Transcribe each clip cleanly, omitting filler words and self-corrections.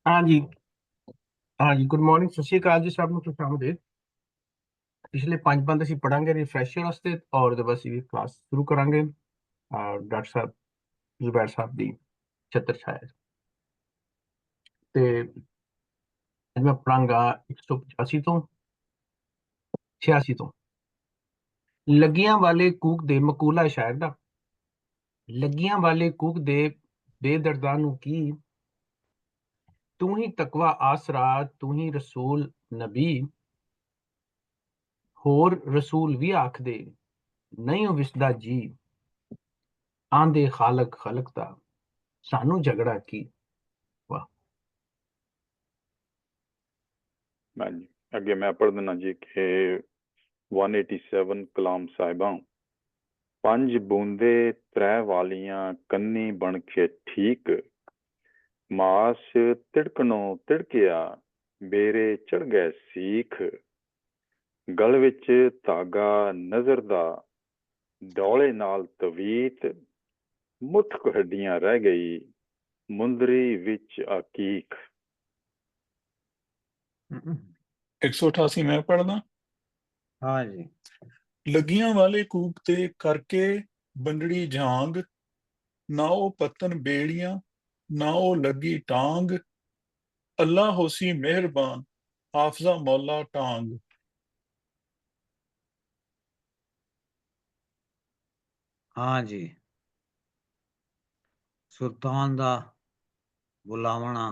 हाँ जी। हाँ जी, good morning, सत श्री अकाल जी सब ਨੂੰ खुश आमदीद। ਪਿਛਲੇ 5 ਬੰਦ ਅਸੀਂ ਪੜਾਂਗੇ ਰਿਫਰੈਸ਼ਰ ਵਾਸਤੇ ਔਰ ਉਹਦੇ ਬਾਅਦ ਅਸੀਂ ਕਲਾਸ ਸ਼ੁਰੂ ਕਰਾਂਗੇ। ਡਾਕਟਰ ਸਾਹਿਬ ਜ਼ੁਬੈਰ ਸਾਹਿਬ ਦੀ ਛਤਰ ਛਾਇਆ ਤੇ ਅੱਜ ਮੈਂ ਪੜਾਂਗਾ 185 ਤੋਂ 86 ਤੋਂ। ਲੱਗੀਆਂ ਵਾਲੇ ਕੂਕ ਦੇ ਮਕੂਲਾ ਹੈ ਸ਼ਾਇਰ ਦਾ। ਲੱਗੀਆਂ ਵਾਲੇ ਕੂਕ ਦੇ ਬੇਦਰਦਾਂ ਨੂੰ ਕੀ, ਤੂੰ ਹੀ ਤਕਵਾ ਆਸਰਾ, ਤੂੰ ਹੀ ਰਸੂਲ ਨਬੀ। ਹੋਰ ਰਸੂਲ ਵੀ ਆਖਦੇ ਨਹੀਂ ਉਹ ਵਿਸਦਾ ਜੀ, ਆਂਦੇ ਖਾਲਕ ਖਲਕ ਦਾ ਸਾਨੂੰ ਝਗੜਾ ਕੀ। ਵਾਹ। ਹਾਂਜੀ, ਅੱਗੇ ਮੈਂ ਪੜ੍ਹ ਦਿੰਦਾ ਜੀ ਕਿ 187 ਕਲਾਮ ਸਾਹਿਬਾਂ। ਪੰਜ ਬੂੰਦੇ ਤ੍ਰੈ ਵਾਲੀਆਂ ਕੰਨੀ ਬਣ ਕੇ ਠੀਕ, ਮਾਸ ਤਿੜਕਣੋਂ ਤਿੜਕਿਆ ਬੇਰੇ ਚੜ ਗਏ ਸੀਖ। ਗਲ ਵਿੱਚ ਧਾਗਾ ਨਜ਼ਰ ਦਾ ਡੋਲੇ ਨਾਲ ਤਵੀਤ, ਮੁੱਠ ਕੁ ਹੱਡੀਆਂ ਰਹਿ ਗਈ ਮੁੰਦਰੀ ਵਿੱਚ ਆਕੀਕ। 188 ਮੈਂ ਪੜ੍ਹਦਾ। हाँ जी। ਲੱਗੀਆਂ ਵਾਲੇ ਕੂਕ ਤੇ ਕਰਕੇ ਬੰਡੜੀ ਜਾਂਗ, ਨਾ ਉਹ ਪਤਨ ਬੇੜੀਆਂ ਨਾ ਉਹ ਲੱਗੀ ਟਾਂਗ। ਅੱਲਾ ਹੋਸੀ ਮਿਹਰਬਾਨ ਹਾਫਜ਼ਾ ਮੌਲਾ ਟਾਂਗ। हाँ जी। सुल्तान दा बुलावना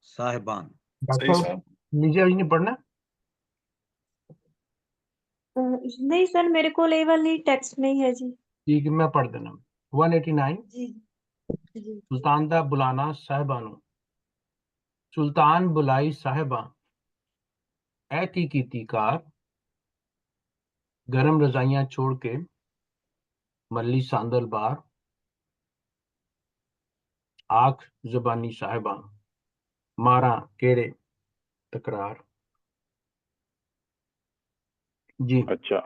साहिबान। डॉक्टर सही साहब साहब। नीचे अभी नहीं पढ़ना। नहीं सर, मेरे को ये वाली टेक्स्ट नहीं है जी। ठीक है, मैं पढ़ देना। 189 जी जी। सुल्तान दा बुलाना साहिबानों। सुल्तान बुलाई साहिबा ऐ की कार, गरम रजाइयां छोड़ के मल्ली सांदल बार। आख जुबानी साहिबा मारा केड़े तकरार। जी अच्छा,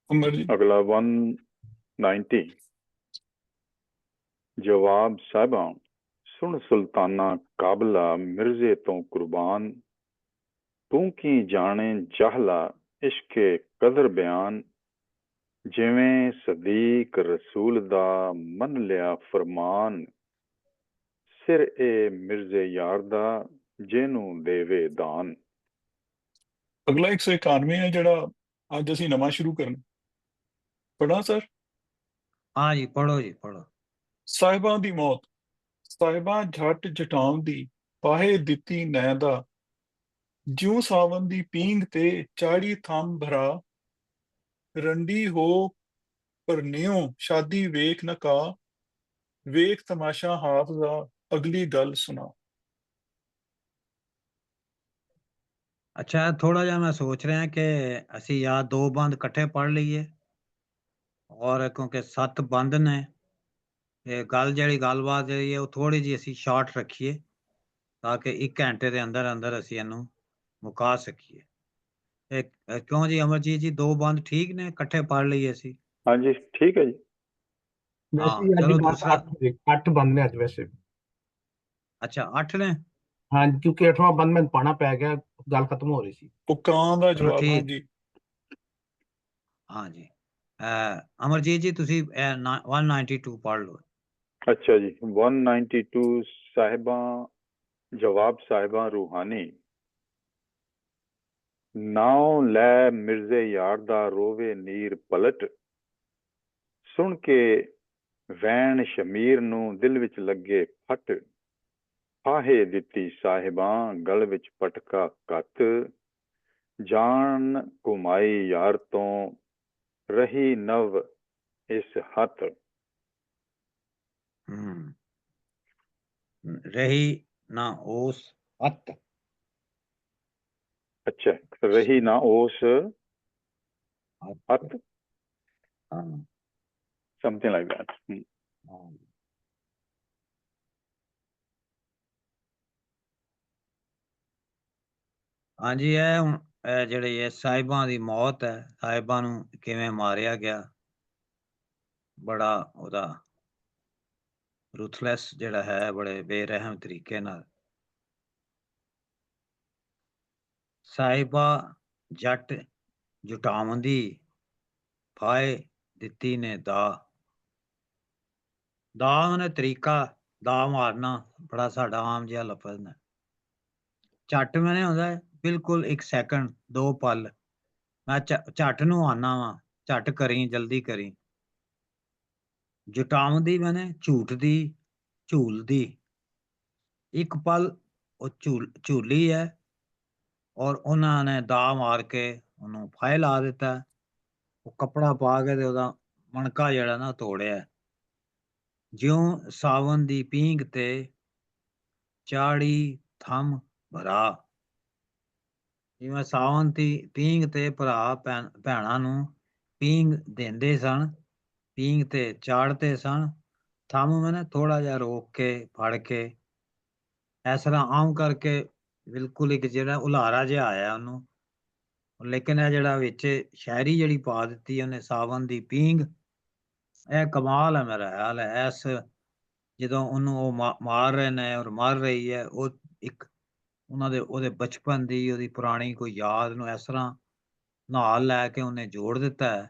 उमर जी। अगला 190 जवाब ਸਾਹਿਬਾਂ। ਸੁਣ ਸੁਲਤਾਨਾ ਕਾਬਲਾ ਮਿਰਜ਼ੇ ਤੋਂ ਕੁਰਬਾਨ, ਤੂੰ ਕੀ ਜਾਣੇ ਜਾਹਲਾ ਇਸ਼ਕੇ ਕਦਰ ਬਿਆਨ। ਜਿਵੇਂ ਸਦੀਕ ਰਸੂਲ ਦਾ ਮੰਨ ਲਿਆ ਫਰਮਾਨ, ਸਿਰ ਏ ਮਿਰਜ਼ੇ ਯਾਰ ਦਾ ਜਿਹਨੂੰ ਦੇਵੇ ਦਾਨ। ਅਗਲਾ 191 ਹੈ ਜਿਹੜਾ ਅੱਜ ਅਸੀਂ ਨਵਾਂ ਸ਼ੁਰੂ ਕਰਨਾ। ਪੜ੍ਹਾਂ ਸਰ। हाँ जी, पढ़ो जी पढ़ो। ਸਾਹਿਬਾਂ ਦੀ ਮੌਤ। ਸਾਹਿਬਾਂ ਝੱਟ ਜਟਾਉਂਦੀ ਪਾਹੇ ਦਿੱਤੀ ਨੈਂ ਦਾ, ਜਿਉਂ ਸਾਵਨ ਦੀ ਪੀਂਘ ਤੇ ਚਾੜੀ ਥੰਮ ਭਰਾ। ਰੰਡੀ ਹੋ ਪਰਨਿਓ ਸ਼ਾਦੀ ਵੇਖ ਨਕਾ, ਵੇਖ ਤਮਾਸ਼ਾ ਹਾਫਜ਼ਾ ਅਗਲੀ ਗੱਲ ਸੁਣਾ। अच्छा, थोड़ा जा मैं सोच रहा कि असी या दो बंद इकट्ठे पढ़ लीए, और क्योंकि 7 बंद ने, ये गल जिहड़ी गलबात जिहड़ी है वो थोड़ी जी असी शॉर्ट रखिए ताकि 1 घंटे के अंदर अंदर असी इहनूं मुका सकीए। क्यों जी अमरजीत जी, 2 बंद ठीक ने, इकट्ठे पढ़ लीए असी। ਹਾਂਜੀ ਠੀਕ ਹੈ ਜੀ। वैसे हाँ ही आज चलो गल दूसरा। 8 बंद ने आज वैसे। अच्छा 8 ने। हाँ, क्योंकि 8वां बंद में पाना पै गया, गल खत्म हो रही सी। ਉਹ ਕਾਂ ਦਾ चलो ਜਵਾਬ। ठीक। ਹਾਂਜੀ हाँ जी। अमरजीत जी तुसी 192 पढ़ लो। ਅੱਛਾ ਜੀ, 192 ਸਾਹਿਬਾਂ। ਜਵਾਬ ਸਾਹਿਬਾਂ ਰੂਹਾਨੀ। ਨਾਉ ਲੈ ਮਿਰਜ਼ੇ ਯਾਰ ਦਾ ਰੋਵੇ ਨੀਰ ਪਲਟ, ਸੁਣ ਕੇ ਵੈਣ ਸ਼ਮੀਰ ਨੂੰ ਦਿਲ ਵਿੱਚ ਲੱਗੇ ਫਟ। ਫਾਹੇ ਦਿੱਤੀ ਸਾਹਿਬਾਂ ਗਲ ਵਿੱਚ ਪਟਕਾ ਕੱਤ, ਜਾਨ ਘੁਮਾਈ ਯਾਰ ਤੋਂ ਰਹੀ ਨਵ ਇਸ ਹੱਥ। रही ना ओस अत। अच्छा, रही ना ओस हत, हाँ। Something like that. हाँ। हाँ जी, ਇਹ ਹੁਣ ਜਿਹੜੇ ਇਹ ਸਾਹਿਬਾਂ ਦੀ ਮੌਤ ਹੈ, ਸਾਹਿਬਾਂ ਨੂੰ ਕਿਵੇਂ ਮਾਰਿਆ ਗਿਆ, ਬੜਾ ਉਹਦਾ ਰੂਥਲੈਸ ਜਿਹੜਾ ਹੈ, ਬੜੇ ਬੇਰਹਿਮ ਤਰੀਕੇ ਨਾਲ। ਸਾਹਿਬਾ ਜੱਟ ਜੁਟਾਉਂਦੀ ਫਾਹੇ ਦਿੱਤੀ ਨੇ ਦਾ ਉਹਨੇ ਤਰੀਕਾ ਦਾ ਮਾਰਨਾ ਬੜਾ ਸਾਡਾ ਆਮ ਜਿਹਾ ਲਫ਼ਜ਼ ਨੇ। ਝੱਟ ਮੈਨੇ ਹੁੰਦਾ ਹੈ ਬਿਲਕੁਲ 1 ਸੈਕਿੰਡ 2 ਪਲ, ਮੈਂ ਝੱਟ ਨੂੰ ਆਨਾ ਵਾਂ, ਝੱਟ ਕਰੀ ਜਲਦੀ ਕਰੀ। ਜੁਟਾਉਂਦੀ ਮੈਨੇ ਝੂਠਦੀ ਝੂਲਦੀ, 1 ਪਲ ਉਹ ਝੂਲੀ ਹੈ ਔਰ ਉਹਨਾਂ ਨੇ ਦਾ ਮਾਰ ਕੇ ਉਹਨੂੰ ਫਾਹੇ ਲਾ ਦਿੱਤਾ, ਉਹ ਕੱਪੜਾ ਪਾ ਕੇ ਤੇ ਉਹਦਾ ਮਣਕਾ ਜਿਹੜਾ ਨਾ ਤੋੜਿਆ। ਜਿਉਂ ਸਾਵਨ ਦੀ ਪੀਂਘ ਤੇ ਚਾੜੀ ਥੰਮ ਭਰਾ, ਜਿਵੇਂ ਸਾਵਨ ਦੀ ਪੀਂਘ ਤੇ ਭਰਾ ਭੈਣਾਂ ਨੂੰ ਪੀਂਘ ਦਿੰਦੇ ਸਨ, ਪੀਂਘ ਤੇ ਚਾੜਦੇ ਸਨ। ਥੰਮ ਮੈਨੇ ਥੋੜਾ ਜਿਹਾ ਰੋਕ ਕੇ ਫੜ ਕੇ, ਇਸ ਤਰ੍ਹਾਂ ਆਮ ਕਰਕੇ ਬਿਲਕੁਲ ਇੱਕ ਜਿਹੜਾ ਉਲਾਰਾ ਜਿਹਾ ਆਇਆ ਉਹਨੂੰ, ਲੇਕਿਨ ਇਹ ਜਿਹੜਾ ਵਿੱਚ ਸ਼ਾਇਰੀ ਜਿਹੜੀ ਪਾ ਦਿੱਤੀ ਉਹਨੇ ਸਾਵਨ ਦੀ ਪੀਂਘ, ਇਹ ਕਮਾਲ ਹੈ ਮੇਰਾ ਖਿਆਲ ਹੈ। ਇਸ ਜਦੋਂ ਉਹਨੂੰ ਉਹ ਮਾਰ ਰਹੇ ਨੇ ਔਰ ਮਰ ਰਹੀ ਹੈ, ਉਹ ਇੱਕ ਉਹਨਾਂ ਦੇ ਉਹਦੇ ਬਚਪਨ ਦੀ ਉਹਦੀ ਪੁਰਾਣੀ ਕੋਈ ਯਾਦ ਨੂੰ ਇਸ ਤਰ੍ਹਾਂ ਨਾਲ ਲੈ ਕੇ ਉਹਨੇ ਜੋੜ ਦਿੱਤਾ ਹੈ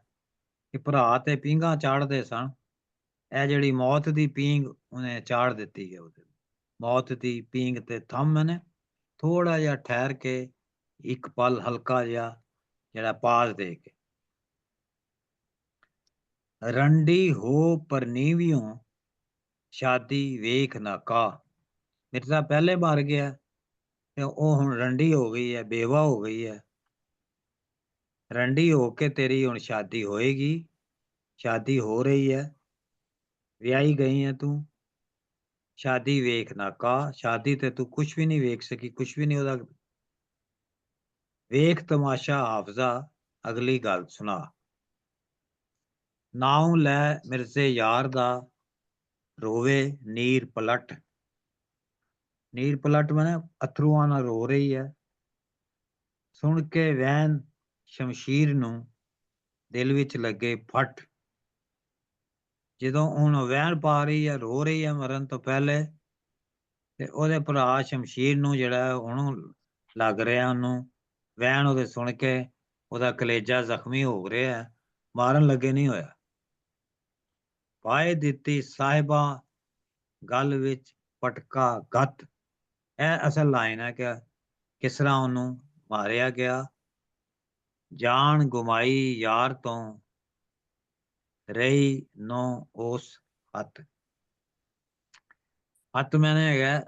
ਕਿ ਭਰਾ ਤੇ ਪੀਂਘਾਂ ਚਾੜਦੇ ਸਨ, ਇਹ ਜਿਹੜੀ ਮੌਤ ਦੀ ਪੀਂਘ ਉਹਨੇ ਚਾੜ ਦਿੱਤੀ ਹੈ। ਉਹਦੇ ਮੌਤ ਦੀ ਪੀਂਘ ਤੇ ਥੰਮ ਮੈਨੇ ਥੋੜਾ ਜਿਹਾ ਠਹਿਰ ਕੇ 1 ਪਲ ਹਲਕਾ ਜਿਹਾ ਜਿਹੜਾ ਪਾਜ਼ ਦੇ ਕੇ। ਰੰਡੀ ਹੋ ਪਰਨੀਵਿਓਂ ਸ਼ਾਦੀ ਵੇਖ ਨਾ ਕਾ, ਮਿਰਜ਼ਾ ਪਹਿਲੇ ਮਰ ਗਿਆ ਤੇ ਉਹ ਹੁਣ ਰੰਡੀ ਹੋ ਗਈ ਹੈ, ਬੇਵਾ ਹੋ ਗਈ ਹੈ। ਰੰਡੀ ਹੋ ਕੇ ਤੇਰੀ ਹੁਣ ਸ਼ਾਦੀ ਹੋਏਗੀ, ਸ਼ਾਦੀ ਹੋ ਰਹੀ ਹੈ, ਵਿਆਹੀ ਗਈ ਹੈ ਤੂੰ, ਸ਼ਾਦੀ ਵੇਖ ਨਾ ਕਾ, ਸ਼ਾਦੀ ਤੇ ਤੂੰ ਕੁਛ ਵੀ ਨਹੀਂ ਵੇਖ ਸਕੀ, ਕੁਛ ਵੀ ਨਹੀਂ ਉਹਦਾ ਵੇਖ ਤਮਾਸ਼ਾ ਹਾਫਜ਼ਾ, ਅਗਲੀ ਗੱਲ ਸੁਣਾ। ਨਾਉ ਲੈ ਮਿਰਜ਼ੇ ਯਾਰ ਦਾ ਰੋਵੇ ਨੀਰ ਪਲਟ, ਨੀਰ ਪਲਟ ਮੈਨੇ ਅਥਰੂਆਂ ਨਾਲ ਰੋ ਰਹੀ ਹੈ। ਸੁਣ ਕੇ ਵੈਨ ਸ਼ਮਸ਼ੀਰ ਨੂੰ ਦਿਲ ਵਿੱਚ ਲੱਗੇ ਫਟ, ਜਦੋਂ ਹੁਣ ਵੈਨ ਪਾ ਰਹੀ ਹੈ, ਰੋ ਰਹੀ ਹੈ ਮਰਨ ਤੋਂ ਪਹਿਲੇ, ਤੇ ਉਹਦੇ ਭਰਾ ਸ਼ਮਸ਼ੀਰ ਨੂੰ ਜਿਹੜਾ ਹੁਣ ਲੱਗ ਰਿਹਾ ਉਹਨੂੰ ਵੈਨ, ਉਹਦੇ ਸੁਣ ਕੇ ਉਹਦਾ ਕਲੇਜਾ ਜ਼ਖਮੀ ਹੋ ਰਿਹਾ, ਮਾਰਨ ਲੱਗੇ ਨਹੀਂ ਹੋਇਆ। ਪਾਏ ਦਿੱਤੀ ਸਾਹਿਬਾ ਗਲ ਵਿੱਚ ਪਟਕਾ ਗੱਤ, ਇਹ ਅਸਲ ਲਾਈਨ ਹੈ ਕਿ ਕਿਸ ਤਰ੍ਹਾਂ ਉਹਨੂੰ ਮਾਰਿਆ ਗਿਆ। ਜਾਨ ਗੁਮਾਈ ਯਾਰ ਤੋਂ ਰਹੀ ਨੋ ਉਸ ਹੱਥ, ਹੱਥ ਮੈਨੇ ਹੈਗਾ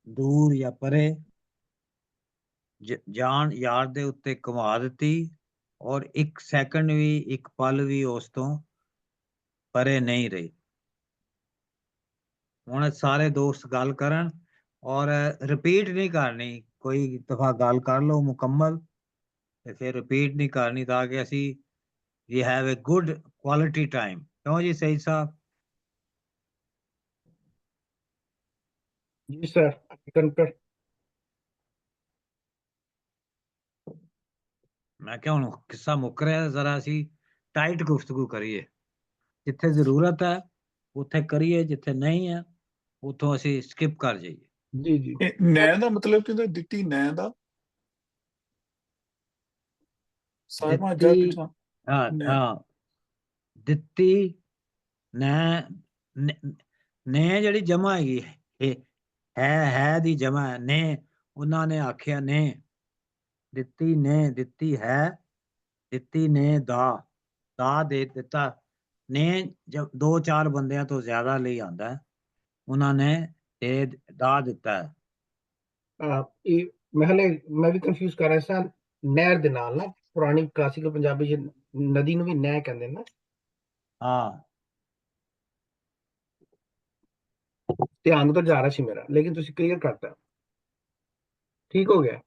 ਦੂਰ ਜਾਂ ਪਰੇ, ਜਾਨ ਯਾਰ ਦੇ ਉੱਤੇ ਕਮਾ ਦਿੱਤੀ ਔਰ 1 ਸੈਕਿੰਡ ਵੀ 1 ਪਲ ਵੀ ਉਸ ਤੋਂ ਪਰੇ ਨਹੀਂ ਰਹੀ। ਹੁਣ ਸਾਰੇ ਦੋਸਤ ਗੱਲ ਕਰਨ ਔਰ ਰਿਪੀਟ ਨਹੀਂ ਕਰਨੀ, ਕੋਈ ਦਫਾ ਗੱਲ ਕਰ ਲਓ ਮੁਕੰਮਲ ਤੇ ਫਿਰ ਰਿਪੀਟ ਨਹੀਂ ਕਰਨੀ, ਤਾਂ ਕਿ ਅਸੀਂ ਵੀ have a good quality time. ਕਿਉਂ ਜੀ ਸਹੀ ਸਾਹਿਬ? ਜੀ ਸਰ, ਕੰਕਰ। ਮੈਂ ਕਿਹਾ ਹੁਣ ਕਿੱਸਾ ਮੁੱਕ ਰਿਹਾ, ਜ਼ਰਾ ਅਸੀਂ ਟਾਈਟ ਗੁਫ਼ਤਗੂ ਕਰੀਏ, ਜਿੱਥੇ ਜ਼ਰੂਰਤ ਹੈ ਉੱਥੇ ਕਰੀਏ, ਜਿੱਥੇ ਨਹੀਂ ਹੈ ਉੱਥੋਂ ਅਸੀਂ ਸਕਿਪ ਕਰ ਜਾਈਏ। ਜੀ ਜੀ। ਇਹ ਨੈ ਦਾ ਮਤਲਬ ਕੀ ਹੁੰਦਾ? ਦਿੱਤੀ ਨੈ ਦਾ ਸਾਹਿਬਾਂ ਜੱਟ ਦਿੱਤੀ ਜਾਂ ਨੈ? ਹਾਂ ਦਿੱਤੀ ਨੈ, ਨੇ ਜਿਹੜੀ ਜਮਾ ਹੈਗੀ ਇਹ ਹੈ ਦੀ ਜਮਾ ਹੈ ਨੇ, ਉਹਨਾਂ ਨੇ ਆਖਿਆ ਨੇ, ਦਿੱਤੀ ਨੇ, ਦਿੱਤੀ ਹੈ, ਦਿੱਤੀ ਨੇ ਦਾ ਦੇ ਦਿੱਤਾ। ਨੇ ਜਬ 2-4 ਬੰਦਿਆਂ ਤੋਂ ਜ਼ਿਆਦਾ ਲਈ ਆਂਦਾ, ਉਹਨਾਂ ਨੇ ਦੇ ਦਾ ਦਿੱਤਾ ਹੈ। ਇਹ ਮੈਂ ਵੀ ਕੰਫਿਊਜ਼ ਕਰ ਰਿਹਾ ਸਾਂ ਨਹਿਰ ਦੇ ਨਾਲ ਨਾ, ਪੁਰਾਣੀ ਕਲਾਸੀਕਲ ਪੰਜਾਬੀ ਚ ਨਦੀ ਨੂੰ ਵੀ ਨਹਿਰ ਕਹਿੰਦੇ ਨੇ ਨਾ। ਹਾਂ ਧਿਆਨ ਤੋਂ ਜਾ ਰਿਹਾ ਸੀ ਮੇਰਾ, ਲੇਕਿਨ ਤੁਸੀਂ ਕਲੀਅਰ ਕਰਤਾ, ਠੀਕ ਹੋ ਗਿਆ।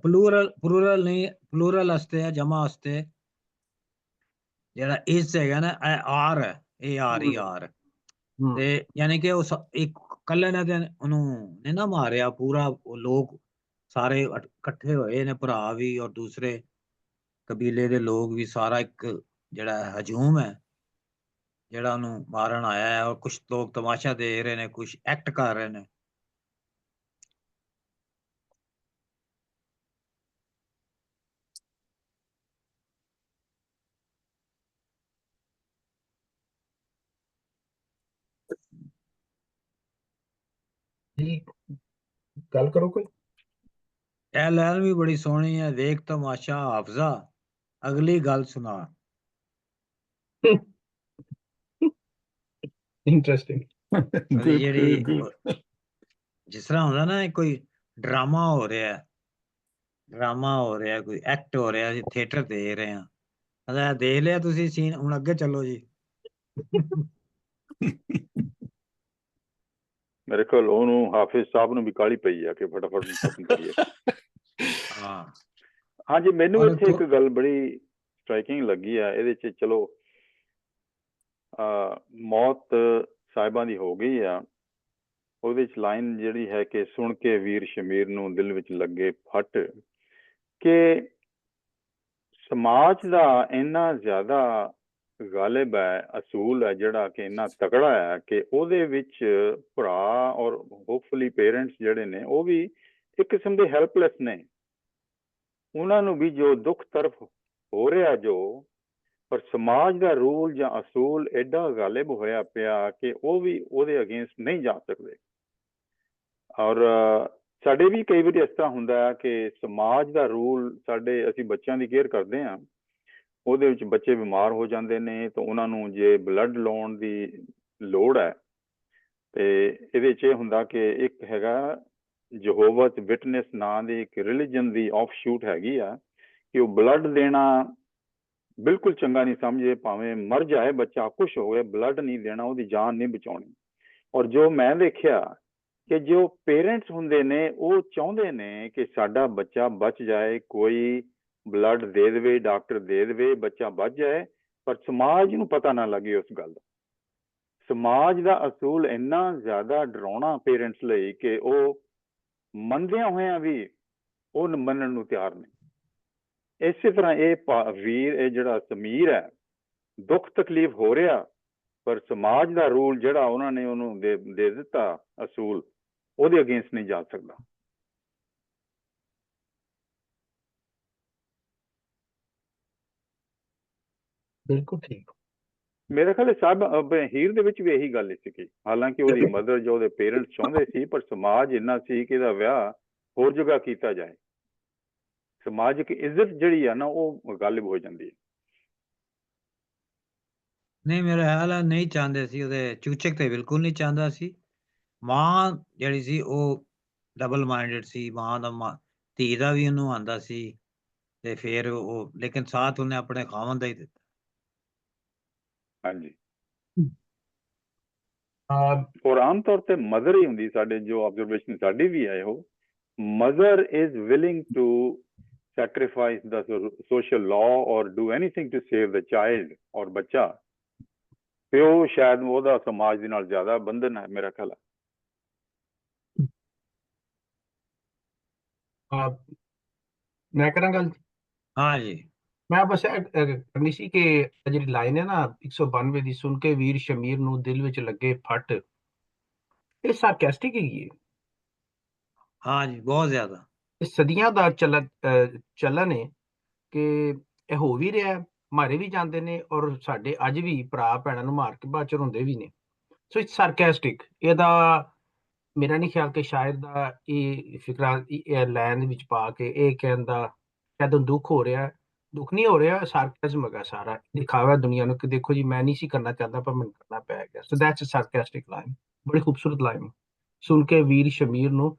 ਪਲੂਰਲ ਨਹੀਂ, ਪਲੂਰਲ ਵਾਸਤੇ ਹੈ, ਜਮਾ ਵਾਸਤੇ ਜਿਹੜਾ ਇਸ ਹੈਗਾ ਨਾ, ਇਹ ਆਰ ਹੈ, ਇਹ ਆਰ ਹੀ ਆਰ, ਤੇ ਯਾਨੀ ਕਿ ਉਹ ਇੱਕ ਕੱਲੇ ਨੇ ਤੇ ਉਹਨੂੰ ਨਹੀਂ ਨਾ ਮਾਰਿਆ, ਪੂਰਾ ਉਹ ਲੋਕ ਸਾਰੇ ਇਕੱਠੇ ਹੋਏ ਨੇ, ਭਰਾ ਵੀ ਔਰ ਦੂਸਰੇ ਕਬੀਲੇ ਦੇ ਲੋਕ ਵੀ, ਸਾਰਾ ਇੱਕ ਜਿਹੜਾ ਹਜੂਮ ਹੈ ਜਿਹੜਾ ਉਹਨੂੰ ਮਾਰਨ ਆਇਆ ਹੈ, ਔਰ ਕੁਝ ਲੋਕ ਤਮਾਸ਼ਾ ਦੇਖ ਰਹੇ ਨੇ, ਕੁਝ ਐਕਟ ਕਰ ਰਹੇ ਨੇ। ਜੀ ਗੱਲ ਕਰੋ ਕੋਈ। ਇਹ ਲਾਈਨ ਵੀ ਬੜੀ ਸੋਹਣੀ ਹੈ, ਦੇਖ ਤਮਾਸ਼ਾ ਹਾਫਜ਼ਾ ਅਗਲੀ ਗੱਲ ਸੁਣਾ। ਇੰਟਰਸਟਿੰਗ। ਉਹਦੀ ਗੁੱਡ ਜਿਹੜੀ ਗੁੱਡ ਜਿਸ ਤਰ੍ਹਾਂ ਹੁੰਦਾ ਨਾ, ਕੋਈ ਡਰਾਮਾ ਹੋ ਰਿਹਾ, ਕੋਈ ਐਕਟ ਹੋ ਰਿਹਾ, ਅਸੀਂ ਥੀਏਟਰ ਦੇਖ ਰਹੇ ਹਾਂ। ਅਦਾ ਦੇਖ ਲਿਆ ਤੁਸੀਂ ਸੀਨ, ਹੁਣ ਅੱਗੇ ਚੱਲੋ ਜੀ। ਮੇਰੇ ਖਿਆਲ ਉਹਨੂੰ ਹਾਫਿਜ਼ ਸਾਹਿਬ ਨੂੰ ਵੀ ਕਾਹਲੀ ਪਈ ਆ ਕਿ ਫਟਾਫਟ ਨੂੰ ਖਤਮ ਕਰੀਏ। ਹਾਂ, ਹਾਂਜੀ, ਮੈਨੂੰ ਔਰ ਇੱਥੇ ਇੱਕ ਗੱਲ ਬੜੀ ਸਟ੍ਰਾਈਕਿੰਗ ਲੱਗੀ ਆ ਇਹਦੇ 'ਚ। ਚਲੋ ਮੌਤ ਸਾਹਿਬਾਂ ਦੀ ਹੋ ਗਈ ਆ, ਉਹਦੇ 'ਚ ਲਾਈਨ ਜਿਹੜੀ ਹੈ ਕਿ ਸੁਣ ਕੇ ਵੀਰ ਸ਼ਮੀਰ ਨੂੰ ਦਿਲ ਵਿੱਚ ਲੱਗੇ ਫੱਟ, ਕਿ ਸਮਾਜ ਦਾ ਇੰਨਾ ਜ਼ਿਆਦਾ ਗਾਲਿਬ ਹੈ, ਅਸੂਲ ਹੈ ਜਿਹੜਾ ਕਿ ਇੰਨਾ ਤਕੜਾ ਹੈ ਕਿ ਉਹਦੇ ਵਿੱਚ ਭਰਾ ਔਰ ਹੋਪਫੁਲੀ ਪੇਰੈਂਟਸ ਜਿਹੜੇ ਨੇ ਉਹ ਵੀ ਇੱਕ ਕਿਸਮ ਦੇ ਹੈਲਪਲੈਸ ਨੇ। ਉਹਨਾਂ ਨੂੰ ਵੀ ਜੋ ਦੁੱਖ ਤਰਫ ਹੋ ਰਿਹਾ ਜੋ, ਪਰ ਸਮਾਜ ਦਾ ਰੂਲ ਜਾਂ ਅਸੂਲ ਐਡਾ ਗਾਲਿਬ ਹੋਇਆ ਪਿਆ ਕਿ ਉਹ ਵੀ ਉਹਦੇ ਅਗੇਂਸਟ ਨਹੀਂ ਜਾ ਸਕਦੇ। ਔਰ ਸਾਡੇ ਵੀ ਕਈ ਵਾਰੀ ਇਸ ਤਰ੍ਹਾਂ ਹੁੰਦਾ ਹੈ ਕਿ ਸਮਾਜ ਦਾ ਰੂਲ, ਅਸੀਂ ਬੱਚਿਆਂ ਦੀ ਕੇਅਰ ਕਰਦੇ ਹਾਂ, ਉਹਦੇ ਵਿੱਚ ਬੱਚੇ ਬਿਮਾਰ ਹੋ ਜਾਂਦੇ ਨੇ ਤਾਂ ਉਹਨਾਂ ਨੂੰ ਜੇ ਬਲੱਡ ਲਾਉਣ ਦੀ ਲੋੜ ਹੈ, ਤੇ ਇਹਦੇ 'ਚ ਇਹ ਹੁੰਦਾ ਕਿ ਇੱਕ ਹੈਗਾ ਯਹੋਵਾਸ ਵਿਟਨੈਸ ਨਾਂ ਦੀ ਇੱਕ ਰਿਲੀਜਨ ਦੀ ਆਫ ਸ਼ੂਟ ਹੈਗੀ ਆ, ਕਿ ਉਹ ਬਲੱਡ ਦੇਣਾ ਬਿਲਕੁਲ ਚੰਗਾ ਨਹੀਂ ਸਮਝੇ, ਭਾਵੇਂ ਮਰ ਜਾਏ ਬੱਚਾ, ਕੁਛ ਹੋਵੇ, ਬਲੱਡ ਨਹੀਂ ਦੇਣਾ, ਉਹਦੀ ਜਾਨ ਨਹੀਂ ਬਚਾਉਣੀ। ਔਰ ਜੋ ਮੈਂ ਦੇਖਿਆ ਕਿ ਜੋ ਪੇਰੈਂਟਸ ਹੁੰਦੇ ਨੇ ਉਹ ਚਾਹੁੰਦੇ ਨੇ ਕਿ ਸਾਡਾ ਬੱਚਾ ਬਚ ਜਾਏ, ਕੋਈ ਬਲੱਡ ਦੇ ਦੇਵੇ, ਡਾਕਟਰ ਦੇ ਦੇਵੇ, ਬੱਚਾ ਬਚ ਜਾਏ, ਪਰ ਸਮਾਜ ਨੂੰ ਪਤਾ ਨਾ ਲੱਗੇ ਉਸ ਗੱਲ ਦਾ। ਸਮਾਜ ਦਾ ਅਸੂਲ ਇੰਨਾ ਜ਼ਿਆਦਾ ਡਰਾਉਣਾ ਪੇਰੈਂਟਸ ਲਈ ਕਿ ਉਹ ਮੰਨਦਿਆਂ ਹੋਇਆਂ ਵੀ ਉਹ ਮੰਨਣ ਨੂੰ ਤਿਆਰ ਨਹੀਂ। ਇਸੇ ਤਰ੍ਹਾਂ ਇਹ ਵੀਰ, ਇਹ ਜਿਹੜਾ ਸਮੀਰ ਹੈ, ਦੁੱਖ ਤਕਲੀਫ ਹੋ ਰਿਹਾ, ਪਰ ਸਮਾਜ ਦਾ ਰੂਲ ਜਿਹੜਾ ਉਹਨਾਂ ਨੇ ਉਹਨੂੰ ਦੇ ਦਿੱਤਾ ਅਸੂਲ, ਉਹਦੇ ਅਗੇਂਸਟ ਨਹੀਂ ਜਾ ਸਕਦਾ। ਬਿਲਕੁਲ ਠੀਕ। ਮੇਰੇ ਖਿਆਲ ਸਾਹਿਬ ਹੀਰ ਦੇ ਵਿੱਚ ਵੀ ਇਹੀ ਗੱਲ ਸੀ, ਹਾਲਾਂਕਿ ਉਹਦੀ ਮਦਰ ਜੋ ਉਹਦੇ ਪੇਰੈਂਟਸ ਚਾਹੁੰਦੇ ਸੀ, ਪਰ ਸਮਾਜ ਇੰਨਾ ਸੀ ਕਿ ਇਹਦਾ ਵਿਆਹ ਹੋਰ ਜਗ੍ਹਾ ਕੀਤਾ ਜਾਏ। ਸਮਾਜਿਕ ਇੱਜ਼ਤ ਜਿਹੜੀ ਆ ਨਾ ਉਹ ਗਾਲਿਬ ਹੋ ਜਾਂਦੀ ਹੈ। ਨਹੀਂ, ਮੇਰਾ ਖਿਆਲ ਹੈ ਨਹੀਂ ਚਾਹੁੰਦੇ ਸੀ, ਉਹਦੇ ਚੂਚਕ ਤੇ ਬਿਲਕੁਲ ਨਹੀਂ ਚਾਹੁੰਦਾ ਸੀ। ਮਾਂ ਜਿਹੜੀ ਸੀ ਉਹ ਡਬਲ ਮਾਈਂਡਡ ਸੀ, ਮਾਂ ਦਾ ਧੀ ਦਾ ਵੀ ਉਹਨੂੰ ਆਉਂਦਾ ਸੀ, ਤੇ ਫਿਰ ਉਹ ਲੇਕਿਨ ਸਾਥ ਉਹਨੇ ਆਪਣੇ ਖਾਵੰਦ ਦਾ ਹੀ ਦਿੱਤਾ। ਹਾਂਜੀ, ਅਹ ਔਰ ਆਮ ਤੌਰ ਤੇ ਮਦਰ ਹੀ ਹੁੰਦੀ, ਸਾਡੇ ਜੋ ਆਬਜ਼ਰਵੇਸ਼ਨ ਸਾਡੀ ਵੀ ਹੈ, ਉਹ mother is willing to sacrifice the social law or do anything to save the child ਔਰ ਬੱਚਾ, ਤੇ ਉਹ ਸ਼ਾਇਦ ਉਹਦਾ ਸਮਾਜ ਦੇ ਨਾਲ ਜ਼ਿਆਦਾ ਬੰਧਨ ਹੈ ਮੇਰਾ ਖਿਆਲ ਹੈ। ਮੈਂ ਕਰਾਂ ਗੱਲ? ਹਾਂ ਜੀ, ਮੈਂ ਬਸ ਕਰਨੀ ਸੀ ਕਿ ਜਿਹੜੀ ਲਾਈਨ ਹੈ ਨਾ 192 ਦੀ, ਸੁਣ ਕੇ ਵੀਰ ਸ਼ਮੀਰ ਨੂੰ ਦਿਲ ਵਿੱਚ ਲੱਗੇ ਫੱਟ, ਇਹ ਸਾਰਕੈਸਟਿਕ ਹੈਗੀ ਹੈ। ਹਾਂ ਜੀ, ਬਹੁਤ ਜ਼ਿਆਦਾ। ਇਹ ਸਦੀਆਂ ਦਾ ਚੱਲਣ ਹੈ ਕਿ ਇਹ ਹੋ ਵੀ ਰਿਹਾ, ਮਾਰੇ ਵੀ ਜਾਂਦੇ ਨੇ, ਔਰ ਸਾਡੇ ਅੱਜ ਵੀ ਭਰਾ ਭੈਣਾਂ ਨੂੰ ਮਾਰ ਕੇ ਬਾਅਦ ਚ ਰੋਂਦੇ ਵੀ ਨੇ। So it's sarcastic. ਇਹਦਾ ਮੇਰਾ ਨਹੀਂ ਖਿਆਲ ਕਿ ਸ਼ਾਇਰ ਦਾ ਇਹ ਫਿਕਰਾ ਲਾਈਨ ਵਿੱਚ ਪਾ ਕੇ ਇਹ ਕਹਿੰਦਾ ਸ਼ਾਇਦ ਦੁੱਖ ਹੋ ਰਿਹਾ। ਦੁੱਖ ਨਹੀਂ ਹੋ ਰਿਹਾ, ਸਾਰਕੈਜ਼ਮ ਹੈਗਾ ਸਾਰਾ, ਦਿਖਾਵਾ ਦੁਨੀਆ ਨੂੰ ਕਿ ਦੇਖੋ ਜੀ ਮੈਂ ਨਹੀਂ ਸੀ ਕਰਨਾ ਚਾਹੁੰਦਾ ਪਰ ਮੈਨੂੰ ਕਰਨਾ ਪੈ ਗਿਆ। ਸੋ ਦੈਟਸ ਅ ਸਾਰਕੈਸਟਿਕ ਲਾਈਨ, ਬੜੀ ਖੂਬਸੂਰਤ ਲਾਈਨ। ਸੁਣ ਕੇ ਵੀਰ ਸ਼ਮੀਰ ਨੂੰ,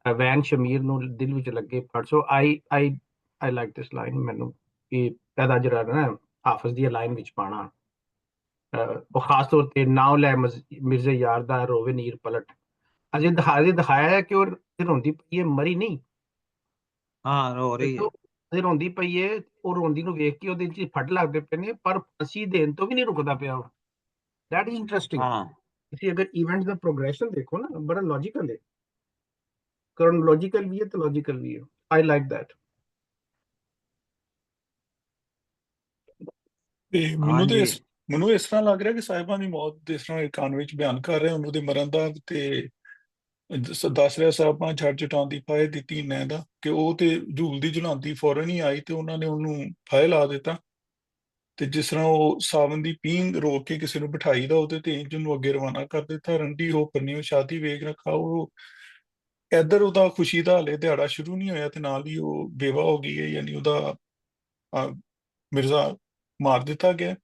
ਵੈਨ ਸ਼ਮੀਰ ਨੂੰ ਦਿਲ ਵਿੱਚ ਲੱਗੇ ਫੜ। ਸੋ ਆਈ ਲਾਈਕ ਦਿਸ ਲਾਈਨ। ਮੈਨੂੰ ਇਹ ਇਹਦਾ ਜਿਹੜਾ ਨਾ ਹਾਫਿਜ਼ ਦੀ ਲਾਈਨ ਵਿੱਚ ਪਾਣਾ, ਉਹ ਖਾਸ ਤੌਰ ਤੇ ਨਾਉ ਲੈ ਮਿਰਜ਼ੇ ਯਾਰ ਦਾ ਰੋਵੇ ਨੀਰ ਪਲਟ, ਅਜੇ ਦਿਖਾਇਆ ਹੈ ਕਿ ਉਹ ਰੋਂਦੀ ਪਈ ਹੈ, ਮਰੀ ਨਹੀਂ। ਹਾਂ, ਰੋ ਰਹੀ ਹੈ। ਅਜੇ ਰੋਂਦੀ ਪਈ ਹੈ, ਉਹ ਰੋਂਦੀ ਨੂੰ ਵੇਖ ਕੇ ਉਹਦੇ ਚ ਫੱਟ ਲੱਗਦੇ ਪਏ ਨੇ, ਪਰ ਫਾਂਸੀ ਦੇਣ ਤੋਂ ਵੀ ਨਹੀਂ ਰੁਕਦਾ ਪਿਆ ਉਹ। That is interesting. ਹਾਂ, ਤੁਸੀਂ ਅਗਰ ਇਵੈਂਟ ਦਾ ਪ੍ਰੋਗਰੈਸ਼ਨ ਦੇਖੋ ਨਾ, ਬੜਾ ਲੌਜੀਕਲ ਹੈ, ਕ੍ਰੋਨੋਲੋਜੀਕਲ ਵੀ ਹੈ ਤੇ ਲੌਜੀਕਲ ਵੀ ਹੈ। I like that. ਤੇ ਹਾਂਜੀ, ਮੈਨੂੰ ਇਸ ਤਰ੍ਹਾਂ ਲੱਗ ਰਿਹਾ ਕਿ ਸਾਹਿਬਾਂ ਦੀ ਮੌਤ ਜਿਸ ਤਰ੍ਹਾਂ ਕਾਨ ਵਿੱਚ ਬਿਆਨ ਕਰ ਰਹੇ, ਉਹਨੂੰ ਦੇ ਮਰਨ ਦਾ, ਤੇ ਦੱਸ ਰਿਹਾ ਸਾਹਿਬਾਂ ਝੱਟ ਜਟਾਉਂਦੀ ਫਾਹੇ ਦਿੱਤੀ ਨੈਂ ਦਾ, ਕਿ ਉਹ ਤੇ ਝੂਲਦੀ ਝੁਲਾਉਂਦੀ ਫੌਰਨ ਹੀ ਆਈ ਤੇ ਉਹਨਾਂ ਨੇ ਉਹਨੂੰ ਫਾਹੇ ਲਾ ਦਿੱਤਾ। ਤੇ ਜਿਸ ਤਰ੍ਹਾਂ ਉਹ ਸਾਵਨ ਦੀ ਪੀਂਘ ਰੋਕ ਕੇ ਕਿਸੇ ਨੂੰ ਬਿਠਾਈ ਦਾ ਉਹਦੇ ਤੇ ਇੰਜ ਨੂੰ ਅੱਗੇ ਰਵਾਨਾ ਕਰ ਦਿੱਤਾ। ਰੰਡੀ ਹੋ ਪੰਨਿਓ ਸ਼ਾਦੀ ਵੇਖ ਰਖਾ। ਉਹ ਇੱਧਰ ਉਹਦਾ ਖੁਸ਼ੀ ਦਾ ਹਲੇ ਦਿਹਾੜਾ ਸ਼ੁਰੂ ਨਹੀਂ ਹੋਇਆ ਤੇ ਨਾਲ ਹੀ ਉਹ ਬੇਵਾ ਹੋ ਗਈ ਹੈ, ਯਾਨੀ ਉਹਦਾ ਮਿਰਜ਼ਾ ਮਾਰ ਦਿੱਤਾ ਗਿਆ।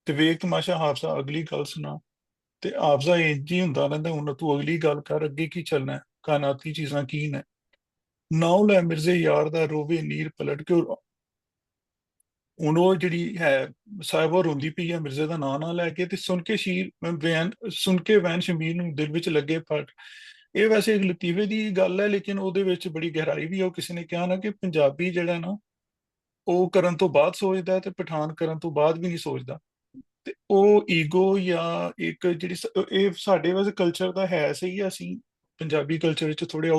ਤੇ ਵੇਖ ਤਮਾਸ਼ਾ ਹਾਫਜ਼ਾ ਅਗਲੀ ਗੱਲ ਸੁਣਾ। ਤੇ ਹਾਫਜ਼ਾ ਇੰਜ ਹੀ ਹੁੰਦਾ ਰਹਿੰਦਾ, ਹੁਣ ਤੂੰ ਅਗਲੀ ਗੱਲ ਕਰ, ਅੱਗੇ ਕੀ ਚੱਲਣਾ, ਕਾਇਨਾਤੀ ਚੀਜ਼ਾਂ ਕੀ ਨੇ। ਨਾਉ ਲੈ ਮਿਰਜ਼ੇ ਯਾਰ ਦਾ ਰੋਵੇ ਨੀਰ ਪਲਟ ਕੇ। ਹੁਣ ਉਹ ਜਿਹੜੀ ਹੈ ਸਾਹਿਬਾ ਰੋਂਦੀ ਪਈ ਹੈ ਮਿਰਜ਼ੇ ਦਾ ਨਾਂ ਨਾ ਲੈ ਕੇ, ਤੇ ਸੁਣ ਕੇ ਵੈਨ ਸ਼ਮੀਰ ਨੂੰ ਦਿਲ ਵਿੱਚ ਲੱਗੇ ਫਟ। ਇਹ ਵੈਸੇ ਇੱਕ ਲਤੀਫੇ ਦੀ ਗੱਲ ਹੈ, ਲੇਕਿਨ ਉਹਦੇ ਵਿੱਚ ਬੜੀ ਗਹਿਰਾਈ ਵੀ ਹੈ। ਉਹ ਕਿਸੇ ਨੇ ਕਿਹਾ ਨਾ ਕਿ ਪੰਜਾਬੀ ਜਿਹੜਾ ਨਾ ਉਹ ਕਰਨ ਤੋਂ ਬਾਅਦ ਸੋਚਦਾ ਤੇ ਪਠਾਨ ਕਰਨ ਤੋਂ ਬਾਅਦ ਵੀ ਨਹੀਂ ਸੋਚਦਾ। ਤੇ ਉਹ ਈਗੋ ਜਾਂ ਇੱਕ ਜਿਹੜੀ ਇਹ ਸਾਡੇ ਵੈਸੇ ਕਲਚਰ ਦਾ ਹੈ ਸਹੀ ਹੈ। ਅਸੀਂ ਪੰਜਾਬੀ ਕਲਚਰ ਵਿੱਚ ਥੋੜੇ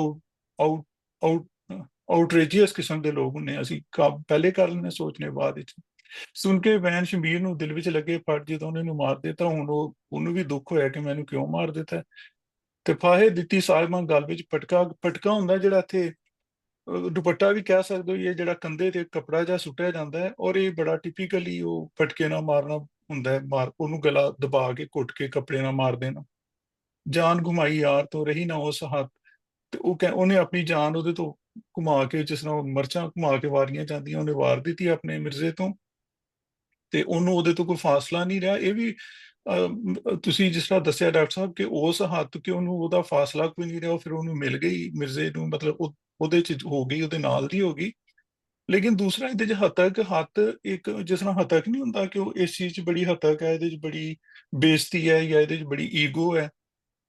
ਆਊਟਰੇਜੀਅਸ ਕਿਸਮ ਦੇ ਲੋਕ ਹੁੰਨੇ। ਅਸੀਂ ਪਹਿਲੇ ਕਰ ਲੈਂਦੇ ਸੋਚਨੇ ਬਾਅਦ ਵਿੱਚ। ਸੁਣ ਕੇ ਵੈਨ ਸ਼ਮੀਰ ਨੂੰ ਦਿਲ ਵਿੱਚ ਲੱਗੇ ਫਟ, ਜਦੋਂ ਉਹਨੇ ਨੂੰ ਮਾਰ ਦਿੱਤਾ ਹੁਣ ਉਹਨੂੰ ਵੀ ਦੁੱਖ ਹੋਇਆ ਕਿ ਮੈਨੂੰ ਕਿਉਂ ਮਾਰ ਦਿੱਤਾ। ਤੇ ਫਾਹੇ ਦਿੱਤੀ ਸਾਹਿਬਾਂ ਗੱਲ ਵਿੱਚ ਪਟਕਾ ਹੁੰਦਾ ਜਿਹੜਾ ਇੱਥੇ ਦੁਪੱਟਾ ਵੀ ਕਹਿ ਸਕਦੇ ਹੋ, ਇਹ ਜਿਹੜਾ ਕੰਧੇ ਤੇ ਕੱਪੜਾ ਜਿਹਾ ਸੁੱਟਿਆ ਜਾਂਦਾ ਹੈ, ਔਰ ਇਹ ਬੜਾ ਟਿਪੀਕਲੀ ਉਹ ਪਟਕੇ ਨਾਲ ਮਾਰਨਾ ਹੁੰਦਾ ਹੈ। ਉਹਨੂੰ ਗਲਾ ਦਬਾ ਕੇ ਘੁੱਟ ਕੇ ਕੱਪੜੇ ਨਾਲ ਮਾਰ ਦੇਣਾ। ਜਾਨ ਘੁਮਾਈ ਯਾਰ ਤੋਂ ਰਹੀ ਨਾ ਉਸ ਹੱਥ। ਤੇ ਉਹਨੇ ਆਪਣੀ ਜਾਨ ਉਹਦੇ ਤੋਂ ਘੁਮਾ ਕੇ, ਜਿਸ ਤਰ੍ਹਾਂ ਮਰਚਾਂ ਘੁਮਾ ਕੇ ਵਾਰੀਆਂ ਜਾਂਦੀਆਂ, ਉਹਨੇ ਵਾਰ ਦਿੱਤੀ ਆਪਣੇ ਮਿਰਜ਼ੇ ਤੋਂ। ਤੇ ਉਹਨੂੰ ਉਹਦੇ ਤੋਂ ਕੋਈ ਫਾਸਲਾ ਨਹੀਂ ਰਿਹਾ। ਇਹ ਵੀ ਤੁਸੀਂ ਜਿਸ ਤਰ੍ਹਾਂ ਦੱਸਿਆ ਡਾਕਟਰ ਸਾਹਿਬ ਕਿ ਉਸ ਹੱਥ ਕਿ ਉਹਨੂੰ ਉਹਦਾ ਫਾਸਲਾ ਕੋਈ ਨਹੀਂ ਰਿਹਾ, ਉਹ ਫਿਰ ਉਹਨੂੰ ਮਿਲ ਗਈ ਮਿਰਜ਼ੇ ਨੂੰ, ਮਤਲਬ ਉਹਦੇ ਚ ਹੋ ਗਈ, ਉਹਦੇ ਨਾਲ ਦੀ ਹੋ ਗਈ। ਲੇਕਿਨ ਦੂਸਰਾ ਇਹਦੇ ਚ ਹੱਥ ਇੱਕ ਜਿਸ ਤਰ੍ਹਾਂ ਹੱਤਕ ਨਹੀਂ ਹੁੰਦਾ ਕਿ ਉਹ ਇਸ ਚੀਜ਼ 'ਚ ਬੜੀ ਹੱਤਕ ਹੈ, ਇਹਦੇ 'ਚ ਬੜੀ ਬੇਇੱਜ਼ਤੀ ਹੈ ਜਾਂ ਇਹਦੇ 'ਚ ਬੜੀ ਈਗੋ ਹੈ।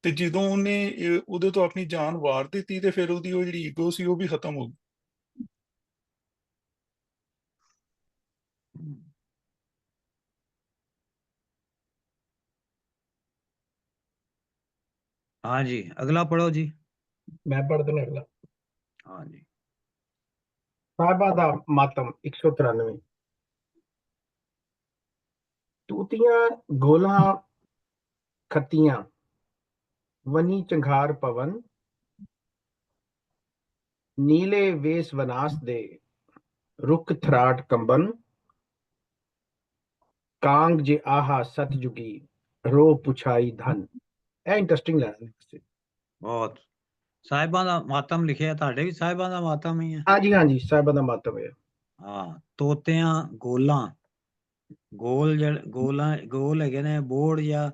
ਤੇ ਜਦੋਂ ਉਹਨੇ ਉਹਦੇ ਤੋਂ ਆਪਣੀ ਜਾਨ ਵਾਰ ਦਿੱਤੀ ਤੇ ਫਿਰ ਉਹਦੀ ਉਹ ਜਿਹੜੀ ਈਗੋ ਸੀ ਉਹ ਵੀ ਖਤਮ ਹੋ ਗਈ। हाँ जी, अगला पढ़ो जी। मैं पढ़ देना अगला। हाँ जी। साहिबा दा मातम 193। तूतियां गोला खत्तियां वनी चंघार पवन, नीले वेस वनास दे रुख थराट कंबन, कांग जे आहा सतजुगी रो पुछाई धन। ਇਹ ਇੰਟਰਸਟਿੰਗ ਲੱਗਦਾ। बहुत ਸਾਹਿਬਾਂ ਦਾ ਮਾਤਮ ਲਿਖਿਆ, ਤੁਹਾਡੇ ਵੀ ਸਾਹਿਬਾਂ ਦਾ ਮਾਤਮ ਹੀ ਹੈ। ਹਾਂਜੀ ਸਾਹਿਬਾਂ ਦਾ ਮਾਤਮ ਹੈ। ਹਾਂ, ਤੋਤਿਆਂ ਗੋਲਾਂ, ਗੋਲ ਹੈਗੇ ਨੇ ਬੋੜ ਜਾਂ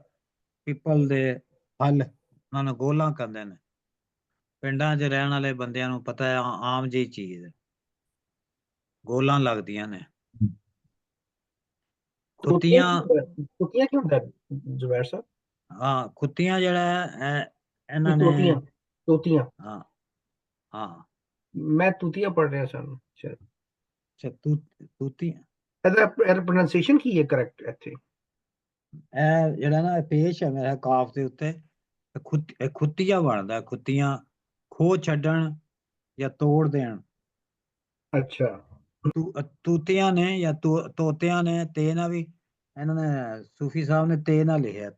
ਪਿੱਪਲ ਦੇ ਫਲ, ਉਹਨਾਂ ਨੂੰ ਗੋਲਾਂ ਕਹਿੰਦੇ ਨੇ। ਪਿੰਡਾਂ 'ਚ ਰਹਿਣ ਵਾਲੇ ਬੰਦਿਆਂ ਨੂੰ ਪਤਾ ਹੈ, ਆਮ ਜਿਹੀ ਚੀਜ਼ ਹੈ, ਗੋਲਾਂ ਲੱਗਦੀਆਂ ਨੇ। ਖੁੱਤੀਆਂ ਕੀ ਹੁੰਦਾ ਜ਼ੁਬੈਰ ਸਾਹਿਬ? ਹਾਂ, ਖੁੱਤੀਆਂ ਜਿਹੜਾ ਹੈ ਇਹਨਾਂ ਨੇ ਤੋਤੀਆਂ। ਹਾਂ ਮੈਂ ਤੂਤੀਆਂ ਪੜ੍ਹ ਰਿਹਾ ਸਨ ਸ਼ਾਇਦ। ਅੱਛਾ, ਤੂਤੀਆਂ। ਇਹਦਾ ਪ੍ਰੋਨਾਂਸੀਏਸ਼ਨ ਕੀ ਹੈ ਕਰੈਕਟ ਇੱਥੇ? ਇਹ ਜਿਹੜਾ ਨਾ ਪੇਸ਼ ਹੈ ਮੇਰਾ ਕਾਫ ਦੇ ਉੱਤੇ, ਖੁੱਤੀਆਂ ਬਣਦਾ। ਖੁੱਤੀਆਂ ਖੋਹ ਛੱਡਣ ਜਾਂ ਤੋੜ ਦੇਣ। ਅੱਛਾ, ਤੂਤੀਆਂ ਨੇ ਜਾਂ ਤੋਤਿਆਂ ਨੇ, ਤੇ ਨਾ ਵੀ ਇਹਨਾਂ ਨੇ ਸੂਫੀ ਸਾਹਿਬ ਨੇ ਤੇ ਨਾ ਲਿਖਿਆ।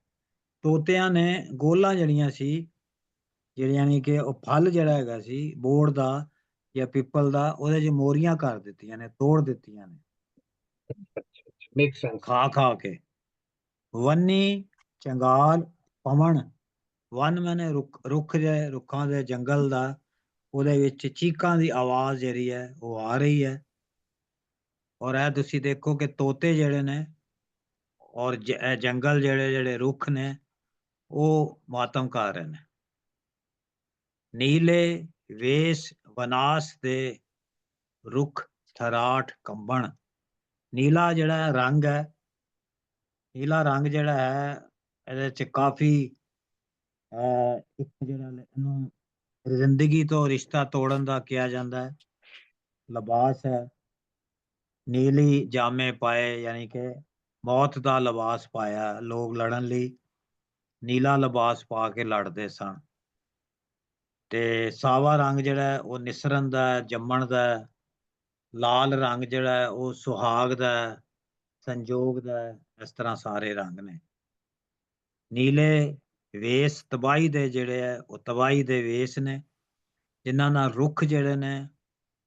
ਤੋਤਿਆਂ ਨੇ ਗੋਲਾਂ ਜਿਹੜੀਆਂ ਸੀ, ਜਿਹੜੀਆਂ ਨੇ ਕਿ ਉਹ ਫਲ ਜਿਹੜਾ ਹੈਗਾ ਸੀ ਬੋੜ ਦਾ ਜਾਂ ਪਿੱਪਲ ਦਾ, ਉਹਦੇ 'ਚ ਮੋਰੀਆਂ ਕਰ ਦਿੱਤੀਆਂ ਨੇ, ਤੋੜ ਦਿੱਤੀਆਂ ਨੇ ਮੇਕ ਸੈਂਸ। ਖਾ ਕੇ। ਵੰਨੀ ਚੰਗਾਲ ਪਵਨ, ਵਨ ਮੈਨੇ ਰੁੱਖ ਜੇ ਰੁੱਖਾਂ ਦੇ ਜੰਗਲ ਦਾ, ਉਹਦੇ ਵਿੱਚ ਚੀਕਾਂ ਦੀ ਆਵਾਜ਼ ਜਿਹੜੀ ਹੈ ਉਹ ਆ ਰਹੀ ਹੈ। ਔਰ ਇਹ ਤੁਸੀਂ ਦੇਖੋ ਕਿ ਤੋਤੇ ਜਿਹੜੇ ਨੇ ਔਰ ਇਹ ਜੰਗਲ ਜਿਹੜੇ ਰੁੱਖ ਨੇ ਉਹ ਮਾਤਮ ਕਰ ਰਹੇ ਨੇ। ਨੀਲੇ ਵੇਸ ਵਨਾਸ ਦੇ ਰੁੱਖ ਥਰਾਟ ਕੰਬਣ। ਨੀਲਾ ਜਿਹੜਾ ਰੰਗ ਹੈ, ਨੀਲਾ ਰੰਗ ਜਿਹੜਾ ਹੈ ਇਹਦੇ 'ਚ ਕਾਫੀ ਇੱਕ ਜਿਹੜਾ ਇਹਨੂੰ ਜ਼ਿੰਦਗੀ ਤੋਂ ਰਿਸ਼ਤਾ ਤੋੜਨ ਦਾ ਕਿਹਾ ਜਾਂਦਾ ਹੈ। ਲਿਬਾਸ ਹੈ, ਨੀਲੀ ਜਾਮੇ ਪਾਏ, ਯਾਨੀ ਕਿ ਮੌਤ ਦਾ ਲਿਬਾਸ ਪਾਇਆ। ਲੋਕ ਲੜਨ ਲਈ ਨੀਲਾ ਲਿਬਾਸ ਪਾ ਕੇ ਲੜਦੇ ਸਨ। ਤੇ ਸਾਵਾ ਰੰਗ ਜਿਹੜਾ ਉਹ ਨਿਸਰਨ ਦਾ, ਜੰਮਣ ਦਾ। ਲਾਲ ਰੰਗ ਜਿਹੜਾ ਉਹ ਸੁਹਾਗ ਦਾ, ਸੰਜੋਗ ਦਾ। ਇਸ ਤਰ੍ਹਾਂ ਸਾਰੇ ਰੰਗ ਨੇ। ਨੀਲੇ ਵੇਸ ਤਬਾਹੀ ਦੇ ਜਿਹੜੇ ਹੈ ਉਹ ਤਬਾਹੀ ਦੇ ਵੇਸ ਨੇ, ਜਿਨ੍ਹਾਂ ਨਾਲ ਰੁੱਖ ਜਿਹੜੇ ਨੇ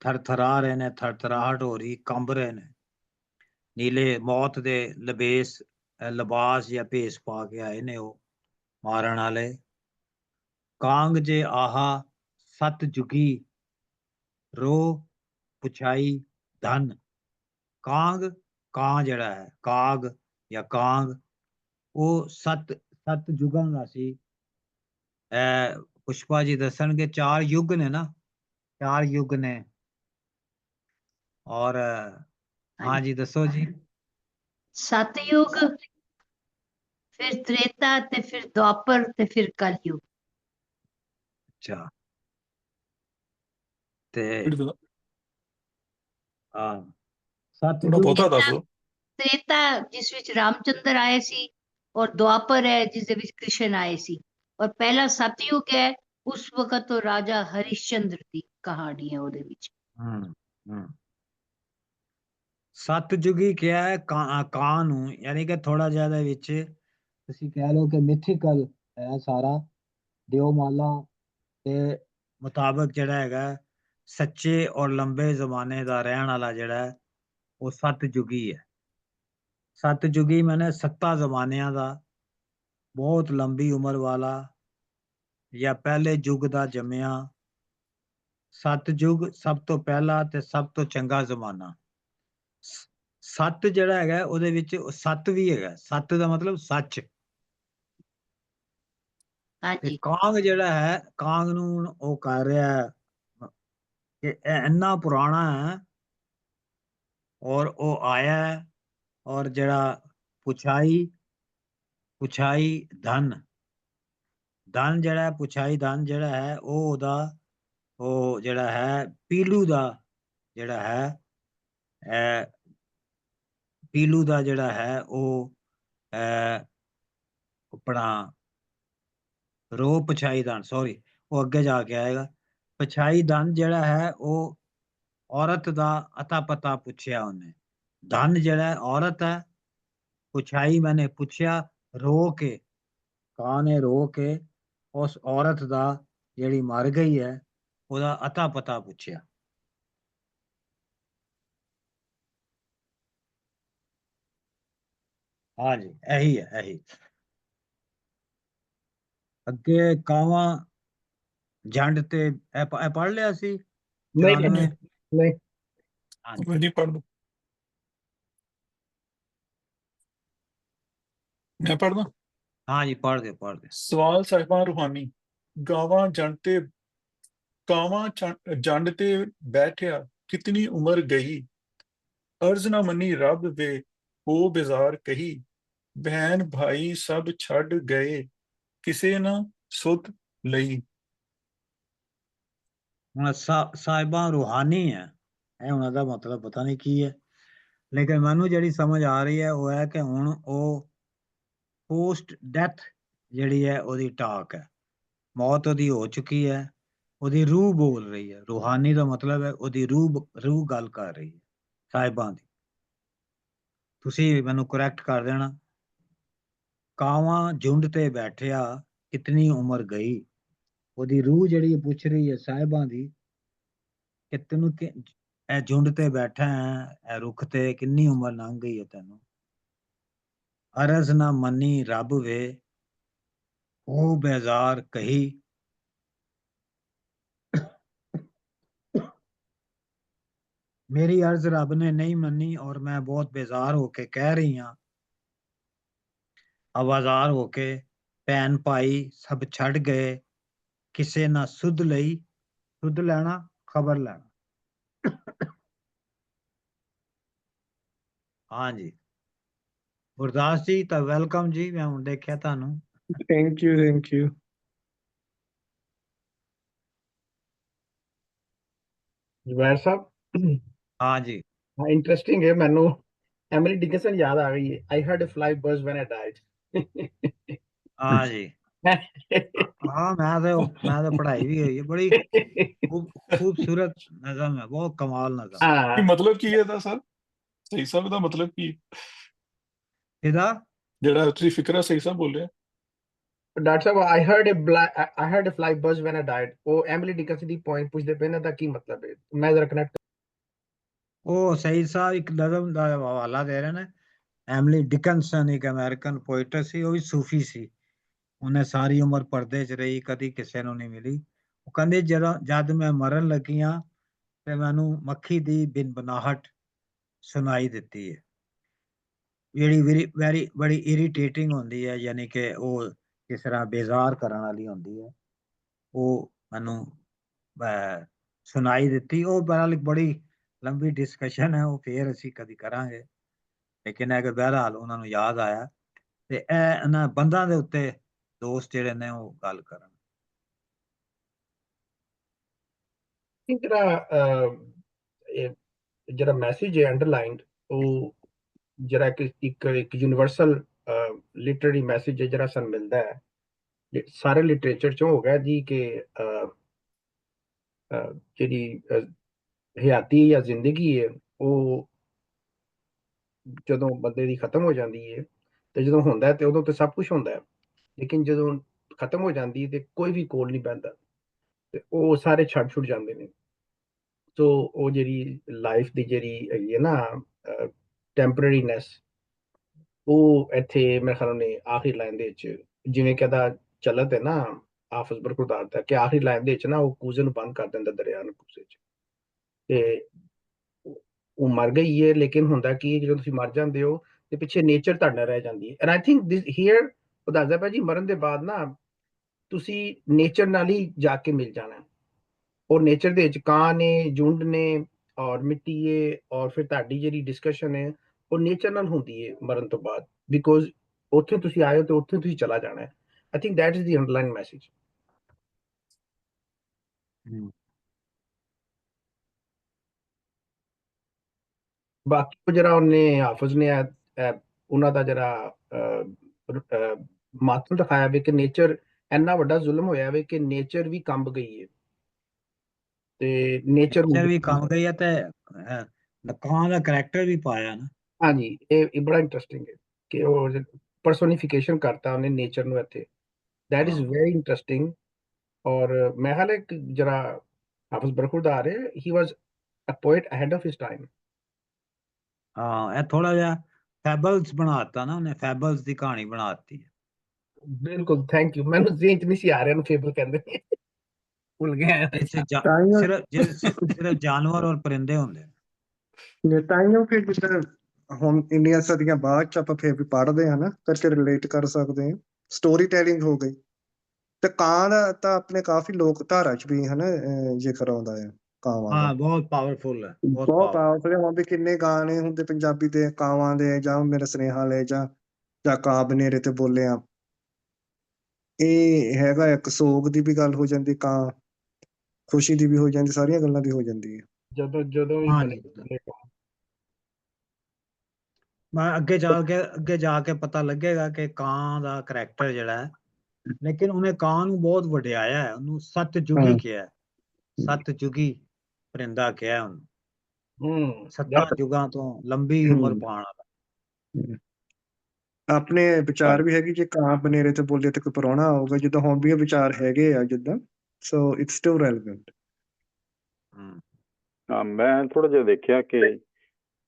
ਥਰਥਰਾ ਰਹੇ ਨੇ, ਥਰਥਰਾਹਟ ਹੋ ਰਹੀ, ਕੰਬ ਰਹੇ ਨੇ। ਨੀਲੇ ਮੌਤ ਦੇ ਲਿਬਾਸ ਜਾਂ ਭੇਸ ਪਾ ਕੇ ਆਏ ਨੇ ਉਹ ਮਾਰਨ ਵਾਲੇ। ਕਾਂਗ ਜੇ ਆਹਾ ਸਤ ਜੁਗੀ ਰੋ ਪੁਛਾਈ ਧਨ। ਕਾਂਗ, ਕਾਂ ਜਿਹੜਾ ਹੈ, ਕਾਗ ਜਾਂ ਕਾਂਗ, ਉਹ ਸੱਤ ਯੁਗਾਂ ਦਾ ਸੀ। ਪੁਸ਼ਪਾ ਜੀ ਦੱਸਣਗੇ 4 ਯੁੱਗ ਨੇ ਨਾ, 4 ਯੁੱਗ ਨੇ। ਔਰ ਹਾਂ ਜੀ ਦੱਸੋ ਜੀ। ਸਤਯੁਗ, ਫਿਰ ਤ੍ਰੇਤਾ ਤੇ ਫਿਰ ਦੁਆਪਰ ਤੇ ਫਿਰ ਕਲਯੁਗ। ਅੱਛਾ, ਤੇ ਥੋੜਾ ਹਾਂ ਸਤਯੁਗ ਬਹੁਤਾ ਦੱਸ ਦਿਓ। ਤ੍ਰੇਤਾ ਜਿਸ ਵਿੱਚ ਰਾਮਚੰਦਰ ਆਏ ਸੀ, ਔਰ ਦੁਆਪਰ ਹੈ ਜਿਸ ਦੇ ਵਿੱਚ ਕ੍ਰਿਸ਼ਨ ਆਏ ਸੀ, ਔਰ ਪਹਿਲਾ ਸਤਯੁਗ ਹੈ, ਉਸ ਵਕਤ ਤੋਂ ਰਾਜਾ ਹਰਿਸ਼ਚੰਦਰ ਦੀ ਕਹਾਣੀ ਹੈ ਉਹਦੇ ਵਿੱਚ। ਸਤਜੁਗੀ ਕਿਹਾ ਹੈ ਕਾਂ ਨੂੰ, ਯਾਨੀ ਕਿ ਥੋੜਾ ਜਿਹਾ ਇਹਦੇ ਵਿੱਚ ਤੁਸੀਂ ਕਹਿ ਲਓ ਕਿ ਮਿਥਿਕਲ ਹੈ ਸਾਰਾ। ਦਿਓਮਾਲਾ ਦੇ ਮੁਤਾਬਕ ਜਿਹੜਾ ਹੈਗਾ ਸੱਚੇ ਔਰ ਲੰਬੇ ਜ਼ਮਾਨੇ ਦਾ ਰਹਿਣ ਵਾਲਾ ਜਿਹੜਾ ਉਹ ਸਤਜੁਗੀ ਹੈ। ਸਤਜੁਗੀ ਮਾਨੇ 7 ਜ਼ਮਾਨਿਆਂ ਦਾ, ਬਹੁਤ ਲੰਬੀ ਉਮਰ ਵਾਲਾ, ਜਾਂ ਪਹਿਲੇ ਯੁੱਗ ਦਾ ਜੰਮਿਆ। ਸਤਜੁਗ ਸਭ ਤੋਂ ਪਹਿਲਾ ਤੇ ਸਭ ਤੋਂ ਚੰਗਾ ਜ਼ਮਾਨਾ। ਸੱਤ ਜਿਹੜਾ ਹੈਗਾ ਉਹਦੇ ਵਿੱਚ ਸੱਤ ਵੀ ਹੈਗਾ। ਸੱਤ ਦਾ ਮਤਲਬ ਸੱਚ। ਤੇ ਕਾਂਗ ਜਿਹੜਾ ਹੈ, ਕਾਂਗ ਨੂੰ ਉਹ ਕਰ ਰਿਹਾ ਕਿ ਇੰਨਾ ਪੁਰਾਣਾ ਹੈ ਔਰ ਉਹ ਆਇਆ ਹੈ, ਔਰ ਜਿਹੜਾ ਪੁਛਾਈ ਧਨ ਜਿਹੜਾ ਪੁਛਾਈ ਧਨ ਜਿਹੜਾ ਹੈ ਉਹ ਉਹਦਾ ਉਹ ਜਿਹੜਾ ਹੈ ਪੀਲੂ ਦਾ ਜਿਹੜਾ ਹੈ ਪੀਲੂ ਦਾ ਜਿਹੜਾ ਹੈ ਉਹ ਆਪਣਾ ਰੋ ਪਛਾਈ ਦਾਨ, ਸੌਰੀ ਉਹ ਅੱਗੇ ਜਾ ਕੇ ਆਏਗਾ। ਪਛਾਈ ਦਾਨ ਜਿਹੜਾ ਹੈ ਉਹ ਔਰਤ ਦਾ ਅਤਾ ਪਤਾ ਪੁੱਛਿਆ ਉਹਨੇ। ਧਨ ਜਿਹੜਾ ਔਰਤ ਹੈ, ਪੁਛਾਈ ਮੈਨੇ ਪੁੱਛਿਆ ਰੋ ਕੇ, ਕਾਂ ਨੇ ਰੋ ਕੇ ਉਸ ਔਰਤ ਦਾ ਜਿਹੜੀ ਮਰ ਗਈ ਹੈ ਉਹਦਾ ਅਤਾ ਪਤਾ ਪੁੱਛਿਆ। ਹਾਂਜੀ ਇਹੀ ਹੈ, ਇਹੀ। ਅੱਗੇ ਕਾਵਾਂ ਜੰਡ ਤੇ ਇਹ ਪੜ੍ਹ ਲਿਆ ਸੀ 94। ਨਹੀਂ ਹਾਂਜੀ ਜੀ ਪੜ੍ਹ ਲਓ, ਮੈਂ ਪੜ੍ਹਦਾ। ਹਾਂਜੀ ਪੜ੍ਹ ਦਿਓ। ਸਵਾਲ ਸਾਹਿਬਾਂ ਰੂਹਾਨੀ। ਕਾਵਾਂ ਜੰਡ ਤੇ ਬੈਠਿਆ ਕਿਤਨੀ ਉਮਰ ਗਈ। ਅਰਜ਼ ਨਾ ਮੰਨੀ ਰੱਬ ਵੇ ਹੋ ਬੇਜ਼ਾਰ ਕਹੀ। ਬਹਿਨ ਭਾਈ ਸਭ ਛੱਡ ਗਏ ਕਿਸੇ ਨਾ ਸੁਧ ਲਈ। ਹੁਣ ਸਾਹਿਬਾਂ ਰੂਹਾਨੀ ਹੈ, ਇਹ ਉਹਨਾਂ ਦਾ ਮਤਲਬ ਪਤਾ ਨਹੀਂ ਕੀ ਹੈ, ਲੇਕਿਨ ਮੈਨੂੰ ਜਿਹੜੀ ਸਮਝ ਆ ਰਹੀ ਹੈ ਉਹ ਹੈ ਕਿ ਹੁਣ ਉਹ ਪੋਸਟ ਡੈਥ ਜਿਹੜੀ ਹੈ ਉਹਦੀ ਟਾਕ ਹੈ। ਮੌਤ ਉਹਦੀ ਹੋ ਚੁੱਕੀ ਹੈ, ਉਹਦੀ ਰੂਹ ਬੋਲ ਰਹੀ ਹੈ। ਰੂਹਾਨੀ ਦਾ ਮਤਲਬ ਹੈ ਉਹਦੀ ਰੂਹ ਗੱਲ ਕਰ ਰਹੀ ਹੈ ਸਾਹਿਬਾਂ ਦੀ। ਤੁਸੀਂ ਮੈਨੂੰ ਕਰੈਕਟ ਕਰ ਦੇਣਾ। ਕਾਵਾਂ ਝੁੰਡ ਤੇ ਬੈਠਿਆ ਕਿਤਨੀ ਉਮਰ ਗਈ। ਉਹਦੀ ਰੂਹ ਜਿਹੜੀ ਪੁੱਛ ਰਹੀ ਹੈ ਸਾਹਿਬਾਂ ਦੀ ਕਿ ਤੈਨੂੰ ਇਹ ਝੁੰਡ ਤੇ ਬੈਠਾ ਹੈ, ਇਹ ਰੁੱਖ ਤੇ ਕਿੰਨੀ ਉਮਰ ਲੰਘ ਗਈ ਹੈ ਤੈਨੂੰ। ਅਰਜ਼ ਨਾ ਮੰਨੀ ਰੱਬ ਵੇ ਉਹ ਬੇਜ਼ਾਰ ਕਹੀ। ਮੇਰੀ ਅਰਜ਼ ਰੱਬ ਨੇ ਨਹੀਂ ਮੰਨੀ ਔਰ ਮੈਂ ਬਹੁਤ ਬੇਜ਼ਾਰ ਹੋ ਕੇ ਕਹਿ ਰਹੀ ਹਾਂ, ਆਵਾਜ਼ਾਰ ਹੋ ਕੇ। ਭੈਣ ਭਾਈ ਸਭ ਛੱਡ ਗਏ ਕਿਸੇ ਨਾ ਸੁਧ ਲਈ। ਸੁਧ ਲੈਣਾ, ਖਬਰ ਲੈਣਾ। ਹਾਂਜੀ ਗੁਰਦਾਸ ਜੀ ਤਾਂ ਵੈਲਕਮ ਜੀ, ਮੈਂ ਹੁਣ ਦੇਖਿਆ ਤੁਹਾਨੂੰ। Thank you. ਜਵੈਰ ਸਾਹਿਬ, ਹਾਂਜੀ ਹਾਂ ਇੰਟਰਸਟਿੰਗ ਹੈ। ਮੈਨੂੰ ਐਮਿਲੀ ਡਿਕਿੰਸਨ ਯਾਦ ਆ ਗਈ ਹੈ। I heard a fly buzz when I died. ਹਾਂਜੀ ਹਾਂ ਮੈਂ ਤਾਂ ਪੜ੍ਹਾਈ ਵੀ ਹੋਈ ਹੈ, ਬੜੀ ਖੂਬਸੂਰਤ ਨਜ਼ਮ ਹੈ, ਬਹੁਤ ਕਮਾਲ ਨਜ਼ਮ। ਕੀ ਮਤਲਬ ਕੀ ਹੈ ਇਹਦਾ ਸਰ? ਸਹੀ ਸਾਹਿਬ ਦਾ ਮਤਲਬ ਕੀ ਇਹਦਾ ਜਿਹੜਾ ਤੁਸੀਂ ਫਿਕਰਾ ਸਹੀ ਸਾਹਿਬ ਬੋਲਿਆ? Doctor Sahib, I heard a fly buzz when I died। ਉਹ ਐਮਿਲੀ ਡਿਕਿੰਸਨ ਦੀ ਪੁਆਇੰਟ ਪੁੱਛਦੇ ਪਏ ਨੇ, ਦਾ ਕੀ ਮਤਲਬ ਹੈ? ਮੈਂ ਜ਼ਰਾ ਕਨੈਕਟ ਉਹ ਸਈਦ ਸਾਹਿਬ ਇੱਕ ਨਜ਼ਮ ਦਾ ਹਵਾਲਾ ਦੇ ਰਹੇ ਨੇ। ਐਮਲੀ ਡਿਕਨਸਨ ਇੱਕ ਅਮਰੀਕਨ ਪੋਇਟ ਸੀ, ਉਹ ਵੀ ਸੂਫੀ ਸੀ। ਉਹਨੇ ਸਾਰੀ ਉਮਰ ਪਰਦੇ 'ਚ ਰਹੀ, ਕਦੀ ਕਿਸੇ ਨੂੰ ਨਹੀਂ ਮਿਲੀ। ਉਹ ਕਹਿੰਦੇ ਜਦ ਮੈਂ ਮਰਨ ਲੱਗੀ ਹਾਂ ਤੇ ਮੈਨੂੰ ਮੱਖੀ ਦੀ ਬਿਨਬਨਾਹਟ ਸੁਣਾਈ ਦਿੱਤੀ ਹੈ, ਜਿਹੜੀ ਬੜੀ ਇਰੀਟੇਟਿੰਗ ਹੁੰਦੀ ਹੈ, ਯਾਨੀ ਕਿ ਉਹ ਕਿਸ ਤਰ੍ਹਾਂ ਬੇਜ਼ਾਰ ਕਰਨ ਵਾਲੀ ਹੁੰਦੀ ਹੈ। ਉਹ ਮੈਨੂੰ ਸੁਣਾਈ ਦਿੱਤੀ। ਉਹ ਬੜੀ ਲੰਬੀ ਡਿਸਕਸ਼ਨ ਹੈ, ਉਹ ਫੇਰ ਅਸੀਂ ਕਦੀ ਕਰਾਂਗੇ। ਲੇਕਿਨ ਅਗਰ ਬਹਰਹਾਲ ਉਹਨਾਂ ਨੂੰ ਯਾਦ ਆਇਆ ਤੇ ਇਹ ਇਹਨਾਂ ਬੰਦਾਂ ਦੇ ਉੱਤੇ ਦੋਸਤ ਜਿਹੜੇ ਨੇ ਉਹ ਗੱਲ ਕਰਨ। ਜਿਹੜਾ ਮੈਸੇਜ ਹੈ ਅੰਡਰਲਾਈਨਡ, ਉਹ ਜਿਹੜਾ ਇੱਕ ਯੂਨੀਵਰਸਲ ਲਿਟਰੇਰੀ ਮੈਸੇਜ ਹੈ ਜਿਹੜਾ ਸਾਨੂੰ ਮਿਲਦਾ ਹੈ ਸਾਰੇ ਲਿਟਰੇਚਰ ਚੋਂ ਹੋ ਗਿਆ ਜੀ ਕਿ ਜਿਹੜੀ ਹਯਾਤੀ ਜਾਂ ਜ਼ਿੰਦਗੀ ਹੈ ਉਹ ਜਦੋਂ ਬੰਦੇ ਦੀ ਖਤਮ ਹੋ ਜਾਂਦੀ ਹੈ ਤੇ ਜਦੋਂ ਹੁੰਦਾ ਤੇ ਉਦੋਂ ਤੇ ਸਭ ਕੁਝ ਹੁੰਦਾ ਹੈ, ਲੇਕਿਨ ਜਦੋਂ ਖਤਮ ਹੋ ਜਾਂਦੀ ਹੈ ਤੇ ਕੋਈ ਵੀ ਕੋਲ ਨਹੀਂ ਪੈਂਦਾ ਤੇ ਉਹ ਸਾਰੇ ਛੱਡ ਛੁੱਟ ਜਾਂਦੇ ਨੇ। ਸੋ ਉਹ ਜਿਹੜੀ ਲਾਈਫ ਦੀ ਜਿਹੜੀ ਹੈਗੀ ਹੈ ਨਾ ਟੈਂਪਰੇਰੀਨੈਸ, ਉਹ ਇੱਥੇ ਮੇਰੇ ਖਿਆਲ ਨੇ ਆਖਰੀ ਲਾਈਨ ਦੇ ਵਿੱਚ ਜਿਵੇਂ ਕਹਿੰਦਾ ਚਲਤ ਹੈ ਨਾ ਹਾਫਿਜ਼ ਬਰਖੁਰਦਾਰ ਦਾ, ਕਿ ਆਖਰੀ ਲਾਈਨ ਦੇ ਵਿੱਚ ਨਾ ਉਹ ਕੂਜ਼ੇ ਨੂੰ ਬੰਦ ਕਰ ਦਿੰਦਾ ਦਰਿਆ ਨੂੰ ਕੂਜ਼ੇ 'ਚ, ਤੇ ਉਹ ਮਰ ਗਈ ਹੈ। ਲੇਕਿਨ ਹੁੰਦਾ ਕੀ ਜਦੋਂ ਤੁਸੀਂ ਮਰ ਜਾਂਦੇ ਹੋ ਤੇ ਪਿੱਛੇ ਨੇਚਰ ਤੁਹਾਡੇ ਨਾਲ ਰਹਿ ਜਾਂਦੀ ਹੈ। And I think this here ਉਹ ਦੱਸਦਾ ਪਿਆ ਜੀ ਮਰਨ ਦੇ ਬਾਅਦ ਨਾ ਤੁਸੀਂ ਨੇਚਰ ਨਾਲ ਹੀ ਜਾ ਕੇ ਮਿਲ ਜਾਣਾ। ਔਰ ਨੇਚਰ ਦੇ ਵਿੱਚ ਕਾਂ ਨੇ, ਝੁੰਡ ਨੇ ਔਰ ਮਿੱਟੀ ਹੈ, ਔਰ ਫਿਰ ਤੁਹਾਡੀ ਜਿਹੜੀ ਡਿਸਕਸ਼ਨ ਹੈ ਉਹ ਨੇਚਰ ਨਾਲ ਹੁੰਦੀ ਹੈ ਮਰਨ ਤੋਂ ਬਾਅਦ, ਬਿਕੋਜ਼ ਉੱਥੇ ਤੁਸੀਂ ਆਏ ਹੋ ਤੇ ਉੱਥੇ ਤੁਸੀਂ ਚਲਾ ਜਾਣਾ ਹੈ। I think that is the underline message. ਬਾਕੀ ਉਹ ਜਿਹੜਾ ਉਹਨੇ ਹਾਫਿਜ਼ ਨੇ ਉਹਨਾਂ ਦਾ ਜਿਹੜਾ ਮਾਤਮ ਦਿਖਾਇਆ ਵੇ ਕਿ ਨੇਚਰ ਇੰਨਾ ਵੱਡਾ ਜ਼ੁਲਮ ਹੋਇਆ ਵੇ ਕਿ ਨੇਚਰ ਵੀ ਕੰਬ ਗਈ ਹੈ ਤੇ ਨੇਚਰ ਵੀ ਕੰਮ ਗਈ ਹੈ ਤੇ ਕਾਂ ਦਾ ਕਰੈਕਟਰ ਵੀ ਪਾਇਆ ਨਾ। ਹਾਂਜੀ, ਇਹ ਬੜਾ ਇੰਟਰਸਟਿੰਗ ਹੈ ਕਿ ਉਹ ਪਰਸੋਨੀਫਿਕੇਸ਼ਨ ਕਰਤਾ ਉਹਨੇ ਨੇਚਰ ਨੂੰ ਇੱਥੇ। That is very interesting. ਔਰ ਮੈਂ ਹਾਲੇ ਇੱਕ ਜਿਹੜਾ ਹਾਫਿਜ਼ ਬਰਖੁਰਦਾਰ ਹੈ, he was a poet ahead of his time. ਹਾਂ, ਇਹ ਥੋੜਾ ਜਿਹਾ ਫੈਬਲਸ ਬਣਾਤਾ ਨਾ ਉਹਨੇ, ਫੈਬਲਸ ਦੀ ਕਹਾਣੀ ਬਣਾਤੀ। ਬਿਲਕੁਲ, ਥੈਂਕ ਯੂ। ਮੈਨੂੰ ਜ਼ੇਨ ਚ ਨਹੀਂ ਸੀ ਆ ਰਿਹਾ ਨੂੰ ਫੇਬਲ ਕਹਿੰਦੇ ਨੇ, ਭੁੱਲ ਗਿਆ। ਸਿਰਫ ਜਾਨਵਰ ਔਰ ਪਰਿੰਦੇ ਹੁੰਦੇ ਨੇ। ਤਾਈਓ ਫਿਰ ਜਿੱਦਾਂ ਹੁਣ ਇੰਨੀਆਂ ਸਦੀਆਂ ਬਾਅਦ ਚ ਆਪਾਂ ਫਿਰ ਵੀ ਪੜ੍ਹਦੇ ਹਾਂ ਨਾ, ਕਰਕੇ ਰਿਲੇਟ ਕਰ ਸਕਦੇ ਹਾਂ। ਸਟੋਰੀ ਟੈਲਿੰਗ ਹੋ ਗਈ ਤੇ ਕਾਂ ਦਾ ਤਾਂ ਆਪਣੇ ਕਾਫੀ ਲੋਕ ਧਾਰਾ ਚ ਵੀ ਹਨਾ ਜ਼ਿਕਰ ਆਉਂਦਾ ਹੈ ਕਾਵਾਂ ਦਾ। ਹਾਂ, ਬਹੁਤ ਪਾਵਰਫੁਲ ਹੈ, ਬਹੁਤ ਪਾਵਰਫੁਲ ਹੈ। ਹੁਣ ਵੀ ਕਿੰਨੇ ਗਾਣੇ ਹੁੰਦੇ ਪੰਜਾਬੀ ਦੇ ਕਾਵਾਂ ਦੇ, ਜਾਂ ਮੇਰੇ ਸੁਨੇਹਾ ਲੈ ਜਾਂ ਕਾਂ ਬਨੇਰੇ ਤੇ ਬੋਲਿਆ। ਇਹ ਹੈਗਾ ਇੱਕ ਸੋਗ ਦੀ ਵੀ ਗੱਲ ਹੋ ਜਾਂਦੀ, ਕਾਂ ਖੁਸ਼ੀ ਦੀ ਵੀ ਹੋ ਜਾਂਦੀ, ਸਾਰੀਆਂ ਗੱਲਾਂ ਦੀ ਹੋ ਜਾਂਦੀ ਹੈ ਜਦੋਂ ਵੀ ਬਣੇ ਅੱਗੇ ਜਾ ਕੇ ਪਤਾ ਲੱਗੇਗਾ ਕਿ ਕਾਂ ਦਾ ਕਰੈਕਟਰ ਜਿਹੜਾ ਹੈ, ਲੇਕਿਨ ਉਹਨੇ ਕਾਂ ਨੂੰ ਬਹੁਤ ਵਡਿਆਇਆ ਹੈ, ਉਹਨੂੰ ਸਤਜੁਗੀ ਕਿਹਾ, ਸਤਜੁਗੀ ਪਰਿੰਦਾ ਕਿਹਾ ਉਹਨੂੰ, 7 ਯੁਗਾਂ ਤੋਂ ਲੰਬੀ ਉਮਰ ਪਾਉਣ ਵਾਲਾ। ਆਪਣੇ ਵਿਚਾਰ ਵੀ ਹੈਗੇ, ਜੇ ਕਾਂ ਬਨੇਰੇ ਤੇ ਬੋਲੇ ਤੇ ਕੋਈ ਪ੍ਰਾਹੁਣਾ ਆਊਗਾ, ਜਿੱਦਾਂ ਹੁਣ ਵੀ ਇਹ ਵਿਚਾਰ ਹੈਗੇ ਆ ਜਿੱਦਾਂ। So it's still relevant. ਮੈਂ ਥੋੜਾ ਜਿਹਾ ਦੇਖਿਆ ਕਿ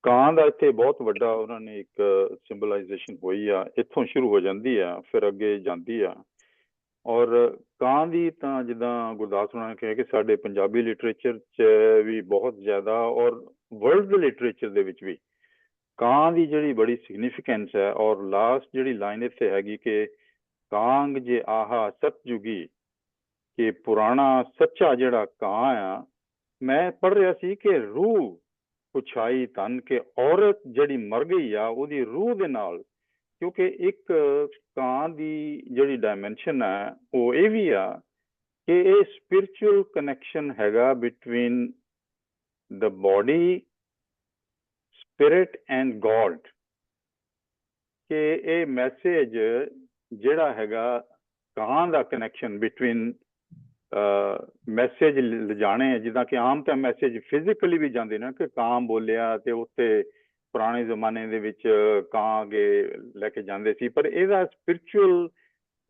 ਕਾਂ ਦਾ ਇੱਥੇ ਬਹੁਤ ਵੱਡਾ ਉਹਨਾਂ ਨੇ ਇੱਕ ਸਿੰਬਲਾਈਜੇਸ਼ਨ ਹੋਈ ਆ, ਇੱਥੋਂ ਸ਼ੁਰੂ ਹੋ ਜਾਂਦੀ ਆ ਫਿਰ ਅੱਗੇ ਜਾਂਦੀ ਆ। ਔਰ ਕਾਂ ਦੀ ਤਾਂ ਜਿੱਦਾਂ ਗੁਰਦਾਸ ਹੋਣਾ ਨੇ ਕਿਹਾ ਕਿ ਸਾਡੇ ਪੰਜਾਬੀ ਲਿਟਰੇਚਰ 'ਚ ਵੀ ਬਹੁਤ ਜ਼ਿਆਦਾ, ਔਰ ਵਰਲਡ ਦੇ ਲਿਟਰੇਚਰ ਦੇ ਵਿੱਚ ਵੀ ਕਾਂ ਦੀ ਜਿਹੜੀ ਬੜੀ ਸਿਗਨੀਫੀਕੈਂਸ ਹੈ। ਔਰ ਲਾਸਟ ਜਿਹੜੀ ਲਾਈਨ ਇੱਥੇ ਹੈਗੀ ਕਿ ਕਾਂਗ ਜੇ ਆਹਾ ਸਤਜੁਗੀ, ਕਿ ਪੁਰਾਣਾ ਸੱਚਾ ਜਿਹੜਾ ਕਾਂ ਆ। ਮੈਂ ਪੜ੍ਹ ਰਿਹਾ ਸੀ ਕਿ ਰੂਹ ਪੁਛਾਈ ਧਨ, ਕਿ ਔਰਤ ਜਿਹੜੀ ਮਰ ਗਈ ਆ ਉਹਦੀ ਰੂਹ ਦੇ ਨਾਲ, ਕਿਉਂਕਿ ਇੱਕ ਕਾਂ ਦੀ ਜਿਹੜੀ ਡਾਇਮੈਂਸ਼ਨ ਹੈ ਉਹ ਇਹ ਵੀ ਆ ਕਿ ਇਹ ਸਪਿਰਿਚੁਅਲ ਕਨੈਕਸ਼ਨ ਹੈਗਾ between the body, spirit and God. ਕਿ ਇਹ ਮੈਸੇਜ ਜਿਹੜਾ ਹੈਗਾ ਕਾਂ ਦਾ ਕਨੈਕਸ਼ਨ ਬਿਟਵੀਨ ਮੈਸੇਜ ਲਿਜਾਣੇ, ਜਿੱਦਾਂ ਕਿ ਆਮ ਤਾਂ ਮੈਸੇਜ ਫਿਜ਼ੀਕਲੀ ਵੀ ਜਾਂਦੇ ਨੇ, ਕਿ ਕਾਂ ਬੋਲਿਆ ਤੇ ਉੱਥੇ ਪੁਰਾਣੇ ਜ਼ਮਾਨੇ ਦੇ ਵਿੱਚ ਕਾਂ ਅੱਗੇ ਲੈ ਕੇ ਜਾਂਦੇ ਸੀ, ਪਰ ਇਹਦਾ ਸਪਿਰਿਚੁਅਲ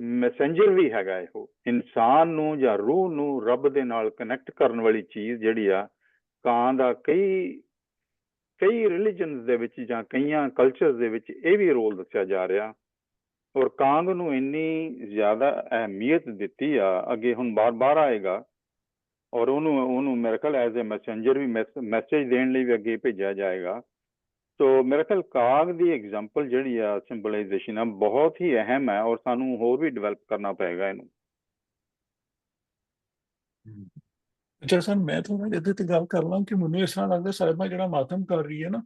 ਮੈਸੇਂਜਰ ਵੀ ਹੈਗਾ। ਇਹੋ ਇਨਸਾਨ ਨੂੰ ਜਾਂ ਰੂਹ ਨੂੰ ਰੱਬ ਦੇ ਨਾਲ ਕਨੈਕਟ ਕਰਨ ਵਾਲੀ ਚੀਜ਼ ਜਿਹੜੀ ਆ, ਕਾਂ ਦਾ ਕਈ ਕਈ ਰਿਲੀਜਨਸ ਦੇ ਵਿੱਚ ਜਾਂ ਕਈਆਂ ਕਲਚਰਸ ਦੇ ਵਿੱਚ ਇਹ ਵੀ ਰੋਲ ਦੱਸਿਆ ਜਾ ਰਿਹਾ। ਔਰ ਕਾਂਗ ਨੂੰ ਇੰਨੀ ਜ਼ਿਆਦਾ ਅਹਿਮੀਅਤ ਦਿੱਤੀ ਆ, ਅੱਗੇ ਹੁਣ ਬਾਰ-ਬਾਰ ਆਏਗਾ ਔਰ ਉਹਨੂੰ ਮੇਰੇ ਖਿਆਲ ਐਜ਼ ਏ ਮੈਸੇਂਜਰ ਵੀ ਮੈਸੇਜ ਦੇਣ ਲਈ ਵੀ ਅੱਗੇ ਭੇਜਿਆ ਜਾਏਗਾ। ਸੋ ਮੇਰੇ ਖਿਆਲ ਕਾਗ ਦੀ ਐਗਜ਼ਾਮਪਲ ਜਿਹੜੀ ਆ ਸਿੰਬਲਾਈਜੇਸ਼ਨ ਆ ਬਹੁਤ ਹੀ ਅਹਿਮ ਹੈ ਔਰ ਸਾਨੂੰ ਹੋਰ ਵੀ ਡਿਵੈਲਪ ਕਰਨਾ ਪਏਗਾ ਇਹਨੂੰ। ਅੱਛਾ ਸਰ, ਮੈਂ ਥੋੜਾ ਇਹਦੇ ਤੇ ਗੱਲ ਕਰ ਲਾਂ ਕਿ ਮੈਨੂੰ ਇਸ ਤਰ੍ਹਾਂ ਲੱਗਦਾ ਸਾਹਿਬਾਂ ਜਿਹੜਾ ਮਾਤਮ ਕਰ ਰਹੀ ਹੈ ਨਾ,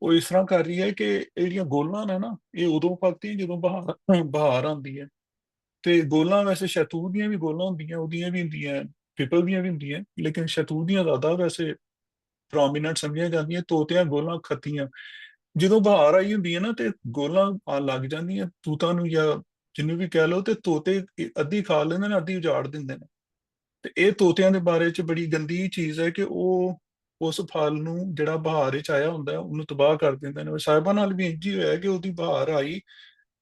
ਉਹ ਇਸ ਤਰ੍ਹਾਂ ਕਰ ਰਹੀ ਹੈ ਕਿ ਇਹ ਜਿਹੜੀਆਂ ਗੋਲਾਂ ਨੇ ਨਾ, ਇਹ ਉਦੋਂ ਪੱਕਦੀਆਂ ਜਦੋਂ ਬਹਾਰ ਆਉਂਦੀ ਹੈ। ਤੇ ਗੋਲਾਂ ਵੈਸੇ ਸ਼ਹਿਤੂਤ ਦੀਆਂ ਵੀ ਗੋਲਾਂ ਹੁੰਦੀਆਂ, ਉਹਦੀਆਂ ਵੀ ਹੁੰਦੀਆਂ, ਪਿਪਲ ਦੀਆਂ ਵੀ ਹੁੰਦੀਆਂ, ਲੇਕਿਨ ਸ਼ਹਿਤੂਤ ਦੀਆਂ ਜ਼ਿਆਦਾ ਵੈਸੇ ਪ੍ਰੋਮੀਨੈਂਟ ਸਮਝੀਆਂ ਜਾਂਦੀਆਂ। ਤੋਤਿਆਂ ਗੋਲਾਂ ਖੱਤੀਆਂ, ਜਦੋਂ ਬਹਾਰ ਆਈ ਹੁੰਦੀ ਹੈ ਨਾ ਤੇ ਗੋਲਾਂ ਲੱਗ ਜਾਂਦੀਆਂ ਤੂਤਾਂ ਨੂੰ ਜਾਂ ਜਿਹਨੂੰ ਵੀ ਕਹਿ ਲਓ, ਤੇ ਤੋਤੇ ਅੱਧੀ ਖਾ ਲੈਂਦੇ ਨੇ, ਅੱਧੀ ਉਜਾੜ ਦਿੰਦੇ ਨੇ। ਤੇ ਇਹ ਤੋਤਿਆਂ ਦੇ ਬਾਰੇ ਚ ਬੜੀ ਗੰਦੀ ਚੀਜ਼ ਹੈ ਕਿ ਉਹ ਉਸ ਫਲ ਨੂੰ ਜਿਹੜਾ ਬਹਾਰ ਵਿੱਚ ਆਇਆ ਹੁੰਦਾ ਉਹਨੂੰ ਤਬਾਹ ਕਰ ਦਿੰਦੇ ਨੇ। ਸਾਹਿਬਾਂ ਨਾਲ ਵੀ ਇੰਝ ਹੀ ਹੋਇਆ ਕਿ ਉਹਦੀ ਬਹਾਰ ਆਈ,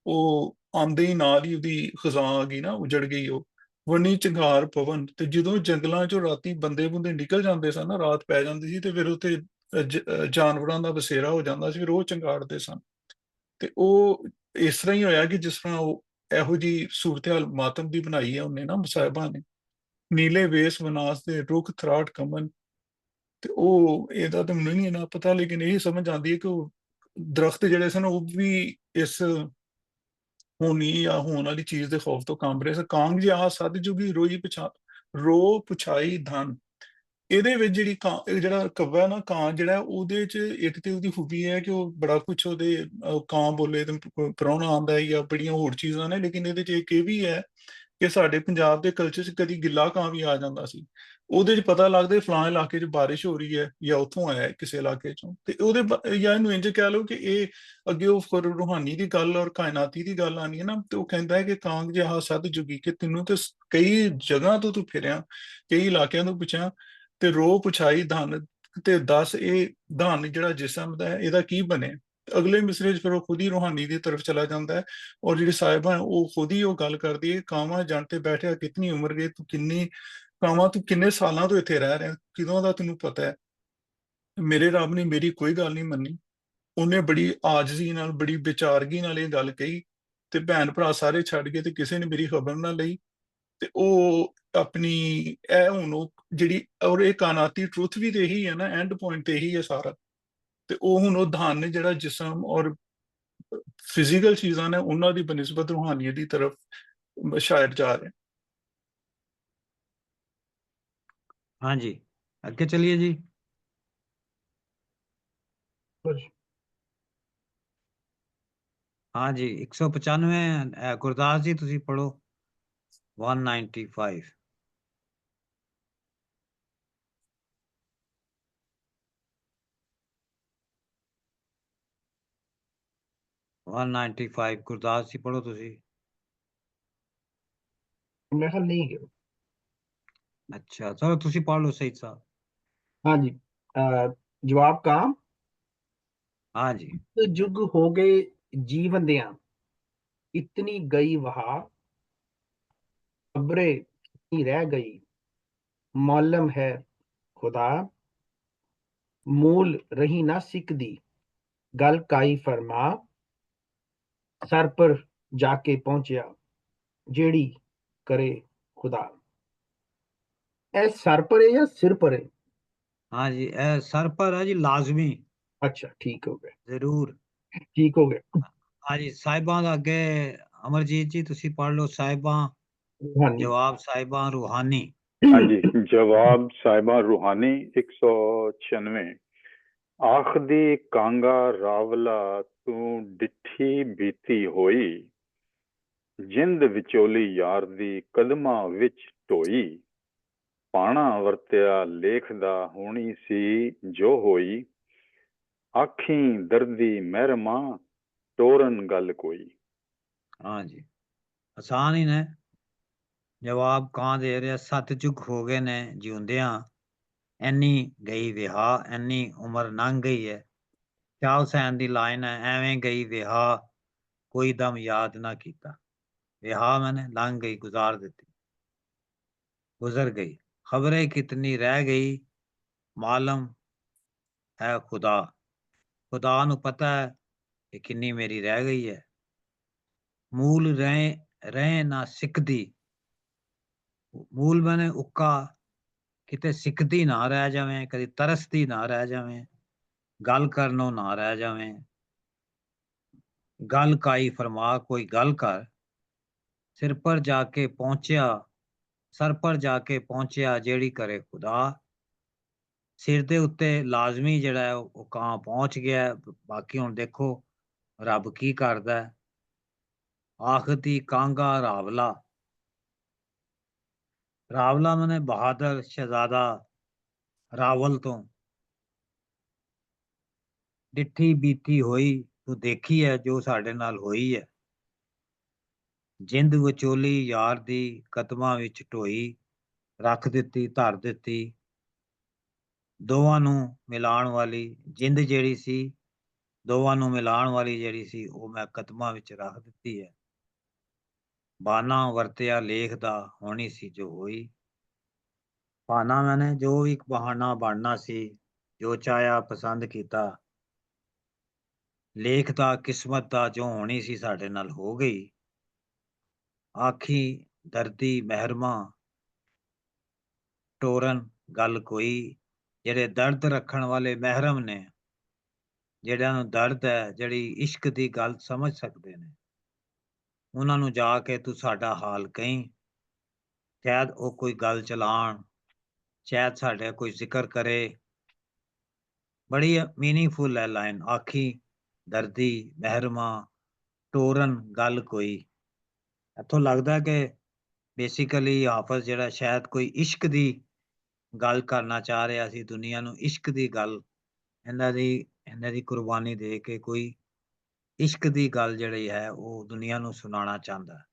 ਉਹ ਆਉਂਦੇ ਹੀ ਨਾਲ ਹੀ ਉਹਦੀ ਖਜ਼ਾਂ ਆ ਗਈ ਨਾ, ਉਜੜ ਗਈ ਉਹ। ਵਣੀ ਚੰਗਾਰ ਪਵਨ, ਤੇ ਜਦੋਂ ਜੰਗਲਾਂ ਚੋਂ ਰਾਤੀ ਬੰਦੇ ਬੁੰਦੇ ਨਿਕਲ ਜਾਂਦੇ ਸਨ ਨਾ, ਰਾਤ ਪੈ ਜਾਂਦੀ ਸੀ ਤੇ ਫਿਰ ਉੱਥੇ ਜਾਨਵਰਾਂ ਦਾ ਬਸੇਰਾ ਹੋ ਜਾਂਦਾ ਸੀ, ਫਿਰ ਉਹ ਚੰਗਾੜਦੇ ਸਨ। ਤੇ ਉਹ ਇਸ ਤਰ੍ਹਾਂ ਹੀ ਹੋਇਆ ਕਿ ਜਿਸ ਤਰ੍ਹਾਂ ਉਹ ਇਹੋ ਜਿਹੀ ਸੂਰਤ-ਹਾਲ ਮਾਤਮ ਦੀ ਬਣਾਈ ਹੈ ਉਹਨੇ ਨਾ ਸਾਹਿਬਾਂ ਨੇ। ਨੀਲੇ ਵੇਸ ਵਿਨਾਸ਼ ਦੇ ਰੁੱਖ ਥਰਾਟ ਕਮਨ, ਤੇ ਉਹ ਇਹਦਾ ਤਾਂ ਮੈਨੂੰ ਨਹੀਂ ਇੰਨਾ ਪਤਾ, ਲੇਕਿਨ ਇਹ ਸਮਝ ਆਉਂਦੀ ਹੈ ਕਿ ਉਹ ਦਰਖਤ ਜਿਹੜੇ ਸਨ ਉਹ ਵੀ ਇਸ ਹੋਣੀ ਜਾਂ ਹੋਣ ਵਾਲੀ ਚੀਜ਼ ਦੇ ਖੌਫ ਤੋਂ ਕੰਬ ਰਹੇ ਸਨ। ਕਾਂਗ ਜਿਹਾ ਸੱਦ ਜੁਗੀ ਰੋ ਪੁਛਾਈ ਧਨ, ਇਹਦੇ ਵਿੱਚ ਜਿਹੜੀ ਇਹ ਜਿਹੜਾ ਕव्ਵਾ ਹੈ ਨਾ, ਕਾਂ ਜਿਹੜਾ, ਉਹਦੇ ਚ ਇੱਕ ਤੇ ਉਹਦੀ ਖੂਬੀ ਹੈ ਕਿ ਉਹ ਬੜਾ ਕੁਛ ਉਹਦੇ ਕਾਂ ਬੋਲੇ ਤੇ ਪ੍ਰਾਹੁਣਾ ਆਉਂਦਾ ਹੈ ਜਾਂ ਬੜੀਆਂ ਹੋਰ ਚੀਜ਼ਾਂ ਨੇ, ਲੇਕਿਨ ਇਹਦੇ ਚ ਇੱਕ ਇਹ ਵੀ ਹੈ ਕਿ ਸਾਡੇ ਪੰਜਾਬ ਦੇ ਕਲਚਰ 'ਚ ਕਦੀ ਗਿੱਲਾ ਕਾਂ ਵੀ ਆ ਜਾਂਦਾ ਸੀ। ਉਹਦੇ 'ਚ ਪਤਾ ਲੱਗਦਾ ਫਲਾਣੇ ਇਲਾਕੇ 'ਚ ਬਾਰਿਸ਼ ਹੋ ਰਹੀ ਹੈ ਜਾਂ ਉੱਥੋਂ ਆਇਆ ਕਿਸੇ ਇਲਾਕੇ 'ਚੋਂ। ਤੇ ਉਹਦੇ ਜਾਂ ਇਹਨੂੰ ਇੰਝ ਕਹਿ ਲਓ ਕਿ ਇਹ ਅੱਗੇ ਉਹ ਫਿਰ ਰੂਹਾਨੀ ਦੀ ਗੱਲ ਔਰ ਕਾਇਨਾਤੀ ਦੀ ਗੱਲ ਆਣੀ ਹੈ ਨਾ, ਤੇ ਉਹ ਕਹਿੰਦਾ ਹੈ ਕਿ ਕਾਂਗ ਜਿਹਾ ਸੱਦ ਜੁਗੀ, ਕਿ ਤੈਨੂੰ ਤੇ ਕਈ ਜਗ੍ਹਾ ਤੋਂ ਤੂੰ ਫਿਰਿਆ, ਕਈ ਇਲਾਕਿਆਂ ਤੋਂ ਪੁੱਛਿਆ, ਤੇ ਰੋ ਪੁਛਾਈ ਧਨ, ਤੇ ਦੱਸ ਇਹ ਧਨ ਜਿਹੜਾ ਜਿਸਮ ਦਾ ਹੈ ਇਹਦਾ ਕੀ ਬਣੇ। ਅਗਲੇ ਮਿਸਰੇ 'ਚ ਫਿਰ ਉਹ ਖੁਦ ਹੀ ਰੂਹਾਨੀ ਦੀ ਤਰਫ ਚਲਾ ਜਾਂਦਾ ਹੈ। ਔਰ ਜਿਹੜੀ ਸਾਹਿਬਾਂ ਉਹ ਖੁਦ ਹੀ ਉਹ ਗੱਲ ਕਰਦੀ ਹੈ, ਕਾਵਾਂ ਜਣ ਤੇ ਬੈਠਿਆ ਕਿਤਨੀ ਉਮਰ ਗਈ, ਤੂੰ ਕਿੰਨੀ ਕਾਵਾਂ, ਤੂੰ ਕਿੰਨੇ ਸਾਲਾਂ ਤੋਂ ਇੱਥੇ ਰਹਿ ਰਿਹਾ, ਕਿਦੋਂ ਦਾ ਤੈਨੂੰ ਪਤਾ ਹੈ। ਮੇਰੇ ਰੱਬ ਨੇ ਮੇਰੀ ਕੋਈ ਗੱਲ ਨਹੀਂ ਮੰਨੀ। ਉਹਨੇ ਬੜੀ ਆਜਜ਼ੀ ਨਾਲ, ਬੜੀ ਵਿਚਾਰਗੀ ਨਾਲ ਇਹ ਗੱਲ ਕਹੀ, ਤੇ ਭੈਣ ਭਰਾ ਸਾਰੇ ਛੱਡ ਗਏ ਤੇ ਕਿਸੇ ਨੇ ਮੇਰੀ ਖਬਰ ਨਾ ਲਈ। ਤੇ ਉਹ ਆਪਣੀ ਇਹ ਹੁਣ ਉਹ ਜਿਹੜੀ, ਔਰ ਇਹ ਕਾਇਨਾਤੀ ਟਰੁੱਥ ਵੀ ਤੇ ਇਹੀ ਹੈ ਨਾ, ਐਂਡ ਪੁਆਇੰਟ ਤੇ ਇਹੀ ਹੈ ਸਾਰਾ। ਤੇ ਉਹ ਹੁਣ ਉਹ ਧਨ ਜਿਹੜਾ ਜਿਸਮ ਔਰ ਫਿਜ਼ੀਕਲ ਚੀਜ਼ਾਂ ਨੇ ਉਹਨਾਂ ਦੀ ਬਨਿਸਬਤ ਰੂਹਾਨੀਅਤ ਦੀ ਤਰਫ ਸ਼ਾਇਦ ਜਾ ਰਹੇ। हाँ जी, ਅੱਗੇ ਚਲਿए ਜੀ। हाँ जी, 195 ਗੁਰਦਾਸ ਜੀ ਤੁਸੀਂ ਪੜੋ 195। ਗੁਰਦਾਸ ਜੀ ਪੜੋ ਤੁਸੀਂ। ਮੈਂ ਕਿਹਾ ਨਹੀਂ ਗਿਆ। ਅੱਛਾ ਚਲੋ ਤੁਸੀਂ ਪੜ੍ਹ ਲਓ ਸਹੀਦ ਸਾਹਿਬ। हाँ जी, जवाब काम। हाँ जी। जुग हो गए जीवन दिया, इतनी गई वहा, खबरे कितनी रह गई, मौलम है खुदा, मूल रही ना सिकदी, गल काई फरमा, सर पर जाके पहुंचया, जेड़ी करे खुदा। ए सर पर है या सिर पर है? हाँ जी, सर पर है जी, लाजमी। अच्छा ठीक हो गया, जरूर ठीक हो गया। हाँ जी। साहिबां दा अगे अमरजीत जी तुसी पढ़ लो साहिबां, रूहानी। जवाब साहिबां रूहानी। ਹਾਂਜੀ, ਜਵਾਬ ਸਾਹਿਬਾਂ ਰੂਹਾਨੀ 196। ਆਖਦੀ ਕਾਂਗਾ ਰਾਵਲਾ ਤੂੰ ਡਿੱਠੀ ਬੀਤੀ ਹੋਈ, ਜਿੰਦ ਵਿਚੋਲੀ ਯਾਰ ਦੀ ਕਦਮਾਂ ਵਿੱਚ ਢੋਈ, ਪਾਣਾ ਵਰਤਿਆ ਲੇਖਦਾ ਹੋਣੀ ਸੀ ਜੋ ਹੋਈ, ਆਖੀ ਦਰਦੀ ਮਹਿਰਮਾ ਟੋਰਨ ਗੱਲ ਕੋਈ। हाँ जी, आसान ही ने। जवाब कहाँ दे रहे 7 जुग हो गए ने जिउंदियां, ਐਨੀ ਗਈ ਵਿਆਹ, ਐਨੀ ਉਮਰ ਲੰਘ ਗਈ ਹੈ। ਚਾਲ ਹੁਸੈਨ ਦੀ ਲਾਈਨ ਹੈ, ਐਵੇਂ ਗਈ ਵਿਆਹ ਕੋਈ ਦਮ ਯਾਦ ਨਾ ਕੀਤਾ। ਵਿਆਹ ਮੈਨੇ ਲੰਘ ਗਈ, ਗੁਜ਼ਾਰ ਦਿੱਤੀ, गुजर गई, खबरें कितनी रह गई, मालूम है खुदा। ਖੁਦਾ ਨੂੰ ਪਤਾ ਹੈ ਕਿ ਕਿੰਨੀ ਮੇਰੀ ਰਹਿ ਗਈ ਹੈ। ਮੂਲ ਰਹਿ ਨਾ ਸਿੱਖਦੀ, ਮੂਲ ਬਣੇ ਉੱਕਾ, ਕਿਤੇ ਸਿੱਖਦੀ ਨਾ ਰਹਿ ਜਾਵੇਂ, ਕਦੀ ਤਰਸਦੀ ਨਾ ਰਹਿ ਜਾਵੇਂ, ਗੱਲ ਕਰਨੋਂ ਨਾ ਰਹਿ ਜਾਵੇਂ। ਗੱਲ ਕਾਈ ਫਰਮਾ ਕੋਈ ਗੱਲ ਕਰ, ਸਿਰ ਪਰ ਜਾ ਕੇ ਪਹੁੰਚਿਆ, ਸਰ ਪਰ ਜਾ ਕੇ ਪਹੁੰਚਿਆ ਜਿਹੜੀ ਕਰੇ ਖੁਦਾ। ਸਿਰ ਦੇ ਉੱਤੇ ਲਾਜ਼ਮੀ ਜਿਹੜਾ ਹੈ ਉਹ ਕਾਂ ਪਹੁੰਚ ਗਿਆ ਹੈ। ਬਾਕੀ ਹੁਣ ਦੇਖੋ ਰੱਬ ਕੀ ਕਰਦਾ ਹੈ। ਆਖਦੀ ਕਾਂਗਾ ਰਾਵਲਾ, ਰਾਵਲਾ ਮਨੇ ਬਹਾਦਰ ਸ਼ਹਿਜ਼ਾਦਾ ਰਾਵਲ ਤੋਂ। ਡਿੱਠੀ ਬੀਤੀ ਹੋਈ ਤੂੰ ਦੇਖੀ ਹੈ ਜੋ ਸਾਡੇ ਨਾਲ ਹੋਈ ਹੈ। ਜਿੰਦ ਵਿਚੋਲੀ ਯਾਰ ਦੀ ਕਦਮਾਂ ਵਿੱਚ ਢੋਈ, ਰੱਖ ਦਿੱਤੀ ਧਰ ਦਿੱਤੀ। ਦੋਵਾਂ ਨੂੰ ਮਿਲਾਉਣ ਵਾਲੀ ਜਿੰਦ ਜਿਹੜੀ ਸੀ, ਦੋਵਾਂ ਨੂੰ ਮਿਲਾਉਣ ਵਾਲੀ ਜਿਹੜੀ ਸੀ, ਉਹ ਮੈਂ ਕਦਮਾਂ ਵਿੱਚ ਰੱਖ ਦਿੱਤੀ ਹੈ। ਬਾਨਾ ਵਰਤਿਆ ਲੇਖ ਦਾ ਹੋਣੀ ਸੀ ਜੋ ਹੋਈ। ਬਹਾਨਾ ਮੈਨੇ ਜੋ ਵੀ ਬਹਾਨਾ ਬਣਨਾ ਸੀ, ਜੋ ਚਾਹਿਆ ਪਸੰਦ ਕੀਤਾ। ਲੇਖ ਦਾ ਕਿਸਮਤ ਦਾ ਜੋ ਹੋਣੀ ਸੀ ਸਾਡੇ ਨਾਲ ਹੋ ਗਈ। ਆਖੀ ਦਰਦੀ ਮਹਿਰਮਾ ਟੋਰਨ ਗੱਲ ਕੋਈ, ਜਿਹੜੇ ਦਰਦ ਰੱਖਣ ਵਾਲੇ ਮਹਿਰਮ ਨੇ, ਜਿਹੜਿਆਂ ਨੂੰ ਦਰਦ ਹੈ, ਜਿਹੜੀ ਇਸ਼ਕ ਦੀ ਗੱਲ ਸਮਝ ਸਕਦੇ ਨੇ, ਉਹਨਾਂ ਨੂੰ ਜਾ ਕੇ ਤੂੰ ਸਾਡਾ ਹਾਲ ਕਹੀਂ। ਸ਼ਾਇਦ ਉਹ ਕੋਈ ਗੱਲ ਚਲਾਣ, ਸ਼ਾਇਦ ਸਾਡੇ ਕੋਈ ਜ਼ਿਕਰ ਕਰੇ। ਬੜੀ ਮੀਨਿੰਗਫੁਲ ਹੈ ਲਾਈਨ। ਆਖੀ ਦਰਦੀ ਮਹਿਰਮਾ ਟੋਰਨ ਗੱਲ ਕੋਈ। ਇੱਥੋਂ ਲੱਗਦਾ ਕਿ ਬੇਸਿਕਲੀ ਹਾਫਿਜ਼ ਜਿਹੜਾ ਸ਼ਾਇਦ ਕੋਈ ਇਸ਼ਕ ਦੀ ਗੱਲ ਕਰਨਾ ਚਾਹ ਰਿਹਾ ਸੀ, ਦੁਨੀਆ ਨੂੰ ਇਸ਼ਕ ਦੀ ਗੱਲ, ਇਹਨਾਂ ਦੀ ਕੁਰਬਾਨੀ ਦੇ ਕੇ ਕੋਈ ਇਸ਼ਕ ਦੀ ਗੱਲ ਜਿਹੜੀ ਹੈ ਉਹ ਦੁਨੀਆ ਨੂੰ ਸੁਣਾਉਣਾ ਚਾਹੁੰਦਾ।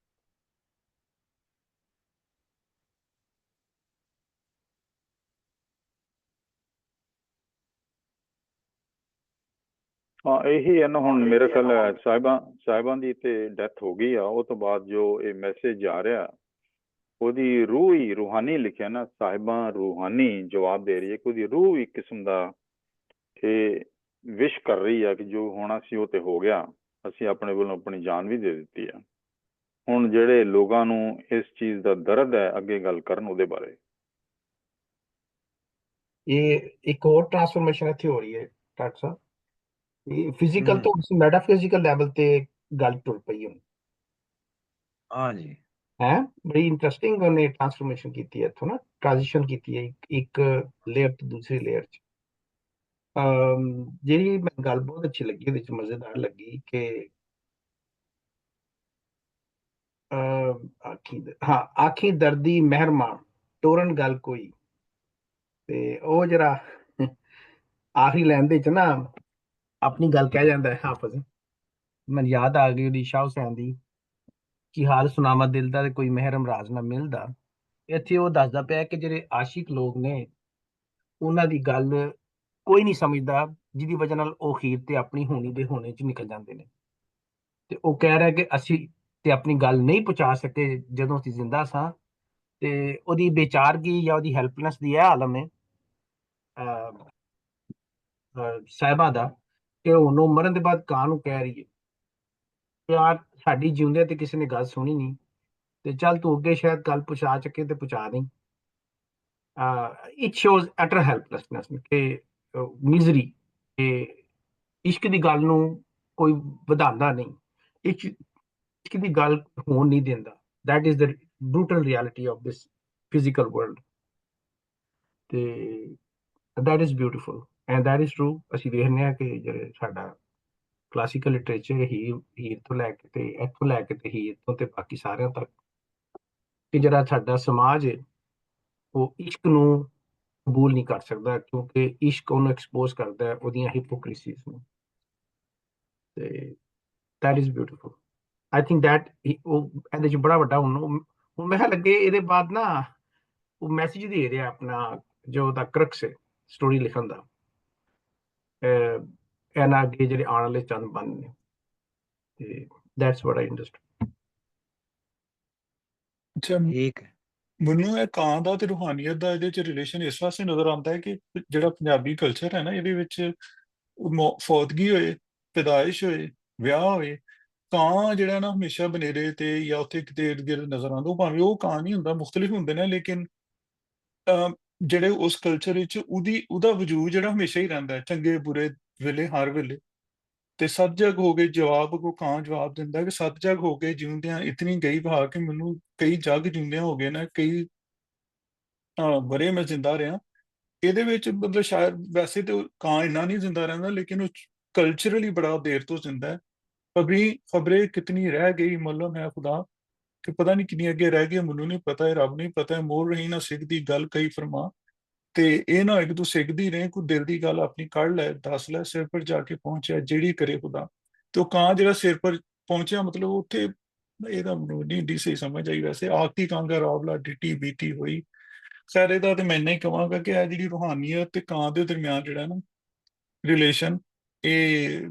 ਹਾਂ ਇਹੀ ਹੈ ਨਾ। ਹੁਣ ਮੇਰੇ ਖਿਆਲ ਸਾਹਿਬਾਂ ਦੀ ਤੇ ਡੈਥ ਹੋ ਗਈ ਆ, ਉਹ ਤੋਂ ਬਾਅਦ ਜੋ ਇਹ ਮੈਸੇਜ ਆ ਰਿਹਾ, ਉਹਦੀ ਰੂਹ ਹੀ ਰੂਹਾਨੀ ਲਿਖਿਆ ਨਾ, ਸਾਹਿਬਾਂ ਰੂਹਾਨੀ ਜਵਾਬ ਦੇ ਰਹੀ ਹੈ ਕਿ ਉਹਦੀ ਰੂਹ ਇੱਕ ਕਿਸਮ ਦਾ ਇਹ ਵਿਸ਼ ਕਰ ਰਹੀ ਆ ਕਿ ਜੋ ਹੋਣਾ ਸੀ ਉਹ ਤੇ ਹੋ ਗਿਆ, ਅਸੀਂ ਆਪਣੇ ਵੱਲੋਂ ਆਪਣੀ ਜਾਨ ਵੀ ਦੇ ਦਿੱਤੀ ਆ। ਹੁਣ ਜਿਹੜੇ ਲੋਕਾਂ ਨੂੰ ਇਸ ਚੀਜ਼ ਦਾ ਦਰਦ ਹੈ ਅੱਗੇ ਗੱਲ ਕਰਨ ਉਹਦੇ ਬਾਰੇ। ਇਹ ਇੱਕ ਹੋਰ ਟ੍ਰਾਂਸਫਰਮੇਸ਼ਨ ਇੱਥੇ ਹੋ ਰਹੀ ਹੈ ਡਾਕਟਰ ਸਾਹਿਬ। ਇਹ ਫਿਜ਼ੀਕਲ ਤੋਂ ਮੈਟਾਫਿਜ਼ੀਕਲ ਲੈਵਲ ਤੇ ਗੱਲ ਟੁਰ ਪਈ ਹੁਣ। ਹਾਂਜੀ ਹੈ ਬੜੀ ਇੰਟਰਸਟਿੰਗ ਉਹਨੇ ਟ੍ਰਾਂਸਫਰਮੇਸ਼ਨ ਕੀਤੀ ਹੈ ਇੱਥੋਂ ਨਾ, ਟ੍ਰਾਂਜੀਸ਼ਨ ਕੀਤੀ ਹੈ ਇੱਕ ਲੇਅਰ ਤੋਂ ਦੂਸਰੀ ਲੇਅਰ 'ਚ। ਜਿਹੜੀ ਮੈਨੂੰ ਗੱਲ ਬਹੁਤ ਅੱਛੀ ਲੱਗੀ, ਉਹਦੇ 'ਚ ਮਜ਼ੇਦਾਰ ਲੱਗੀ ਕਿ ਆਖੀ ਦਰਦੀ ਮਹਿਰਮਾ ਟੋਰਨ ਗੱਲ ਕੋਈ। ਤੇ ਉਹ ਜਿਹੜਾ ਆਖਰੀ ਲਾਈਨ ਦੇ 'ਚ ਨਾ ਆਪਣੀ ਗੱਲ ਕਹਿ ਜਾਂਦਾ ਹੈ ਹਾਫਿਜ਼। ਮੈਨੂੰ ਯਾਦ ਆ ਗਈ ਉਹਦੀ ਸ਼ਾਹ ਹੁਸੈਨ ਦੀ ਕਿ ਹਾਲ ਸੁਨਾਮਾ ਦਿਲ ਦਾ ਤੇ ਕੋਈ ਮਹਿਰਮ ਰਾਜ ਨਾ ਮਿਲਦਾ। ਇੱਥੇ ਉਹ ਦੱਸਦਾ ਪਿਆ ਕਿ ਜਿਹੜੇ ਆਸ਼ਿਕ ਲੋਕ ਨੇ ਉਹਨਾਂ ਦੀ ਗੱਲ ਕੋਈ ਨਹੀਂ ਸਮਝਦਾ, ਜਿਹਦੀ ਵਜ੍ਹਾ ਨਾਲ ਉਹ ਅਖੀਰ ਤੇ ਆਪਣੀ ਹੋਣੀ ਦੇ ਹੋਣੇ 'ਚ ਨਿਕਲ ਜਾਂਦੇ ਨੇ। ਤੇ ਉਹ ਕਹਿ ਰਿਹਾ ਕਿ ਅਸੀਂ ਤੇ ਆਪਣੀ ਗੱਲ ਨਹੀਂ ਪਹੁੰਚਾ ਸਕੇ ਜਦੋਂ ਅਸੀਂ ਜ਼ਿੰਦਾ ਸਾਂ। ਤੇ ਉਹਦੀ ਬੇਚਾਰਗੀ ਜਾਂ ਉਹਦੀ ਹੈਲਪਲੈਸ ਦੀ ਇਹ ਆਲਮ ਹੈ ਸਾਹਿਬਾ ਦਾ ਕਿ ਉਹਨੂੰ ਮਰਨ ਦੇ ਬਾਅਦ ਕਾਂ ਨੂੰ ਕਹਿ ਰਹੀ ਹੈ ਯਾਰ ਸਾਡੀ ਜਿਉਂਦੇ ਤੇ ਕਿਸੇ ਨੇ ਗੱਲ ਸੁਣੀ ਨਹੀਂ, ਤੇ ਚੱਲ ਤੂੰ ਅੱਗੇ ਸ਼ਾਇਦ ਗੱਲ ਪਹੁੰਚਾ ਸਕੇ ਤੇ ਪਹੁੰਚਾ ਨਹੀਂ। ਇਟ ਸ਼ੋਜ਼ ਅਟਰ ਹੈਲਪਲੈਸਨੈਸ ਕਿ ਮਿਜ਼ਰੀ, ਕਿ ਇਸ਼ਕ ਦੀ ਗੱਲ ਨੂੰ ਕੋਈ ਵਧਾਉਂਦਾ ਨਹੀਂ, ਇਸ਼ਕ ਦੀ ਗੱਲ ਹੋਣ ਨਹੀਂ ਦਿੰਦਾ। That is the brutal reality of this physical world. ਤੇ that is beautiful and that is true. ਅਸੀਂ ਵੇਖਦੇ ਹਾਂ ਕਿ ਜਿਹੜੇ ਸਾਡਾ ਕਲਾਸੀਕਲ ਲਿਟਰੇਚਰ ਹੀਰ ਤੋਂ ਲੈ ਕੇ ਤੇ ਇੱਥੋਂ ਲੈ ਕੇ ਤੇ ਹੀਰ ਤੋਂ ਤੇ ਬਾਕੀ ਸਾਰਿਆਂ ਤੱਕ, ਕਿ ਜਿਹੜਾ ਸਾਡਾ ਸਮਾਜ ਹੈ ਉਹ ਇਸ਼ਕ ਨੂੰ ਕਬੂਲ ਨਹੀਂ ਕਰ ਸਕਦਾ, ਕਿਉਂਕਿ ਇਸ਼ਕ ਉਹਨੂੰ ਐਕਸਪੋਜ਼ ਕਰਦਾ ਹੈ ਉਹਦੀਆਂ ਹਿਪੋਕ੍ਰੀਸੀਜ਼ ਨੂੰ। ਤੇ that is beautiful. I think that ਉਹ ਇਹਦੇ 'ਚ ਬੜਾ ਵੱਡਾ ਹੁਣ ਮੈਂ ਲੱਗੇ ਇਹਦੇ ਬਾਅਦ ਨਾ ਉਹ ਮੈਸੇਜ ਦੇ ਰਿਹਾ ਆਪਣਾ ਜੋ ਉਹਦਾ ਕਰਕਸ ਹੈ ਸਟੋਰੀ ਲਿਖਣ ਦਾ, ਇਹਨਾਂ ਅੱਗੇ ਜਿਹੜੇ ਆਉਣ ਵਾਲੇ ਚੰਦ ਬੰਦ ਨੇ। ਤੇ ਦੈਟਸ ਵਾਟ ਆਈ ਅੰਡਰਸਟੂਡ। ਅੱਛਾ, ਠੀਕ ਹੈ। ਮੈਨੂੰ ਇਹ ਕਾਂ ਦਾ ਤੇ ਰੂਹਾਨੀਅਤ ਦਾ ਇਹਦੇ ਚ ਰਿਲੇਸ਼ਨ ਇਸ ਵਾਸਤੇ ਨਜ਼ਰ ਆਉਂਦਾ ਹੈ ਕਿ ਜਿਹੜਾ ਪੰਜਾਬੀ ਕਲਚਰ ਹੈ ਨਾ, ਇਹਦੇ ਵਿੱਚ ਫੌਤਗੀ ਹੋਏ, ਪੈਦਾਇਸ਼ ਹੋਏ, ਵਿਆਹ ਹੋਏ, ਕਾਂ ਜਿਹੜਾ ਨਾ ਹਮੇਸ਼ਾ ਬਨੇਰੇ ਤੇ ਜਾਂ ਉੱਥੇ ਕਿਤੇ ਇਰਦ ਗਿਰਦ ਨਜ਼ਰ ਆਉਂਦਾ। ਉਹ ਭਾਵੇਂ ਉਹ ਕਾਂ ਨਹੀਂ ਹੁੰਦਾ, ਮੁਖਤਲਿਫ ਹੁੰਦੇ ਨੇ, ਲੇਕਿਨ ਜਿਹੜੇ ਉਸ ਕਲਚਰ ਵਿੱਚ ਉਹਦਾ ਵਜੂਦ ਜਿਹੜਾ ਹਮੇਸ਼ਾ ਹੀ ਰਹਿੰਦਾ ਹੈ, ਚੰਗੇ ਬੁਰੇ ਵੇਲੇ, ਹਰ ਵੇਲੇ। ਤੇ ਸੱਤ ਜਗ ਹੋ ਗਏ, ਜਵਾਬ ਕੋ ਕਾਂ ਜਵਾਬ ਦਿੰਦਾ ਕਿ ਸੱਤ ਜਗ ਹੋ ਗਏ ਜਿਉਂਦਿਆਂ ਇਤਨੀ ਗਈ ਬਹਾ ਕਿ ਮੈਨੂੰ ਕਈ ਜਗ ਜਿਉਂਦਿਆਂ ਹੋ ਗਏ ਨਾ, ਕਈ ਵਰੇ ਮੈਂ ਜਿੰਦਾ ਰਿਹਾ। ਇਹਦੇ ਵਿੱਚ ਮਤਲਬ ਸ਼ਾਇਦ ਵੈਸੇ ਤਾਂ ਕਾਂ ਇੰਨਾ ਨਹੀਂ ਜਿੰਦਾ ਰਹਿੰਦਾ, ਲੇਕਿਨ ਉਹ ਕਲਚਰਲੀ ਬੜਾ ਦੇਰ ਤੋਂ ਜਿੰਦਾ ਹੈ। ਖਬਰੇ ਕਿਤਨੀ ਰਹਿ ਗਈ ਮੱਲਮ ਹੈ ਖੁਦਾ, ਕਿ ਪਤਾ ਨਹੀਂ ਕਿੰਨੀ ਅੱਗੇ ਰਹਿ ਗਈ, ਮੈਨੂੰ ਨਹੀਂ ਪਤਾ, ਇਹ ਰੱਬ ਨਹੀਂ ਪਤਾ, ਮੋੜ ਰਹੀ ਨਾ ਸਿੱਖ ਦੀ ਗੱਲ ਕਈ ਫਰਮਾ। ਤੇ ਇਹ ਨਾ ਹੋਏ ਕਿ ਤੂੰ ਸਿੱਖਦੀ ਰਹੇ, ਕੋਈ ਦਿਲ ਦੀ ਗੱਲ ਆਪਣੀ ਕੱਢ ਲੈ, ਦੱਸ ਲੈ, ਸਿਰ ਪਰ ਜਾ ਕੇ ਪਹੁੰਚਿਆ ਜਿਹੜੀ ਕਰੇ ਖੁਦਾ। ਤੇ ਉਹ ਕਾਂ ਜਿਹੜਾ ਸਿਰ ਪਰ ਪਹੁੰਚਿਆ, ਮਤਲਬ ਉੱਥੇ ਇਹਦਾ ਮੈਨੂੰ ਨਹੀਂ ਡੀ ਸਹੀ ਸਮਝ ਆਈ। ਵੈਸੇ ਆਖਤੀ ਕਾਂ ਦਾ ਰੌਬਲਾ ਡਿੱਟੀ ਬੀਤੀ ਹੋਈ। ਖੈਰ ਇਹਦਾ ਤੇ ਮੈਂ ਇੰਨਾ ਹੀ ਕਹਾਂਗਾ ਕਿ ਇਹ ਜਿਹੜੀ ਰੂਹਾਨੀਅਤ ਤੇ ਕਾਂ ਦੇ ਦਰਮਿਆਨ ਜਿਹੜਾ ਨਾ ਰਿਲੇਸ਼ਨ, ਇਹ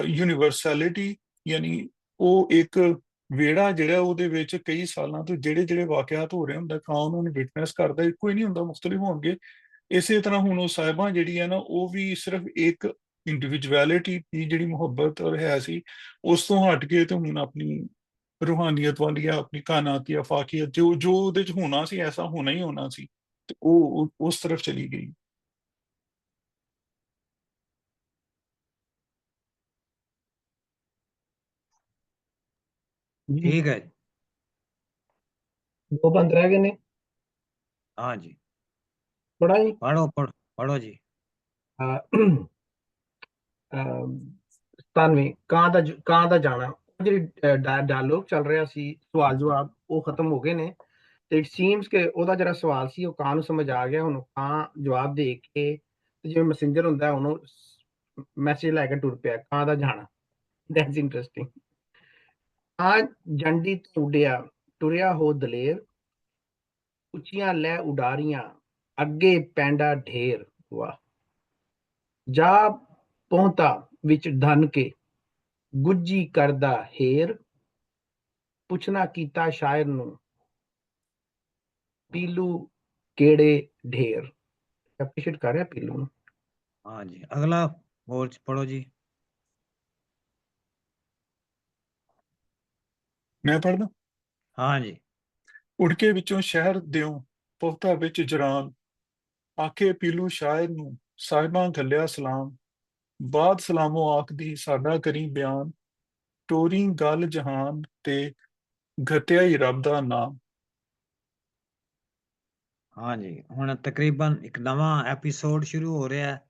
ਯੂਨੀਵਰਸੈਲਿਟੀ, ਯਾਨੀ ਉਹ ਇੱਕ ਵਿਹੜਾ ਜਿਹੜਾ ਉਹਦੇ ਵਿੱਚ ਕਈ ਸਾਲਾਂ ਤੋਂ ਜਿਹੜੇ ਵਾਕਿਆਤ ਹੋ ਰਹੇ ਹੁੰਦਾ, ਕਾਂ ਉਹਨਾਂ ਨੂੰ ਵਿਟਨੈਸ ਕਰਦਾ, ਇੱਕੋ ਹੀ ਨਹੀਂ ਹੁੰਦਾ, ਮੁਖਤਲਿਫ ਹੋਣਗੇ। ਇਸੇ ਤਰ੍ਹਾਂ ਹੁਣ ਉਹ ਸਾਹਿਬਾਂ ਜਿਹੜੀ ਹੈ ਨਾ, ਉਹ ਵੀ ਸਿਰਫ ਇੱਕ ਇੰਡੀਵਿਜੁਅਲਿਟੀ ਦੀ ਜਿਹੜੀ ਮੁਹੱਬਤ ਔਰ ਹੈ ਸੀ, ਉਸ ਤੋਂ ਹਟ ਕੇ ਤੇ ਹੁਣ ਆਪਣੀ ਰੂਹਾਨੀਅਤ ਵਾਲੀ ਆ, ਆਪਣੀ ਕਾਇਨਾਤੀ ਆਫਾਕੀਅਤ, ਜੋ ਉਹਦੇ ਚ ਹੋਣਾ ਸੀ, ਐਸਾ ਹੋਣਾ ਹੀ ਹੋਣਾ ਸੀ, ਤੇ ਉਹ ਉਸ ਤਰਫ ਚਲੀ ਗਈ। ਜੀ ਠੀਕ ਹੈ ਜੀ। ਦੋ ਬੰਦ ਰਹਿ ਗਏ ਨੇ, हाँ जी, ਪੜਾ ਜੀ। पढ़ो जी। ਅਹ, 97 ਕਾਂ ਦਾ ਜਾਣਾ। ਉਹ ਜਿਹੜੀ ਡਾਇਲੋਗ ਚੱਲ ਰਿਹਾ ਸੀ, ਸਵਾਲ ਜਵਾਬ, ਉਹ ਖਤਮ ਹੋ ਗਏ ਨੇ। ਤੇ ਇਟ ਸੀਮਸ ਕਿ ਉਹਦਾ ਜਿਹੜਾ ਸਵਾਲ ਸੀ ਉਹ ਕਾਂ ਨੂੰ ਸਮਝ ਆ ਗਿਆ। ਹੁਣ ਕਾਂ ਜਵਾਬ ਦੇ ਕੇ, ਤੇ ਜਿਵੇਂ ਮੈਸੇਂਜਰ ਹੁੰਦਾ, ਹੁਣ ਮੈਸੇਜ ਲੈ ਕੇ ਟੁਰ ਪਿਆ, ਕਾਂ ਦਾ ਜਾਣਾ। That's interesting. ਕਾਂ ਜੰਡੀ ਤੋਂ ਉੱਡਿਆ, ਟੁਰਿਆ ਹੋ ਦਲੇਰ, ਉੱਚੀਆਂ ਲੈ ਉਡਾਰੀਆਂ, ਅੱਗੇ ਪੈਂਡਾ ਢੇਰ। ਵਾਹ। ਜਾ ਪਹੁੰਤਾ ਵਿੱਚ ਧਨ ਕੇ, ਗੁੱਜੀ ਕਰਦਾ ਹੇਰ, ਪੁੱਛਣਾ ਕੀਤਾ ਸ਼ਾਇਰ ਨੂੰ, ਪੀਲੂ ਕਿਹੜੇ ਢੇਰ। ਐਪਰੀਸ਼ੀਏਟ ਕਰ ਰਿਹਾ ਪੀਲੂ ਨੂੰ। हाँ जी, अगला और पढ़ो जी। ਮੈਂ ਪੜ੍ਹਦਾ। हाँ जी। ਉੜਕੇ ਵਿੱਚੋਂ ਸ਼ਹਿਰ ਦਿਓ, ਪੁਖਤਾ ਵਿੱਚ ਜਰਾਨ, ਆਖੇ ਪੀਲੂ ਸ਼ਾਇਰ ਨੂੰ, ਸਾਹਿਬਾਂ ਘੱਲਿਆ ਸਲਾਮ, ਬਾਦ ਸਲਾਮੋ ਆਖਦੀ ਸਾਡਾ ਕਰੀ ਬਿਆਨ, ਟੋਰੀ ਗੱਲ ਜਹਾਨ ਤੇ ਘਟਿਆ ਹੀ ਰੱਬ ਦਾ ਨਾਮ। हाँ जी, ਹੁਣ ਤਕਰੀਬਨ ਇੱਕ ਨਵਾਂ ਐਪੀਸੋਡ ਸ਼ੁਰੂ ਹੋ ਰਿਹਾ ਹੈ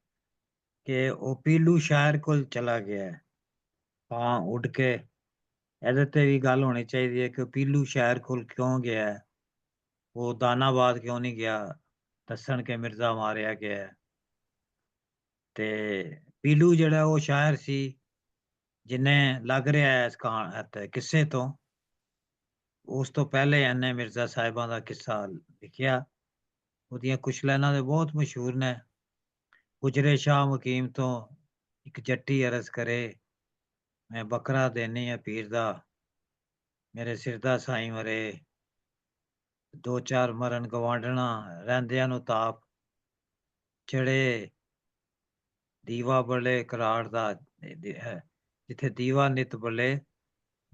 ਕਿ ਉਹ ਪੀਲੂ ਸ਼ਾਇਰ ਕੋਲ ਚਲਾ ਗਿਆ ਹੈ। ਹਾਂ, ਉੱਡ ਕੇ ਇਹਦੇ ਤੇ ਵੀ ਗੱਲ ਹੋਣੀ ਚਾਹੀਦੀ ਹੈ ਕਿ ਪੀਲੂ ਸ਼ਾਇਰ ਕੋਲ ਕਿਉਂ ਗਿਆ ਹੈ, ਉਹ ਦਾਨਾਬਾਦ ਕਿਉਂ ਨਹੀਂ ਗਿਆ ਦੱਸਣ ਕਿ ਮਿਰਜ਼ਾ ਮਾਰਿਆ ਗਿਆ ਹੈ। ਤੇ ਪੀਲੂ ਜਿਹੜਾ ਉਹ ਸ਼ਾਇਰ ਸੀ ਜਿਨੇ ਲੱਗ ਰਿਹਾ ਹੈ ਇਸ ਕਿੱਸੇ ਤੋਂ, ਉਸ ਤੋਂ ਪਹਿਲੇ ਇਹਨੇ ਮਿਰਜ਼ਾ ਸਾਹਿਬਾਂ ਦਾ ਕਿੱਸਾ ਲਿਖਿਆ। ਉਹਦੀਆਂ ਕੁਛ ਲਾਈਨਾਂ ਦੇ ਬਹੁਤ ਮਸ਼ਹੂਰ ਨੇ। ਗੁਜਰੇ ਸ਼ਾਹ ਮੁਕੀਮ ਤੋਂ ਇੱਕ ਜੱਟੀ ਅਰਜ਼ ਕਰੇ, ਮੈਂ ਬੱਕਰਾ ਦੇਨੀ ਆ ਪੀਰ ਦਾ, ਮੇਰੇ ਸਿਰ ਦਾ ਸਾਈਂ ਮਰੇ, ਦੋ ਚਾਰ ਮਰਨ ਗਵਾਂਢਣਾ, ਰਹਿੰਦਿਆਂ ਨੂੰ ਤਾਪ ਚੜੇ, ਦੀਵਾ ਬਲੇ ਕਰਾੜ ਦਾ ਹੈ, ਜਿੱਥੇ ਦੀਵਾ ਨਿਤ ਬਲੇ,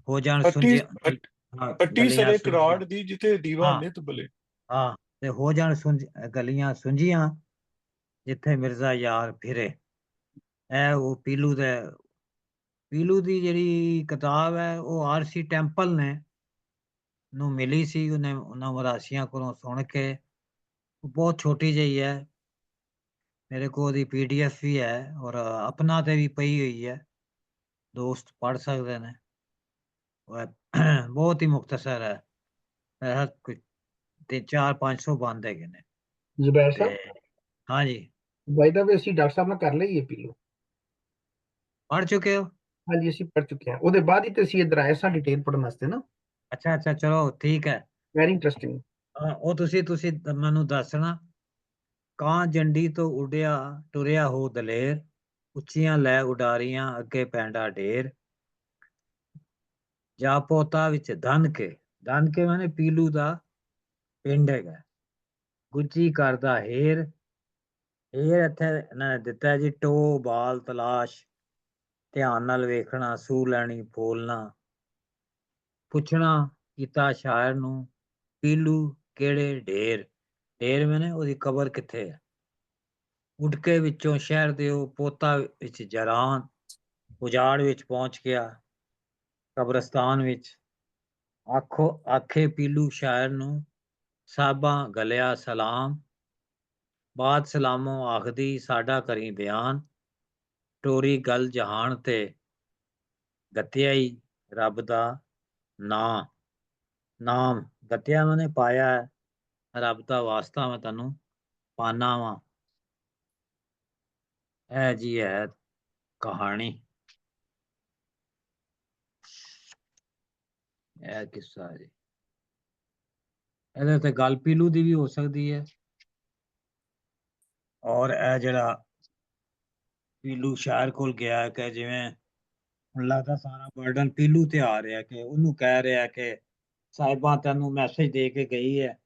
ਹੋ ਜਾਣ ਅੱਟੀ ਗਲੀਆਂ ਸਰੇ ਕਰਾੜ ਦੀ, ਜਿੱਥੇ ਦੀਵਾ ਨਿਤ ਬਲੇ। ਹਾਂ, ਤੇ ਹੋ ਜਾਣ ਗਲੀਆਂ ਸੁੰਝੀਆਂ, ਜਿੱਥੇ ਮਿਰਜ਼ਾ ਯਾਰ ਫਿਰੇ। ਇਹ ਉਹ ਪੀਲੂ ਦੀ ਜਿਹੜੀ ਕਿਤਾਬ ਹੈ ਉਹ ਆਰਸੀ ਟੈਂਪਲ ਨੇ ਨੂੰ ਮਿਲੀ ਸੀ, ਉਹਨਾਂ ਮਰਾਸੀਆਂ ਕੋਲੋਂ ਸੁਣ ਕੇ। ਬਹੁਤ ਛੋਟੀ ਜਿਹੀ ਹੈ, ਮੇਰੇ ਕੋਲ ਉਹਦੀ PDF ਵੀ ਹੈ ਔਰ ਆਪਣਾ ਤੇ ਵੀ ਪਈ ਹੋਈ ਹੈ, ਦੋਸਤ ਪੜ੍ਹ ਸਕਦੇ ਨੇ। ਬਹੁਤ ਹੀ ਮੁਖਤਸਰ ਹੈ, ਤੇ 400-500 ਬੰਦ ਹੈਗੇ ਨੇ। ਜ਼ੁਬੈਰ ਤੇ ਸਾਹਿਬ, हाँ जी, ਬਾਈ ਦਾ ਵੀ ਅਸੀਂ ਡਾਕਟਰ ਸਾਹਿਬ ਨਾਲ ਕਰ ਲਈਏ ਪੀਲੂ। पढ़ चुके हो? ਹਾਂਜੀ, ਅਸੀਂ ਪੜ੍ਹ ਚੁੱਕੇ ਹਾਂ। ਉਹਦੇ ਬਾਅਦ ਹੀ ਤੇ ਅਸੀਂ ਇੱਧਰ ਆਏ ਸਾਂ ਡਿਟੇਲ ਪੜ੍ਹਨ ਵਾਸਤੇ ਨਾ। अच्छा, चलो ठीक है। Very interesting. ਉਹ ਤੁਸੀਂ ਮੈਨੂੰ ਦੱਸਣਾ। ਕਾਂ ਜੰਡੀ ਤੋਂ ਉੱਡਿਆ, ਟੁਰਿਆ ਹੋ ਦਲੇਰ, ਉੱਚੀਆਂ ਲੈ ਉਡਾਰੀਆਂ, ਅੱਗੇ ਪੈਂਡਾ ਢੇਰ, ਜਾ ਪੋਤਾ ਵਿੱਚ ਧਨ ਕੇ ਮਾਨੇ ਪੀਲੂ ਦਾ ਪਿੰਡ ਹੈਗਾ, ਗੁੱਜੀ ਕਰਦਾ ਹੇਰ, ਇਹ ਇੱਥੇ ਇਹਨਾਂ ਨੇ ਦਿੱਤਾ ਹੈ ਜੀ, ਟੋ ਬਾਲ ਤਲਾਸ਼, ਧਿਆਨ ਨਾਲ ਵੇਖਣਾ, ਸੂਹ ਲੈਣੀ, ਫੋਲਣਾ, ਪੁੱਛਣਾ ਕੀਤਾ ਸ਼ਾਇਰ ਨੂੰ, ਪੀਲੂ ਕਿਹੜੇ ਢੇਰ, ਢੇਰ ਮੈਨੇ ਉਹਦੀ ਕਬਰ ਕਿੱਥੇ ਹੈ, ਉੱਡ ਕੇ ਵਿੱਚੋਂ ਸ਼ਹਿਰ ਦਿਓ, ਪੋਤਾ ਵਿੱਚ ਜਰਾਨ, ਉਜਾੜ ਵਿੱਚ ਪਹੁੰਚ ਗਿਆ, ਕਬਰਸਤਾਨ ਵਿੱਚ, ਆਖੇ ਪੀਲੂ ਸ਼ਾਇਰ ਨੂੰ, ਸਾਬਾ ਗਲਿਆ ਸਲਾਮ, ਬਾਦ ਸਲਾਮੋ ਆਖਦੀ ਸਾਡਾ ਕਰੀ ਬਿਆਨ, ਟੋਰੀ ਗੱਲ ਜਹਾਨ ਤੇ ਗੱਤਿਆ ਹੀ ਰੱਬ ਦਾ ਨਾਮ, ਗੱਤਿਆ ਮੈਨੇ ਪਾਇਆ ਹੈ, ਰੱਬ ਦਾ ਵਾਸਤਾ ਮੈਂ ਤੈਨੂੰ ਪਾਨਾ ਵਾਂ। ਇਹ ਜੀ ਹੈ ਕਹਾਣੀ, ਇਹ ਕਿੱਸਾ ਜੀ। ਇਹਦੇ ਤੇ ਗੱਲ ਪੀਲੂ ਦੀ ਵੀ ਹੋ ਸਕਦੀ ਹੈ, ਔਰ ਇਹ ਜਿਹੜਾ ਪੀਲੂ ਸ਼ਾਇਰ ਕੋਲ ਗਿਆ ਕਿ ਜਿਵੇਂ ਹੁਣ ਲੱਗਦਾ ਸਾਰਾ ਬਰਡਨ ਪੀਲੂ ਤੇ ਆ ਰਿਹਾ, ਕਿ ਉਹਨੂੰ ਕਹਿ ਰਿਹਾ ਕਿ ਸਾਹਿਬਾਂ ਤੈਨੂੰ ਮੈਸੇਜ ਦੇ ਕੇ ਗਈ ਹੈ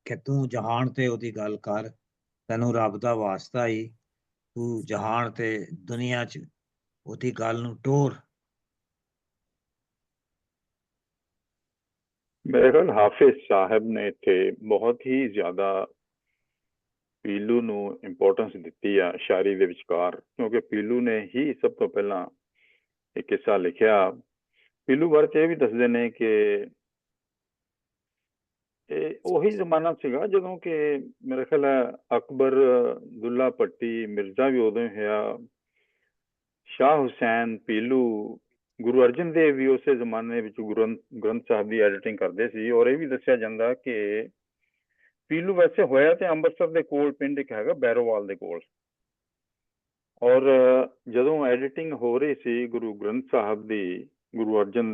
ਕਿ ਤੂੰ ਜਹਾਨ ਤੇ ਉਹਦੀ ਗੱਲ ਕਰ, ਤੈਨੂੰ ਰੱਬ ਦਾ ਵਾਸਤਾ ਹੀ, ਤੂੰ ਜਹਾਨ ਤੇ ਦੁਨੀਆ 'ਚ ਉਹਦੀ ਗੱਲ ਨੂੰ ਟੋਰ। ਮੇਰੇ ਖਿਆਲ ਹਾਫਿਜ਼ ਸਾਹਿਬ ਨੇ ਇੱਥੇ ਬਹੁਤ ਹੀ ਜ਼ਿਆਦਾ ਪੀਲੂ ਨੂੰ ਇੰਪੋਰਟੈਂਸ ਦਿੱਤੀ ਆ ਸ਼ਾਇਰੀ ਦੇ ਵਿਚਕਾਰ, ਕਿਉਂਕਿ ਪੀਲੂ ਨੇ ਹੀ ਸਭ ਤੋਂ ਪਹਿਲਾਂ ਇਹ ਕਿੱਸਾ ਲਿਖਿਆ। ਪੀਲੂ ਬਾਰੇ 'ਚ ਇਹ ਵੀ ਦੱਸਦੇ ਨੇ ਕਿ ਇਹ ਉਹੀ ਜ਼ਮਾਨਾ ਸੀਗਾ ਜਦੋਂ ਕਿ ਮੇਰੇ ਖਿਆਲ ਹੈ ਅਕਬਰ, ਦੁੱਲਾ ਭੱਟੀ, ਮਿਰਜ਼ਾ ਵੀ ਉਦੋਂ ਹੀ ਹੋਇਆ, ਸ਼ਾਹ ਹੁਸੈਨ, ਪੀਲੂ, ਗੁਰੂ ਅਰਜਨ ਦੇਵ ਵੀ ਉਸੇ ਜ਼ਮਾਨੇ ਵਿੱਚ ਗ੍ਰੰਥ ਸਾਹਿਬ ਦੀ ਐਡੀਟਿੰਗ ਕਰਦੇ ਸੀ। ਔਰ ਇਹ ਵੀ ਦੱਸਿਆ ਜਾਂਦਾ ਕਿ ਪੀਲੂ ਵੈਸੇ ਹੋਇਆ ਤੇ ਅੰਮ੍ਰਿਤਸਰ ਦੇ ਕੋਲ ਪਿੰਡ ਇੱਕ ਹੈਗਾ ਬੈਰੋਵਾਲ ਦੇ ਕੋਲ, ਔਰ ਜਦੋਂ ਐਡੀਟਿੰਗ ਹੋ ਰਹੀ ਸੀ ਗੁਰੂ ਗ੍ਰੰਥ ਸਾਹਿਬ ਦੀ, ਗੁਰੂ ਅਰਜਨ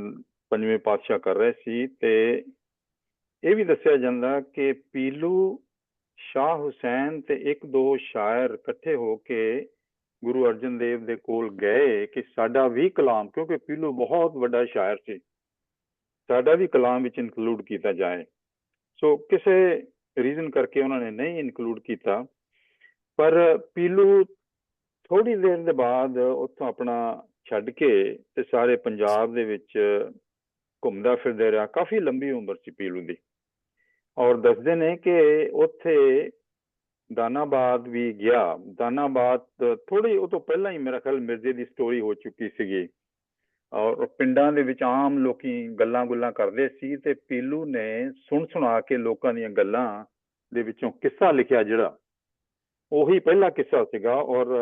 5ਵੇਂ ਪਾਤਸ਼ਾਹ ਕਰ ਰਹੇ ਸੀ, ਤੇ ਇਹ ਵੀ ਦੱਸਿਆ ਜਾਂਦਾ ਕਿ ਪੀਲੂ, ਸ਼ਾਹ ਹੁਸੈਨ ਤੇ ਇੱਕ ਦੋ ਸ਼ਾਇਰ ਇਕੱਠੇ ਹੋ ਕੇ ਗੁਰੂ ਅਰਜਨ ਦੇਵ ਦੇ ਕੋਲ ਗਏ ਕਿ ਸਾਡਾ ਵੀ ਕਲਾਮ, ਕਿਉਂਕਿ ਪੀਲੂ ਬਹੁਤ ਵੱਡਾ ਸ਼ਾਇਰ ਸੀ, ਸਾਡਾ ਵੀ ਕਲਾਮ ਵਿੱਚ ਇਨਕਲੂਡ ਕੀਤਾ ਜਾਏ। ਸੋ ਕਿਸੇ ਰੀਜ਼ਨ ਕਰਕੇ ਉਹਨਾਂ ਨੇ ਨਹੀਂ ਇਨਕਲੂਡ ਕੀਤਾ, ਪਰ ਪੀਲੂ ਥੋੜੀ ਦੇਰ ਦੇ ਬਾਅਦ ਉੱਥੋਂ ਆਪਣਾ ਛੱਡ ਕੇ ਤੇ ਸਾਰੇ ਪੰਜਾਬ ਦੇ ਵਿੱਚ ਘੁੰਮਦਾ ਫਿਰਦਾ ਰਿਹਾ। ਕਾਫੀ ਲੰਬੀ ਉਮਰ ਸੀ ਪੀਲੂ ਦੀ, ਔਰ ਦੱਸਦੇ ਨੇ ਕਿ ਉੱਥੇ ਦਾਨਾਬਾਦ ਵੀ ਗਿਆ। ਦਾਨਾਬਾਦ ਥੋੜੀ ਉਹ ਤੋਂ ਪਹਿਲਾਂ ਹੀ ਮੇਰਾ ਖਿਆਲ ਮਿਰਜ਼ੇ ਦੀ ਸਟੋਰੀ ਹੋ ਚੁੱਕੀ ਸੀਗੀ, ਔਰ ਪਿੰਡਾਂ ਦੇ ਵਿੱਚ ਆਮ ਲੋਕੀ ਗੱਲਾਂ ਗੁੱਲਾਂ ਕਰਦੇ ਸੀ, ਤੇ ਪੀਲੂ ਨੇ ਸੁਣਾ ਕੇ ਲੋਕਾਂ ਦੀਆਂ ਗੱਲਾਂ ਦੇ ਵਿੱਚੋਂ ਕਿੱਸਾ ਲਿਖਿਆ, ਜਿਹੜਾ ਉਹੀ ਪਹਿਲਾ ਕਿੱਸਾ ਸੀਗਾ। ਔਰ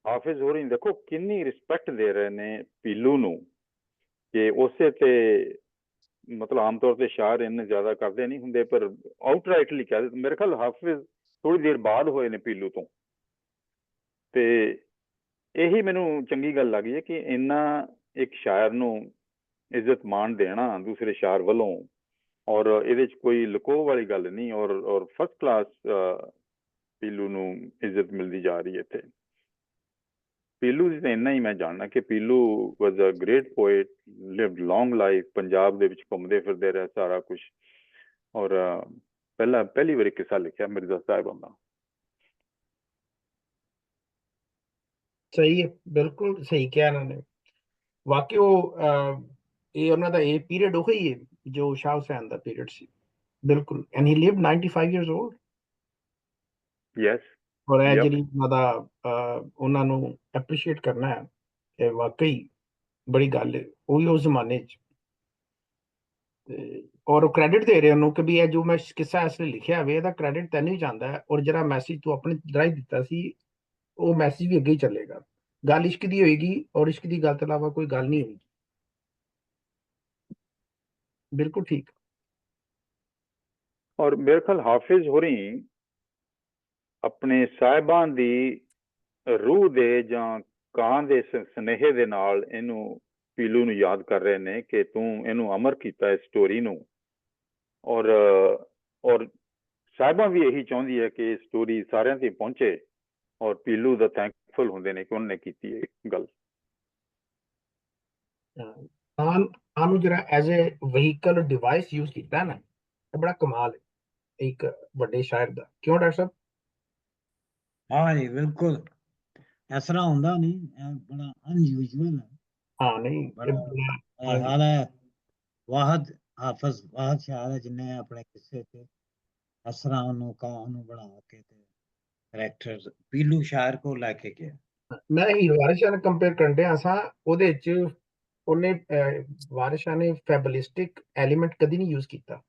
ਹਾਫਿਜ਼ ਹੋਰੀ ਦੇਖੋ ਕਿੰਨੀ ਰਿਸਪੈਕਟ ਦੇ ਰਹੇ ਨੇ ਪੀਲੂ ਨੂੰ, ਕਿ ਉਸੇ ਤੇ ਮਤਲਬ ਆਮ ਤੌਰ ਤੇ ਸ਼ਾਇਰ ਇੰਨੇ ਜ਼ਿਆਦਾ ਕਰਦੇ ਨਹੀਂ ਹੁੰਦੇ, ਪਰ ਆਊਟਰਾਈਟਲੀ ਕਹਿ ਦਿੱਤਾ। ਮੇਰੇ ਖਿਆਲ ਹਾਫਿਜ਼ ਥੋੜੀ ਦੇਰ ਬਾਅਦ ਹੋਏ ਨੇ ਪੀਲੂ ਤੋਂ, ਤੇ ਇਹੀ ਮੈਨੂੰ ਚੰਗੀ ਗੱਲ ਲੱਗੀ ਹੈ ਕਿ ਇੰਨਾ ਇੱਕ ਸ਼ਾਇਰ ਨੂੰ ਇੱਜ਼ਤ ਮਾਣ ਦੇਣਾ ਦੂਸਰੇ ਸ਼ਾਇਰ ਵੱਲੋਂ, ਔਰ ਇਹਦੇ 'ਚ ਕੋਈ ਲੁਕੋ ਵਾਲੀ ਗੱਲ ਨਹੀਂ, ਔਰ ਫਸਟ ਕਲਾਸ ਪੀਲੂ ਨੂੰ ਇੱਜ਼ਤ ਮਿਲਦੀ ਜਾ ਰਹੀ ਹੈ ਇੱਥੇ। ਪੀਲੂ ਦੀ ਤਾਂ ਇੰਨਾ ਹੀ ਮੈਂ ਜਾਣਨਾ ਕਿ Pilu was a great poet, lived long life, Punjab ਦੇ ਵਿੱਚ ਘੁੰਮਦੇ ਫਿਰਦੇ ਰਹੇ ਸਾਰਾ ਕੁਛ, ਔਰ ਪਹਿਲੀ ਵਾਰੀ ਕਿੱਸਾ ਲਿਖਿਆ ਮਿਰਜ਼ਾ ਸਾਹਿਬਾਂ ਦਾ। ਸਹੀ ਹੈ, ਬਿਲਕੁਲ ਸਹੀ ਕਿਹਾ ਇਹਨਾਂ ਨੇ। ਵਾਕਈ ਉਹ ਇਹ ਉਹਨਾਂ ਦਾ ਇਹ ਪੀਰੀਅਡ ਉਹੀ ਹੈ ਜੋ ਸ਼ਾਹ ਹੁਸੈਨ ਦਾ ਪੀਰੀਅਡ ਸੀ, ਬਿਲਕੁਲ। And he lived 95 years old. Yes, ਔਰ ਇਹ ਜਿਹੜੀ ਉਹਨਾਂ ਦਾ ਉਹਨਾਂ ਨੂੰ ਐਪਰੀਸ਼ੀਏਟ ਕਰਨਾ ਹੈ, ਇਹ ਵਾਕਈ ਬੜੀ ਗੱਲ ਹੈ, ਉਹੀ ਉਸ ਜ਼ਮਾਨੇ 'ਚ। ਤੇ ਔਰ ਉਹ ਕ੍ਰੈਡਿਟ ਦੇ ਰਹੇ ਉਹਨੂੰ ਕਿ ਵੀ ਇਹ ਜੋ ਮੈਂ ਕਿੱਸਾ ਇਸ ਲਈ ਲਿਖਿਆ ਹੋਵੇ ਇਹਦਾ ਕ੍ਰੈਡਿਟ ਤੈਨੂੰ ਹੀ ਜਾਂਦਾ ਹੈ, ਔਰ ਜਿਹੜਾ ਮੈਸੇਜ ਤੂੰ ਆਪਣੇ ਰਾਹੀਂ ਦਿੱਤਾ ਸੀ ਉਹ ਮੈਸੇਜ ਵੀ ਅੱਗੇ ਹੀ ਚੱਲੇਗਾ। ਗੱਲ ਇਸ਼ਕ ਦੀ ਹੋਏਗੀ, ਔਰ ਇਸ਼ਕ ਦੀ ਗੱਲ ਤੋਂ ਇਲਾਵਾ ਕੋਈ ਗੱਲ ਨਹੀਂ ਹੋਏਗੀ। ਬਿਲਕੁਲ ਠੀਕ। ਔਰ ਮੇਰੇ ਖਿਆਲ ਹਾਫਿਜ਼ ਹੋਰੀ ਆਪਣੇ ਸਾਹਿਬਾਂ ਦੀ ਰੂਹ ਦੇ ਜਾਂ ਕਾਂ ਦੇ ਸੁਨੇਹੇ ਦੇ ਨਾਲ ਇਹਨੂੰ ਪੀਲੂ ਨੂੰ ਯਾਦ ਕਰ ਰਹੇ ਨੇ ਕਿ ਤੂੰ ਇਹਨੂੰ ਅਮਰ ਕੀਤਾ ਇਸ ਸਟੋਰੀ ਨੂੰ, ਔਰ ਸਾਹਿਬਾਂ ਵੀ ਇਹੀ ਚਾਹੁੰਦੀ ਹੈ ਕਿ ਇਹ ਸਟੋਰੀ ਸਾਰਿਆਂ ਤੇ ਪਹੁੰਚੇ, ਔਰ ਪੀਲੂ ਦਾ ਥੈਂਕਫੁਲ ਹੁੰਦੇ ਨੇ ਕਿ ਉਹਨੇ ਕੀਤੀ ਇਹ ਗੱਲ। ਕਾਂ ਨੂੰ ਜਿਹੜਾ as a vehicle device use ਕੀਤਾ ਨਾ, ਇਹ ਬੜਾ ਕਮਾਲ ਹੈ ਇੱਕ ਵੱਡੇ ਸ਼ਾਇਰ ਦਾ। ਕਿਉਂ ਡਾਕਟਰ ਸਾਹਿਬ? हाँ जी बिल्कुल इस तरह ਹੁੰਦਾ ਨਹੀਂ ਇਹ ਬੜਾ ਅਨਯੂਜੂਅਲ ਹੈ हाँ नहीं ਬੜਾ हाँ जी ਹਾਲ ਹੈ ਵਾਹਦ ਹਾਫਜ਼ ਵਾਹਦ ਸ਼ਾਹ ਹੈ ਜਿਨੇ ਆਪਣੇ ਕਿਸੇ ਤੇ ਇਸ ਤਰ੍ਹਾਂ ਉਹਨੂੰ ਉਹਨੂੰ ਬਣਾ ਕੇ ਤੇ ਕਰੈਕਟਰ ਪੀਲੂ ਸ਼ਾਇਰ ਕੋ ਲੈ ਕੇ ਗਿਆ ਮੈਂ ਹੀਰ ਵਾਰਿਸ ਸ਼ਾਹ ਨਾਲ ਕੰਪੇਅਰ ਕਰਨ ਡਿਆ ਸਾਂ ਉਹਦੇ ਵਿੱਚ ਉਹਨੇ ਵਾਰਿਸ ਸ਼ਾਹ ਨੇ ਫੈਬਲਿਸਟਿਕ ਐਲੀਮੈਂਟ ਕਦੀ ਨਹੀਂ ਯੂਜ਼ ਕੀਤਾ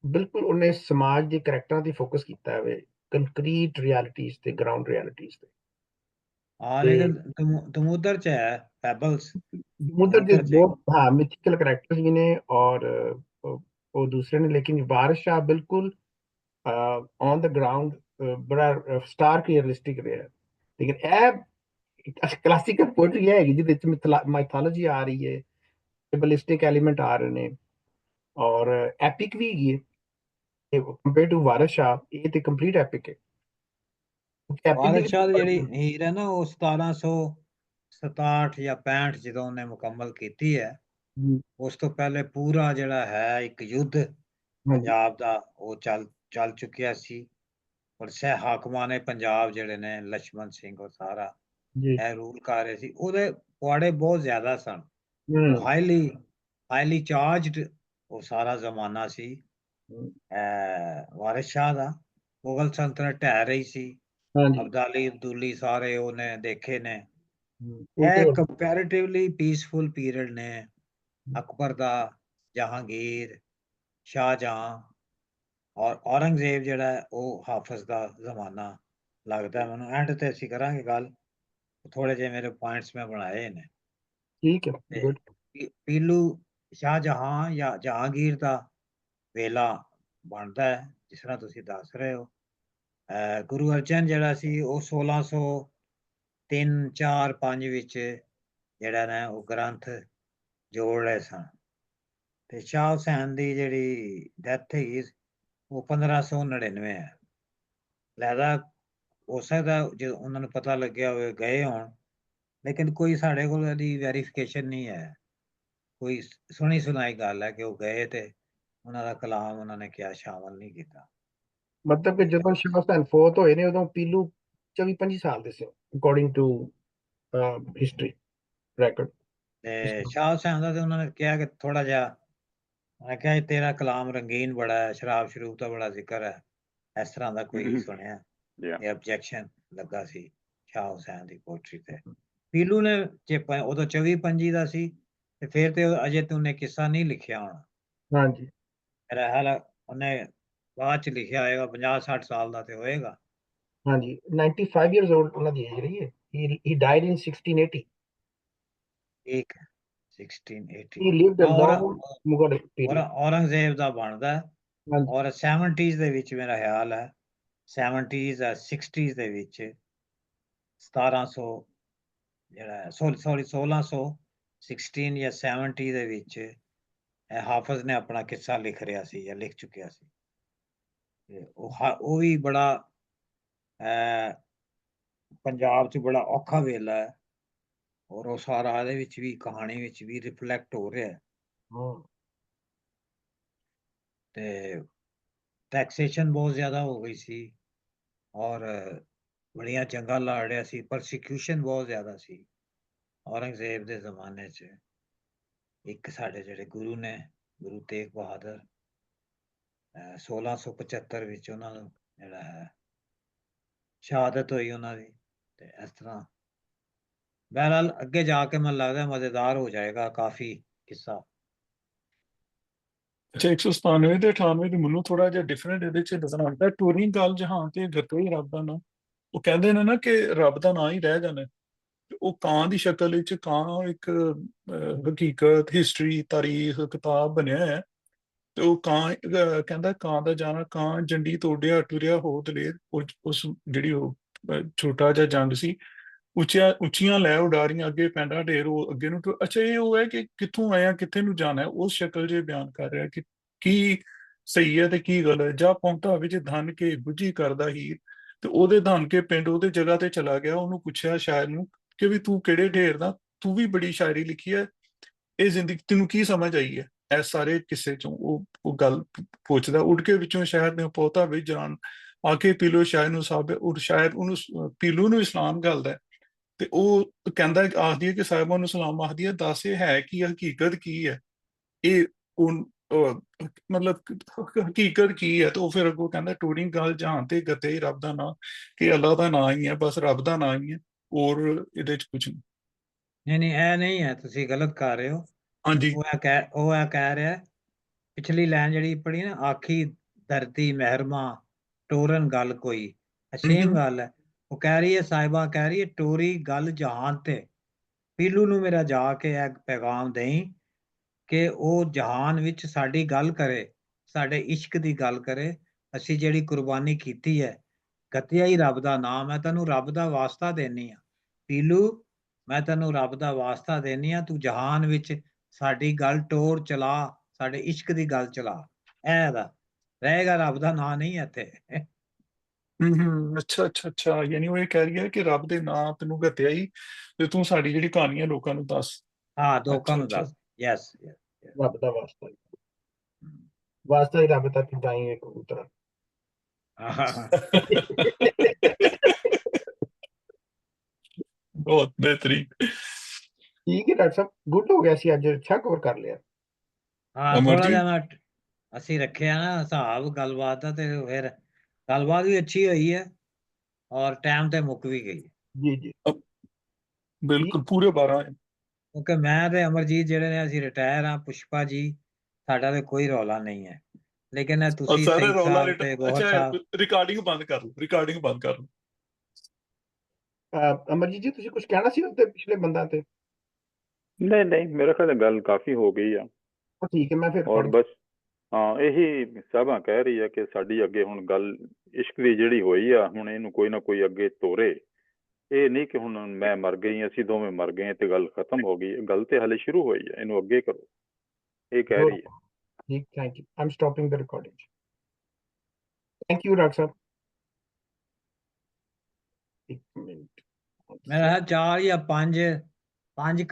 ਬਿਲਕੁਲ ਉਹਨੇ ਸਮਾਜ ਦੇ ਕਰੈਕਟਰਾਂ ਤੇ ਫੋਕਸ ਕੀਤਾ ਹੈ ਕੰਕਰੀਟ ਰਿਐਲਿਟੀਜ਼ ਤੇ ਗਰਾਊਂਡ ਰਿਐਲਿਟੀਜ਼ ਤੇ ਹਾਂ ਤੇ ਲੇਕਿਨ ਤਮੁਦਰ ਚ ਹੈ ਪੈਬਲਸ उधर जो ਤਮੁਦਰ ਚ दो हाँ मिथिकल कैरेक्टर्स भी ने और वो दूसरे ने लेकिन वारिस शाह बिल्कुल ऑन द ग्राउंड बड़ा स्टार्क रियलिस्टिक रहा है लेकिन ਇਹ ਕਲਾਸਿਕਲ ਪੋਇਟਰੀ ਹੈਗੀ ਜਿਹਦੇ ਵਿੱਚ ਮਾਈਥੋਲੋਜੀ ਆ ਰਹੀ ਹੈ ਬਲਿਸਟਿਕ ਐਲੀਮੈਂਟ ਆ ਰਹੇ ਨੇ ਔਰ ਐਪਿਕ ਵੀ ਹੈਗੀ ਹੈ ਕੰਪੇਅਰ ਟੂ ਵਾਰਿਸ ਸ਼ਾਹ ਇਹ ਤੇ ਕੰਪਲੀਟ ਐਪਿਕ ਹੈ ਐਪਿਕ ਦੇ ਵਾਰਿਸ ਵਿੱਚ ਸ਼ਾਹ ਦੀ ਜਿਹੜੀ ਹੀਰ ਹੈ ਨਾ ਉਹ 1767 ਜਾਂ 65 ਜਦੋਂ ਉਹਨੇ ਮੁਕੰਮਲ ਕੀਤੀ ਹੈ ਉਸ ਤੋਂ ਪਹਿਲੇ ਪੂਰਾ ਜਿਹੜਾ ਹੈ ਇੱਕ ਯੁੱਧ ਪੰਜਾਬ ਦਾ ਉਹ ਚੱਲ ਚੁੱਕਿਆ ਸੀ ਔਰ ਸਹਿ ਹਾਕਮਾਂ ਨੇ ਪੰਜਾਬ ਜਿਹੜੇ ਨੇ ਲక్ష్మణ ਸਿੰਘ ਔਰ ਸਾਰਾ ਜੀ ਇਹ ਰੂਲ ਕਰ ਰਹੇ ਸੀ ਉਹਦੇ ਪੁਆੜੇ ਬਹੁਤ ਜ਼ਿਆਦਾ ਸਨ ਹੂੰ ਹਾਈਲੀ ਚਾਰਜਡ ਉਹ ਸਾਰਾ ਜ਼ਮਾਨਾ ਸੀ ਵਾਰਿਸ ਸ਼ਾਹ ਦਾ ਮੁਗਲ ਸੰਤਨਤ ਢਹਿ ਰਹੀ ਸੀ ਹਾਂਜੀ ਅਬਦਾਲੀ ਸਾਰੇ ਉਹਨੇ ਦੇਖੇ ਨੇ ਉਹ ਇਹ ਤੇ ਕੰਪੈਰੀਟਿਵਲੀ ਪੀਸਫੁਲ ਪੀਰੀਅਡ ਨੇ ਅਕਬਰ ਦਾ ਜਹਾਂਗੀਰ ਸ਼ਾਹਜਹਾਂ ਔਰ ਔਰੰਗਜ਼ੇਬ ਜਿਹੜਾ ਹੈ, ਉਹ ਹਾਫਜ਼ ਦਾ ਜ਼ਮਾਨਾ ਲੱਗਦਾ ਮੈਨੂੰ ਐਂਡ ਤੇ ਅਸੀਂ ਕਰਾਂਗੇ ਗੱਲ ਥੋੜੇ ਜਿਹੇ ਮੇਰੇ ਪੁਆਇੰਟਸ ਮੈਂ ਬਣਾਏ ਨੇ ਠੀਕ ਹੈ ਤੇ ਗੁੱਡ ਪੀਲੂ ਸ਼ਾਹਜਹਾਂ ਜਾਂ ਜਹਾਂਗੀਰ ਦਾ ਵੇਲਾ ਬਣਦਾ ਹੈ ਜਿਸ ਤਰ੍ਹਾਂ ਤੁਸੀਂ ਦੱਸ ਰਹੇ ਹੋ ਗੁਰੂ ਅਰਜਨ ਜਿਹੜਾ ਸੀ ਉਹ 1603 4 5 ਵਿੱਚ ਜਿਹੜਾ ਨਾ ਉਹ ਗ੍ਰੰਥ ਜੋੜ ਰਹੇ ਸਨ ਤੇ ਸ਼ਾਹ ਹੁਸੈਨ ਦੀ ਜਿਹੜੀ ਡੈਥ ਹੈਗੀ ਉਹ 1599 ਹੈ ਲਿਹਾਜ਼ਾ ਹੋ ਸਕਦਾ ਜਦੋਂ ਉਹਨਾਂ ਨੂੰ ਪਤਾ ਲੱਗਿਆ ਹੋਵੇ ਗਏ ਹੋਣ ਲੇਕਿਨ ਕੋਈ ਸਾਡੇ ਕੋਲ ਇਹਦੀ ਵੈਰੀਫਿਕੇਸ਼ਨ ਨਹੀਂ ਹੈ ਕੋਈ ਸੁਣੀ ਸੁਣਾਈ ਗੱਲ ਹੈ ਕਿ ਉਹ ਗਏ ਤੇ ਉਹਨਾਂ ਦਾ ਕਲਾਮ ਉਹਨਾਂ ਨੇ ਕਿਹਾ ਸ਼ਾਮਲ ਨਹੀਂ ਕੀਤਾ ਮਤਲਬ ਕਿ ਜਦੋਂ ਸ਼ਾਹ ਹੁਸੈਨ ਫੌਤ ਹੋਏ ਨੇ ਉਦੋਂ ਪੀਲੂ 24-25 ਸਾਲ ਦੇ ਸੀ ਅਕੋਰਡਿੰਗ ਟੂ ਹਿਸਟਰੀ ਰੈਕੋਰਡ ਤੇ ਸ਼ਾਹ ਹੁਸੈਨ ਦਾ ਤੇ ਉਹਨਾਂ ਨੇ ਕਿਹਾ ਕਿ ਥੋੜਾ ਜਿਹਾ ਮੈਂ ਕਿਹਾ ਇਹ ਤੇਰਾ ਕਲਾਮ ਰੰਗੀਨ ਬੜਾ ਹੈ ਸ਼ਰਾਬ ਸ਼ਰੂਬ ਦਾ ਬੜਾ ਜ਼ਿਕਰ ਹੈ ਇਸ ਤਰ੍ਹਾਂ ਦਾ ਕੋਈ ਸੁਣਿਆ ਇਹ ਆਬਜੈਕਸ਼ਨ ਲੱਗਾ ਸੀ ਸ਼ਾਹ ਹੁਸੈਨ ਦੀ ਪੋਇਟਰੀ ਤੇ ਪੀਲੂ ਨੇ ਉਦੋਂ 24-25 ਦਾ ਸੀ ਤੇ ਫਿਰ ਤੇ ਅਜੇ ਤੇ ਉਹਨੇ ਕਿੱਸਾ ਨਹੀਂ ਲਿਖਿਆ ਹੋਣਾ ਹਾਂਜੀ ਮੇਰਾ ਹਾਲ ਉਹਨੇ ਬਾਅਦ ਚ ਲਿਖਿਆ ਹੋਏਗਾ 50-60 ਸਾਲ ਦਾ ਤੇ ਹੋਏਗਾ ਹਾਂਜੀ 95 ਇਅਰਸ 올ਡ ਉਹਨਾਂ ਦੀ ਏਜ ਰਹੀ ਹੈ he died in 1680 ਇੱਕ 1680 he lived a ਔਰ long Mughal period ਔਰੰਗਜ਼ੇਬ ਦਾ ਬਣਦਾ ਹਾਂਜੀ ਔਰ 70s ਦੇ ਵਿੱਚ ਮੇਰਾ ਖਿਆਲ ਹੈ 70s 60s ਦੇ ਵਿੱਚ 1700 ਜਿਹੜਾ ਸੌਰੀ 1616 ਜਾਂ 70 ਦੇ ਵਿੱਚ ਹਾਫਜ਼ ਨੇ ਆਪਣਾ ਕਿੱਸਾ ਲਿਖ ਰਿਹਾ ਸੀ ਜਾਂ ਲਿਖ ਚੁੱਕਿਆ ਸੀ ਤੇ ਉਹ ਵੀ ਬੜਾ ਪੰਜਾਬ 'ਚ ਬੜਾ ਔਖਾ ਵੇਲਾ ਹੈ ਔਰ ਉਹ ਸਾਰਾ ਇਹਦੇ ਵਿੱਚ ਵੀ ਕਹਾਣੀ ਵਿੱਚ ਵੀ ਰਿਫਲੈਕਟ ਹੋ ਰਿਹਾ ਤੇ ਟੈਕਸੇਸ਼ਨ ਬਹੁਤ ਜ਼ਿਆਦਾ ਹੋ ਗਈ ਸੀ ਔਰ ਬੜੀਆਂ ਜੰਗਾਂ ਲੜ ਰਿਹਾ ਸੀ ਪਰਸੀਕਿਊਸ਼ਨ ਬਹੁਤ ਜ਼ਿਆਦਾ ਸੀ ਔਰੰਗਜ਼ੇਬ ਦੇ ਜ਼ਮਾਨੇ 'ਚ ਇੱਕ ਸਾਡੇ ਜਿਹੜੇ ਗੁਰੂ ਨੇ ਗੁਰੂ ਤੇਗ ਬਹਾਦਰ 1675 ਵਿੱਚ ਉਹਨਾਂ ਨੂੰ ਜਿਹੜਾ ਹੈ ਸ਼ਹਾਦਤ ਹੋਈ ਉਹਨਾਂ ਦੀ ਤੇ ਇਸ ਤਰ੍ਹਾਂ ਬਹਰਹਾਲ ਅੱਗੇ ਜਾ ਕੇ ਮੈਨੂੰ ਲੱਗਦਾ ਮਜ਼ੇਦਾਰ ਹੋ ਜਾਏਗਾ ਕਾਫੀ ਕਿੱਸਾ ਅੱਛਾ 197 ਤੇ 98 ਦੀ ਮੈਨੂੰ ਥੋੜਾ ਜਿਹਾ ਡਿਫਰੈਂਟ ਇਹਦੇ ਚ ਨਜ਼ਰ ਆਉਂਦਾ ਟੂਰਿੰਗ ਕਾਲ ਜਹਾਂ ਤੇ ਗਤੋਈ ਰੱਬ ਦਾ ਨਾਂ ਉਹ ਕਹਿੰਦੇ ਨੇ ਨਾ ਕਿ ਰੱਬ ਦਾ ਨਾਂ ਹੀ ਰਹਿ ਜਾਣਾ ਉਹ ਕਾਂ ਦੀ ਸ਼ਕਲ ਵਿੱਚ ਕਾਂ ਇੱਕ ਹਕੀਕਤ ਹਿਸਟਰੀ ਤਾਰੀਖ ਕਿਤਾਬ ਬਣਿਆ ਹੈ ਤੇ ਉਹ ਕਾਂ ਕਹਿੰਦਾ ਕਾਂ ਦਾ ਜਾਣਾ ਕਾਂ ਜੰਡੀ ਤੋੜਿਆ ਟੁਰਿਆ ਹੋ ਦਲੇਰ ਉਸ ਜਿਹੜੀ ਉਹ ਛੋਟਾ ਜਿਹਾ ਜੰਗ ਸੀ ਉੱਚੀਆਂ ਲੈ ਉਡਾਰੀਆਂ ਅੱਗੇ ਪੈਂਡਾ ਢੇਰ ਉਹ ਅੱਗੇ ਨੂੰ ਅੱਛਾ ਇਹ ਉਹ ਹੈ ਕਿ ਕਿੱਥੋਂ ਆਇਆ ਕਿੱਥੇ ਨੂੰ ਜਾਣਾ ਉਸ ਸ਼ਕਲ 'ਚ ਬਿਆਨ ਕਰ ਰਿਹਾ ਕਿ ਕੀ ਸਹੀ ਹੈ ਤੇ ਕੀ ਗਲਤ ਹੈ ਜਾਂ ਪੌਂਟਾ ਵਿੱਚ ਧਨ ਕੇ ਗੁੱਜੀ ਕਰਦਾ ਹੀਰ ਤੇ ਉਹਦੇ ਧਨ ਕੇ ਪਿੰਡ ਉਹਦੇ ਜਗ੍ਹਾ ਤੇ ਚਲਾ ਗਿਆ ਉਹਨੂੰ ਪੁੱਛਿਆ ਸ਼ਾਇਰ ਨੂੰ ਕਿ ਵੀ ਤੂੰ ਕਿਹੜੇ ਢੇਰ ਦਾ ਤੂੰ ਵੀ ਬੜੀ ਸ਼ਾਇਰੀ ਲਿਖੀ ਹੈ ਇਹ ਜ਼ਿੰਦਗੀ ਤੈਨੂੰ ਕੀ ਸਮਝ ਆਈ ਹੈ ਇਹ ਸਾਰੇ ਕਿੱਸੇ ਚੋਂ ਉਹ ਗੱਲ ਪੁੱਛਦਾ ਉੱਡ ਕੇ ਵਿੱਚੋਂ ਸ਼ਹਿਰ ਦੇ ਪੌਂਟਾ ਵਿੱਚ ਜਾਣ ਆਕੇ ਪੀਲੋ ਸ਼ਾਇਦ ਨੂੰ ਸਾਹਿਬ ਉਹ ਸ਼ਾਇਦ ਉਹਨੂੰ ਪੀਲੂ ਨੂੰ ਇਸਲਾਮ ਘੱਲਦਾ ਹੈ, ਤੇ ਉਹ ਕਹਿੰਦਾ ਆਖਦੀ ਹੈ ਕਿ ਸਾਹਿਬਾਂ ਨੂੰ ਸਲਾਮ ਆਖਦੀ ਹੈ, ਦੱਸ ਇਹ ਹੈ ਕੀ, ਹਕੀਕਤ ਕੀ ਹੈ ਇਹ ਮਤਲਬ ਹਕੀਕਤ ਕੀ ਹੈ। ਤੇ ਉਹ ਫਿਰ ਅੱਗੋਂ ਕਹਿੰਦਾ ਟੂਰਿੰਗ ਗੱਲ ਜਹਾਨ ਤੇ ਗਤੇ ਰੱਬ ਦਾ ਨਾਂ, ਕਿ ਅੱਲਾ ਦਾ ਨਾਂ ਹੀ ਹੈ, ਬਸ ਰੱਬ ਦਾ ਨਾਂ ਹੀ ਹੈ, ਔਰ ਇਹਦੇ ਚ ਕੁਝ ਨਹੀਂ। ਨਹੀਂ ਇਹ ਨਹੀਂ ਹੈ, ਤੁਸੀਂ ਗਲਤ ਕਰ ਰਹੇ ਹੋ। ਹਾਂਜੀ ਉਹ ਇਹ ਕਹਿ ਰਿਹਾ, ਪਿਛਲੀ ਲਾਈਨ ਜਿਹੜੀ ਪੜ੍ਹੀ ਨਾ, ਆਖੀ ਧਰਤੀ ਮਹਿਰਮਾ ਟੋਰਨ ਗੱਲ ਕੋਈ, ਸੇਮ ਗੱਲ ਹੈ। ਉਹ ਕਹਿ ਰਹੀ ਹੈ, ਸਾਹਿਬਾ ਕਹਿ ਰਹੀ ਹੈ, ਟੋਰੀ ਗੱਲ ਜਹਾਨ ਤੇ। ਪੀਲੂ ਨੂੰ ਮੇਰਾ ਜਾ ਕੇ ਇਹ ਪੈਗਾਮ ਦੇਈ ਕਿ ਉਹ ਜਹਾਨ ਵਿੱਚ ਸਾਡੀ ਗੱਲ ਕਰੇ, ਸਾਡੇ ਇਸ਼ਕ ਦੀ ਗੱਲ ਕਰੇ। ਅਸੀਂ ਜਿਹੜੀ ਕੁਰਬਾਨੀ ਕੀਤੀ ਹੈ, ਗਤਿਆ ਹੀ ਰੱਬ ਦਾ ਨਾਮ ਹੈ। ਤੈਨੂੰ ਰੱਬ ਦਾ ਵਾਸਤਾ ਦੇਣੀ ਆ ਪੀਲੂ, ਮੈਂ ਤੈਨੂੰ ਰੱਬ ਦਾ ਵਾਸਤਾ ਦੇਣੀ ਆ, ਤੂੰ ਜਹਾਨ ਵਿੱਚ ਸਾਡੀ ਗੱਲ ਟੋਰ ਚਲਾ, ਸਾਡੇ ਇਸ਼ਕ ਦੀ ਗੱਲ ਚਲਾ। ਇਹਦਾ ਰਹੇਗਾ, ਰੱਬ ਦਾ ਨਾਂ ਨਹੀਂ ਹੈ ਇੱਥੇ। ਅੱਛਾ ਅੱਛਾ ਅੱਛਾ, ਯਾਨੀ ਉਹ ਇਹ ਕਹਿ ਰਹੀ ਹੈ ਕਿ ਰੱਬ ਦੇ ਨਾਂ ਤੈਨੂੰ ਘੱਤਿਆ ਹੀ, ਤੇ ਤੂੰ ਸਾਡੀ ਜਿਹੜੀ ਕਹਾਣੀ ਹੈ ਲੋਕਾਂ ਨੂੰ ਦੱਸ। ਹਾਂ, ਲੋਕਾਂ ਅੱਛਾ ਨੂੰ ਅੱਛਾ ਦੱਸ। ਯੈਸ ਰੱਬ ਦਾ ਵਾਸਤਾ ਹੀ ਰੱਬ ਤੱਕ ਜਾਈਏ ਕਬੂਤਰ। ਬਹੁਤ ਬਿਹਤਰੀਨ। ਠੀਕ ਹੈ ਡਾਕਟਰ ਸਾਹਿਬ, ਗੁੱਡ ਹੋ ਗਿਆ ਸੀ, ਅੱਜ ਅੱਛਾ ਕਵਰ ਕਰ ਲਿਆ। ਹਾਂ, ਅਮਰ ਥੋੜਾ ਜੀ ਜਿਹਾ ਅਸੀਂ ਰੱਖਿਆ ਨਾ ਹਿਸਾਬ ਗੱਲਬਾਤ ਦਾ, ਤੇ ਫਿਰ ਗੱਲਬਾਤ ਵੀ ਅੱਛੀ ਹੋਈ ਹੈ ਔਰ ਟਾਈਮ ਤੇ ਮੁੱਕ ਵੀ ਗਈ। ਜੀ ਜੀ ਬਿਲਕੁਲ ਪੂਰੇ 12। ਕਿਉਂਕਿ ਮੈਂ ਤੇ ਅਮਰਜੀਤ ਜਿਹੜੇ ਨੇ, ਅਸੀਂ ਰਿਟਾਇਰ ਹਾਂ। ਪੁਸ਼ਪਾ ਜੀ, ਸਾਡਾ ਤੇ ਕੋਈ ਰੌਲਾ ਨਹੀਂ ਹੈ, ਲੇਕਿਨ ਤੁਸੀਂ ਸਾਰੇ ਸਈਦ ਰੌਲਾ ਸਾਹਿਬ ਤੇ ਗੌਹਰ ਅੱਛਾ, ਸਾਹਿਬ। ਰਿਕਾਰਡਿੰਗ ਬੰਦ ਕਰ ਲਓ, ਰਿਕਾਰਡਿੰਗ ਬੰਦ ਕਰ ਲਓ। ਅਮਰਜੀਤ ਜੀ, ਤੁਸੀਂ ਕੁਝ ਕਹਿਣਾ ਸੀ ਉੱਤੇ ਪਿਛਲੇ ਬੰਦਾਂ ਤੇ? ਨਹੀਂ ਨਹੀਂ, ਮੇਰੇ ਖਿਆਲ ਗੱਲ ਕਾਫੀ ਹੋ ਗਈ ਆ। ਉਹ ਠੀਕ ਹੈ, ਮੈਂ ਫਿਰ ਔਰ ਬਸ ਹਾਂ, ਇਹੀ ਸਾਹਿਬਾਂ ਕਹਿ ਰਹੀ ਆ ਕਿ ਸਾਡੀ ਅੱਗੇ ਹੁਣ ਗੱਲ ਇਸ਼ਕ ਦੀ ਜਿਹੜੀ ਹੋਈ ਆ, ਹੁਣ ਇਹਨੂੰ ਕੋਈ ਨਾ ਕੋਈ ਅੱਗੇ ਤੋਰੇ। ਇਹ ਨਹੀਂ ਕਿ ਹੁਣ ਮੈਂ ਮਰ ਗਈ, ਅਸੀਂ ਦੋਵੇਂ ਮਰ ਗਏ ਤੇ ਗੱਲ ਖਤਮ ਹੋ ਗਈ। ਗੱਲ ਤੇ ਹਾਲੇ ਸ਼ੁਰੂ ਹੋਈ ਆ, ਇਹਨੂੰ ਅੱਗੇ ਕਰੋ, ਇਹ ਕਹਿ ਰਹੀ ਹੈ। ਠੀਕ, thank you, I am stopping the recording. Thank you doctor ਸਾਹਿਬ। ਇੱਕ ਮਿੰਟ, ਮੇਰਾ 4 ਜਾਂ 5